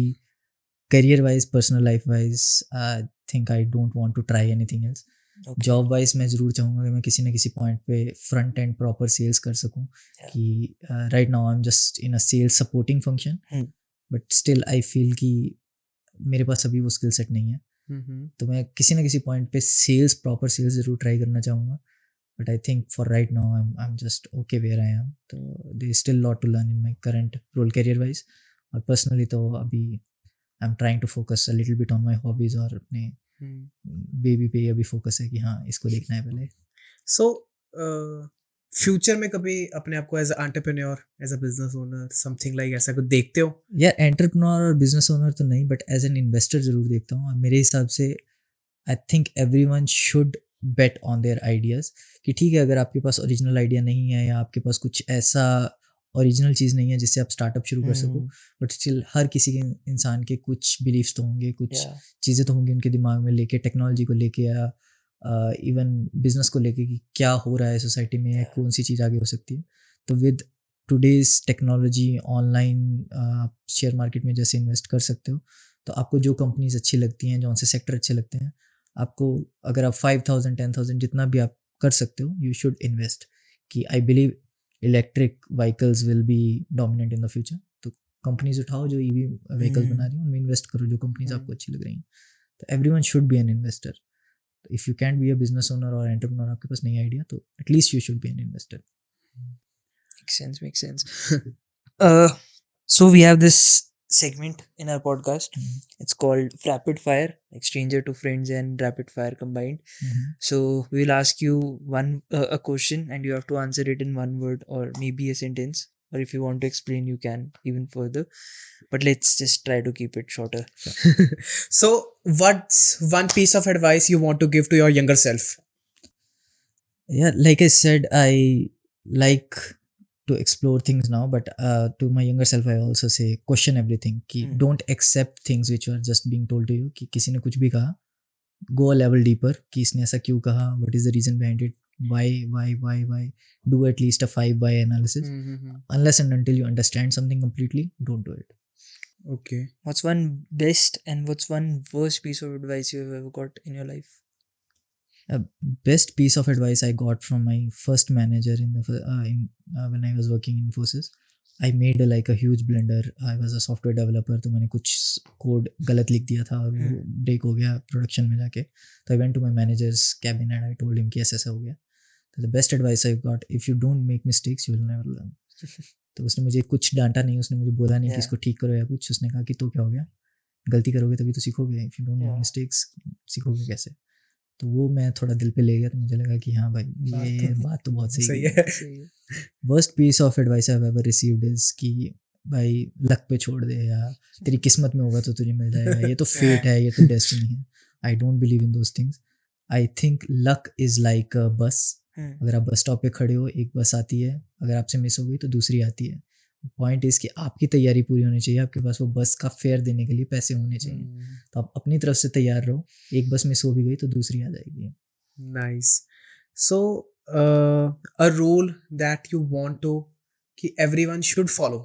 career wise, personal life wise, I think I don't want to try anything else. Okay. Job wise मैं ज़रूर चाहूँगा कि मैं किसी न किसी पॉइंट पे फ्रंट एंड प्रॉपर सेल्स कर सकूँ, Yeah. कि right now I am just in a sales supporting function, but still I feel कि मेरे पास अभी वो स्किल सेट नहीं है। तो मैं किसी न किसी पॉइंट पे सेल्स, प्रॉपर सेल्स ज़रूर ट्राई करना चाहूँगा, but I think for right now I am just okay where I am. तो they still lot to learn in my current role career wise. और पर्सनली तो अभी I am trying to focus a little bit on my hobbies, और अपने बेबी पे अभी फोकस है कि हाँ इसको देखना है पहले। सो फ्यूचर में कभी अपने आप को as entrepreneur, as a business owner, something like ऐसा कुछ देखते हो? यार एंटरप्रेन्योर और बिजनेस ओनर तो नहीं, बट एज एन इन्वेस्टर ज़रूर देखता हूँ। और मेरे हिसाब से I think everyone should bet on their ideas, कि ठीक है अगर आपके पास ओरिजिनल आइडिया नहीं है, या आपके पास कुछ ऐसा ओरिजिनल चीज़ नहीं है जिससे आप स्टार्टअप शुरू कर सको, बट स्टिल हर किसी के इंसान के कुछ बिलीव्स तो होंगे, कुछ Yeah. चीज़ें तो होंगी उनके दिमाग में लेके, टेक्नोलॉजी को लेके, या इवन बिजनेस को लेके कि क्या हो रहा है सोसाइटी में, Yeah. कौन सी चीज़ आगे हो सकती है। तो विद टुडेज टेक्नोलॉजी, ऑनलाइन आप शेयर मार्केट में जैसे इन्वेस्ट कर सकते हो, तो आपको जो कंपनीज अच्छी लगती हैं, जो उनसे सेक्टर अच्छे लगते हैं, आपको अगर आप 5000 10,000 जितना भी आप कर सकते हो, यू शुड इन्वेस्ट। कि I believe electric vehicles will be dominant in the future. तो कंपनीज उठाओ जो ईवी व्हीकल्स बना रही हैं, उनमें इन्वेस्ट करो जो कंपनीज आपको अच्छी लग रही हैं। तो everyone should be an investor. If you can't be a business owner और एंटरप्रेन्योर, आपके पास नहीं आइडिया, तो at least you should B an investor. Makes sense. So we have this segment in our podcast. It's called Rapid Fire, like stranger to friends and rapid fire combined. So we'll ask you a question, and you have to answer it in one word or maybe a sentence. or if you want to explain, you can even further. But let's just try to keep it shorter. So, what's one piece of advice you want to give to your younger self? Yeah, like I said, I like to explore things now, but to my younger self I also say question everything, कि don't accept things which are just being told to you, कि किसी ने कुछ भी कहा, go a level deeper, कि इसने ऐसा क्यों कहा, what is the reason behind it, why, do at least a 5 why analysis. Unless and until you understand something completely, don't do it. Okay. What's one best and what's one worst piece of advice you have ever got in your life? Best piece of advice I got from my first manager when I was working in Infosys. I made like a huge blunder. I was a software developer, तो मैंने कुछ कोड गलत लिख दिया था और वो ब्रेक हो गया प्रोडक्शन में जाके. तो I went to my manager's cabin and I told him कि ऐसा हो गया. तो the best advice I got, if you don't make mistakes, you will never learn. तो उसने मुझे कुछ डांटा नहीं, उसने मुझे बोला नहीं कि इसको ठीक करो या कुछ. उसने कहा कि तो क्या हो गया, गलती करोगे तभी तो सीखोगे. If you don't make mistakes, सीखोगे कैसे. तो वो मैं थोड़ा दिल पे ले गया, तो मुझे लगा कि हाँ भाई ये बात तो बहुत सही है. Worst piece of advice I have ever received is कि भाई लक पे छोड़ दे, या तेरी किस्मत में होगा तो तुझे मिल जाएगा, ये तो फेट है, ये तो डेस्टिनी है. I don't believe in those things. I think luck is like अ बस. अगर आप बस स्टॉप पे खड़े हो, एक बस आती है, अगर आपसे मिस हो गई तो दूसरी आती है. पॉइंट इज कि आपकी तैयारी पूरी होनी चाहिए, आपके पास वो बस का फेयर देने के लिए पैसे होने चाहिए. तो आप अपनी तरफ से तैयार रहो, एक बस मिस हो भी गई तो दूसरी आ जाएगी. Nice. So, a rule that you want to कि everyone should follow,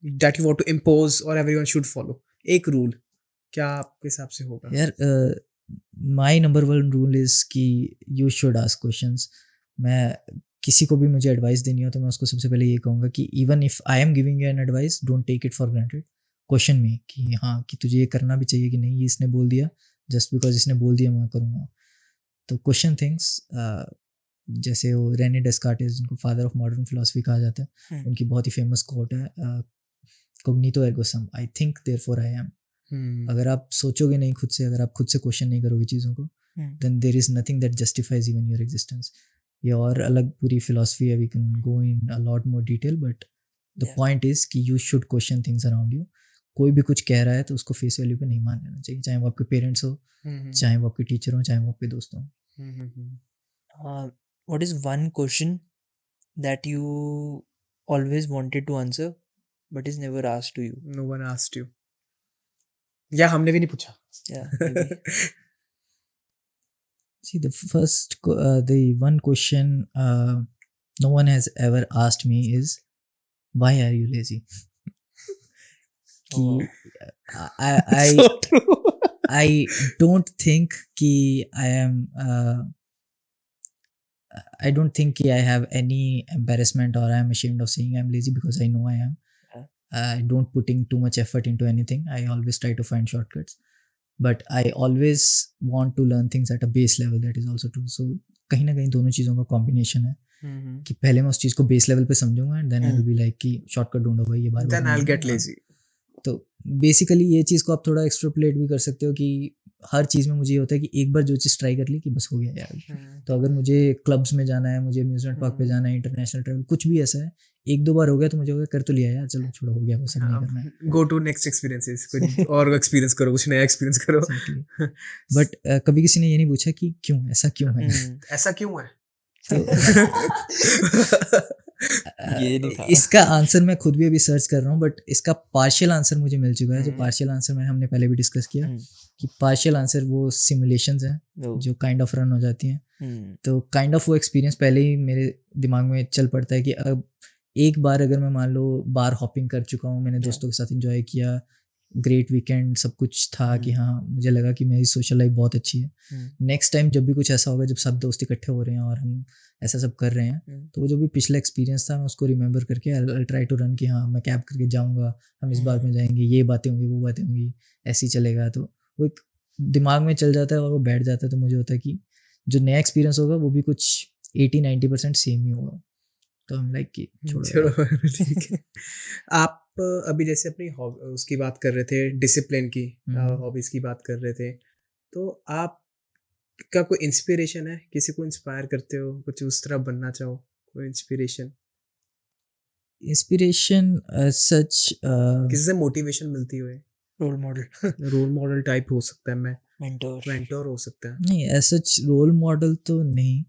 that you want to impose or everyone should follow. एक rule क्या आपके हिसाब से होगा? यार माई नंबर 1 रूल इज कि यू शुड आस्क क्वेश्चंस. मैं किसी को भी मुझे एडवाइस देनी हो तो मैं उसको सबसे पहले ये कहूँगा कि even if I am giving you an advice, don't take it for granted. Question me कि हाँ कि तुझे ये करना भी चाहिए कि नहीं, ये इसने बोल दिया, जस्ट बिकॉज इसने बोल दिया मैं करूँगा. तो क्वेश्चन थिंग्स. जैसे वो रेने डेस्कार्टेस, जिनको फादर ऑफ मॉडर्न फिलोसफी कहा जाता है, उनकी बहुत ही फेमस कोट है, cogito ergo sum, I think therefore I am. अगर आप सोचोगे नहीं खुद से, अगर आप खुद से क्वेश्चन नहीं करोगे चीज़ों को, then there is nothing that justifies even your existence. ये और अलग पूरी फिलोसफी है, we can go in a lot more detail, but the point is कि you should question things around you. कोई भी कुछ कह रहा है तो उसको फेस वैल्यू पे नहीं मान लेना चाहिए, चाहे वो आपके पेरेंट्स हो, चाहे वो आपके टीचर हो, चाहे वो आपके दोस्त हो. What is one question that you always wanted to answer but is never asked to you? No one asked you. या हमने भी नहीं पूछा. Yeah, maybe. See, the one question no one has ever asked me is, why are you lazy? Oh. I So true. I don't think कि I am I don't think कि I have any embarrassment or I am ashamed of saying I'm lazy, because I know I am. I don't putting too much effort into anything. I always try to find shortcuts, but I always want to learn things at a base level. That is also true. So कहीं ना कहीं दोनों चीज़ों का कॉम्बिनेशन है कि पहले मैं उस चीज़ को बेस लेवल पे समझूंगा and then I will be like कि शॉर्टकट ढूंढो भाई, ये बार Then I'll get lazy. तो बेसिकली ये चीज़ को आप थोड़ा एक्सट्रापोलेट भी कर सकते हो कि हर चीज़ में मुझे ये होता है कि एक बार जो चीज़ ट्राई कर ली कि बस हो गया यार. तो अगर मुझे क्लब्स में जाना है, मुझे अम्यूजमेंट पार्क पे जाना है, इंटरनेशनल ट्रैवल, कुछ भी ऐसा है, 1-2 बार हो गया तो मुझे होगा कर तो लिया यार, चलो छोड़ो, हो गया बस, अब नहीं करना है. Go to next experiences. कुछ और एक्सपीरियंस करो, कुछ नया एक्सपीरियंस करो. बट कभी किसी ने ये नहीं पूछा कि क्यों, ऐसा क्यों है. ऐसा क्यों है? ये नहीं था. इसका आंसर मैं खुद भी अभी सर्च कर रहा हूँ, बट इसका पार्शियल आंसर मुझे मिल चुका है. जो पार्शियल आंसर मैंने हमने पहले भी डिस्कस किया कि पार्शियल आंसर वो सिमुलेशंस हैं जो काइंड ऑफ रन हो जाती हैं. तो काइंड ऑफ वो एक्सपीरियंस पहले ही मेरे दिमाग में चल पड़ता है कि अब एक बार अगर मैं मान लो बार हॉपिंग कर चुका हूँ, मैंने दोस्तों के साथ एंजॉय किया, ग्रेट वीकेंड, सब कुछ था कि हाँ मुझे लगा कि मेरी सोशल लाइफ बहुत अच्छी है. नेक्स्ट टाइम जब भी कुछ ऐसा होगा, जब सब दोस्त इकट्ठे हो रहे हैं और हम ऐसा सब कर रहे हैं, तो वो जो भी पिछला एक्सपीरियंस था मैं उसको रिमेंबर करके आई ट्राई टू रन कि हाँ मैं कैब करके जाऊँगा, हम इस बार में जाएंगे, ये बातें होंगी, वो बातें होंगी, ऐसे ही चलेगा. तो वो एक दिमाग में चल जाता है और वो बैठ जाता है. तो मुझे होता है कि जो नया एक्सपीरियंस होगा वो भी कुछ 80-90% सेम ही होगा. तो हम लाइक कि छोड़ो. ठीक है. आप अभी जैसे अपनी उसकी बात कर रहे थे, डिसिप्लिन की, हॉबीज की बात कर रहे थे, तो आप का कोई इंस्पिरेशन है, किसी को इंस्पायर करते हो, कुछ उस तरह बनना चाहो, कोई इंस्पिरेशन? इंस्पिरेशन सच किसी से मोटिवेशन मिलती हुए, role model, role model type हो सकता है, मैं मेंटोर। मेंटोर हो सकता है। नहीं सच रोल मॉडल तो नहीं,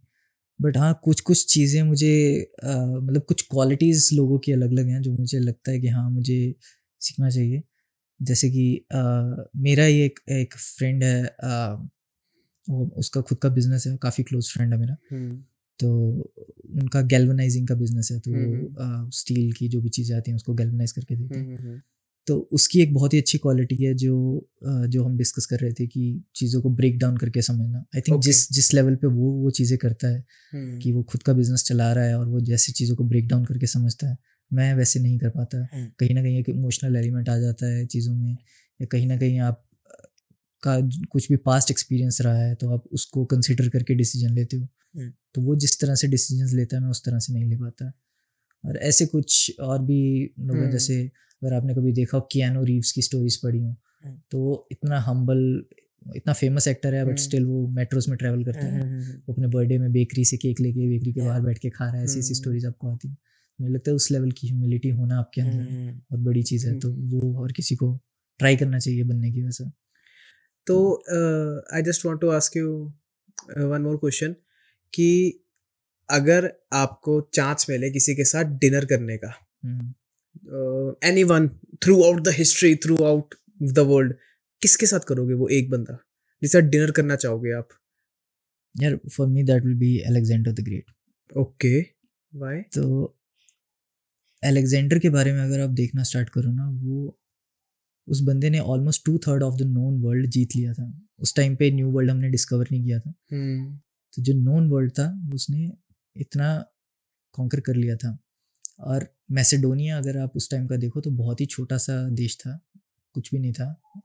बट हाँ कुछ कुछ चीज़ें मुझे मतलब कुछ क्वालिटीज़ लोगों की अलग अलग हैं जो मुझे लगता है कि हाँ मुझे सीखना चाहिए। जैसे कि मेरा ही एक फ्रेंड है, वो उसका खुद का बिजनेस है, काफ़ी क्लोज फ्रेंड है मेरा। तो उनका गैल्वनाइजिंग का बिजनेस है, तो वो स्टील की जो भी चीज़ें आती हैं उसको गैल्वनाइज करके देते हैं। तो उसकी एक बहुत ही अच्छी क्वालिटी है जो हम डिस्कस कर रहे थे कि चीज़ों को ब्रेक डाउन करके समझना। I think Okay. जिस लेवल पे वो चीज़ें करता है कि वो खुद का बिजनेस चला रहा है और वो जैसे चीज़ों को ब्रेक डाउन करके समझता है, मैं वैसे नहीं कर पाता। कहीं ना कहीं एक इमोशनल एलिमेंट आ जाता है चीज़ों में, या कहीं ना कहीं आप का कुछ भी पास्ट एक्सपीरियंस रहा है तो आप उसको कंसिडर करके डिसीजन लेते हो। तो वो जिस तरह से डिसीजंस लेता है मैं उस तरह से नहीं ले पाता। और ऐसे कुछ और भी लोग हैं, जैसे अगर आपने कभी देखा हो कियानो रीव्स की स्टोरीज पढ़ी हो, तो वो इतना हम्बल, इतना फेमस एक्टर है, बट स्टिल वो मेट्रोस में ट्रैवल करता है। वो अपने बर्थडे में बेकरी से केक लेके बेकरी के बाहर बैठ के खा रहा है। ऐसी ऐसी स्टोरीज आपको आती है। मुझे लगता है उस लेवल की ह्यूमिलिटी होना आपके अंदर बहुत बड़ी चीज़ है, तो वो और किसी को ट्राई करना चाहिए बनने की वजह। तो I just want to ask you one more question कि अगर आपको चांस मिले किसी के साथ डिनर करने का, anyone through out the history, through out the world, किसके साथ करोगे? वो एक बंदा जिसके साथ डिनर करना चाहोगे आप? यार for me that will be Alexander the great. Okay, why? तो अलेक्जेंडर के बारे में अगर आप देखना स्टार्ट करो ना, वो उस बंदे ने almost 2/3 of the known world जीत लिया था। उस टाइम पे न्यू वर्ल्ड हमने डिस्कवर नहीं किया था। तो जो नोन वर्ल्ड था उसने इतना कॉन्कर कर लिया था। और मैसेडोनिया अगर आप उस टाइम का देखो तो बहुत ही छोटा सा देश था, कुछ भी नहीं था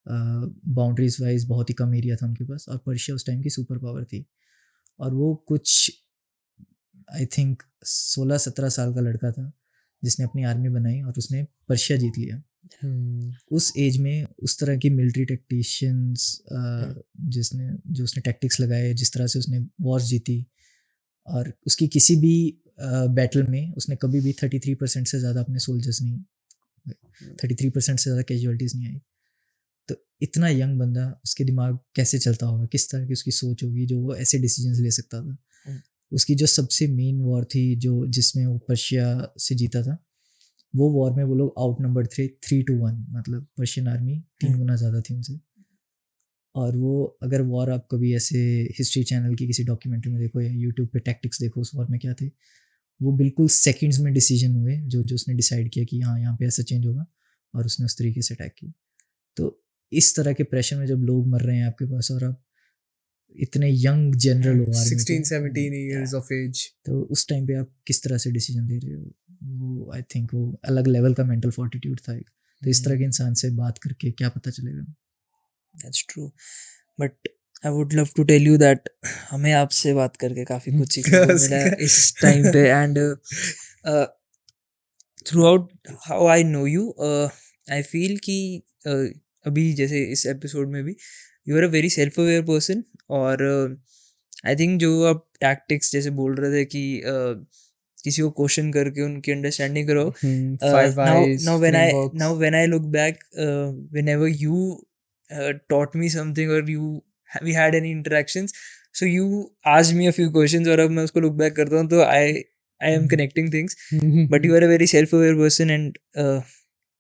बाउंड्रीज वाइज, बहुत ही कम एरिया था उनके पास। और पर्शिया उस टाइम की सुपर पावर थी। और वो कुछ आई थिंक 16-17 साल का लड़का था जिसने अपनी आर्मी बनाई और उसने पर्शिया जीत लिया। उस एज में उस तरह की मिलिट्री टेक्टिशियंस जो उसने टैक्टिक्स लगाए, जिस तरह से उसने वॉर्स जीती, और उसकी किसी भी बैटल में उसने कभी भी 33% से ज़्यादा अपने सोल्जर्स नहीं, 33% से ज़्यादा कैजुअलिटीज़ नहीं आई। तो इतना यंग बंदा, उसके दिमाग कैसे चलता होगा, किस तरह की उसकी सोच होगी जो वो ऐसे डिसीजंस ले सकता था। उसकी जो सबसे मेन वॉर थी जिसमें वो पर्शिया से जीता था, वो वॉर में वो लोग आउट नंबर थे 3-1, मतलब पर्शियन आर्मी 3 गुना ज़्यादा थी उनसे। और वो अगर वॉर आप कभी ऐसे हिस्ट्री चैनल की किसी डॉक्यूमेंट्री में देखो या यूट्यूब पे टैक्टिक्स देखो उस वॉर में क्या थे, वो बिल्कुल सेकंड्स में डिसीजन हुए जो उसने डिसाइड किया कि हाँ यहाँ पे ऐसा चेंज होगा, और उसने उस तरीके से अटैक किया। तो इस तरह के प्रेशर में जब लोग मर रहे हैं आपके पास और आप इतने यंग जनरल हो, 16-17 years of age, तो उस टाइम पे आप किस तरह से डिसीजन ले रहे हो, वो आई थिंक वो अलग लेवल का मेंटल फोर्टिट्यूड था एक। तो इस तरह के इंसान से बात करके क्या पता चलेगा। That's true. But I would love to tell you that हमें आपसे बात करके काफ़ी कुछ सीखने को मिला इस टाइम पे। And throughout how I know you, I feel कि अभी जैसे इस एपिसोड में भी you are a very self aware person. और आई थिंक जो आप टैक्टिक्स जैसे बोल रहे थे कि किसी को क्वेश्चन करके उनकी अंडरस्टैंडिंग करो। now when I look back, whenever you taught me something or we had any interactions, so you asked me a few questions और अब मैं उसको look back करता हूँ तो I am connecting things. But you are a very self-aware person and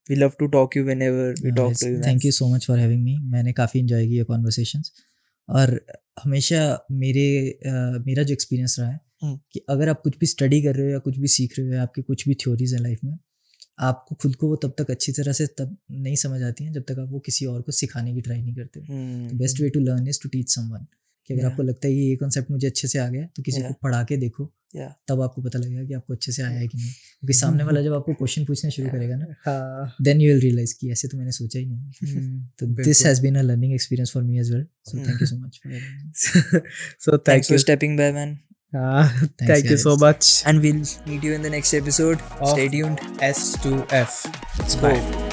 we love to talk you whenever we talk to you, man. Thank you so much for having me. मैंने काफ़ी enjoy किया conversations। और हमेशा मेरा जो एक्सपीरियंस रहा है कि अगर आप कुछ भी स्टडी कर रहे हो या कुछ भी सीख रहे हो या आपकी कुछ भी थ्योरीज है लाइफ में, आपको खुद को वो तब तक अच्छी तरह से तब नहीं समझ आती हैं जब तक आप वो किसी और को सिखाने की ट्राई नहीं करते। Best way to learn is to teach someone. कि अगर आपको लगता है ये कॉन्सेप्ट मुझे अच्छे से आ गया तो किसी को पढ़ा के देखो, तब आपको पता लगेगा कि आपको अच्छे से आया है कि नहीं। क्योंकि सामने वाला जब आपको क्वेश्चन पूछना शुरू करेगा ना, देन यू विल रियलाइज कि ऐसे तो मैंने सोचा ही नहीं। तो this has been a learning experience for me as well. So thank you so much for having me. So Thanks for stepping by, man. Thank you so much. And we'll meet you in the next episode. Stay tuned. S2F. Let's go.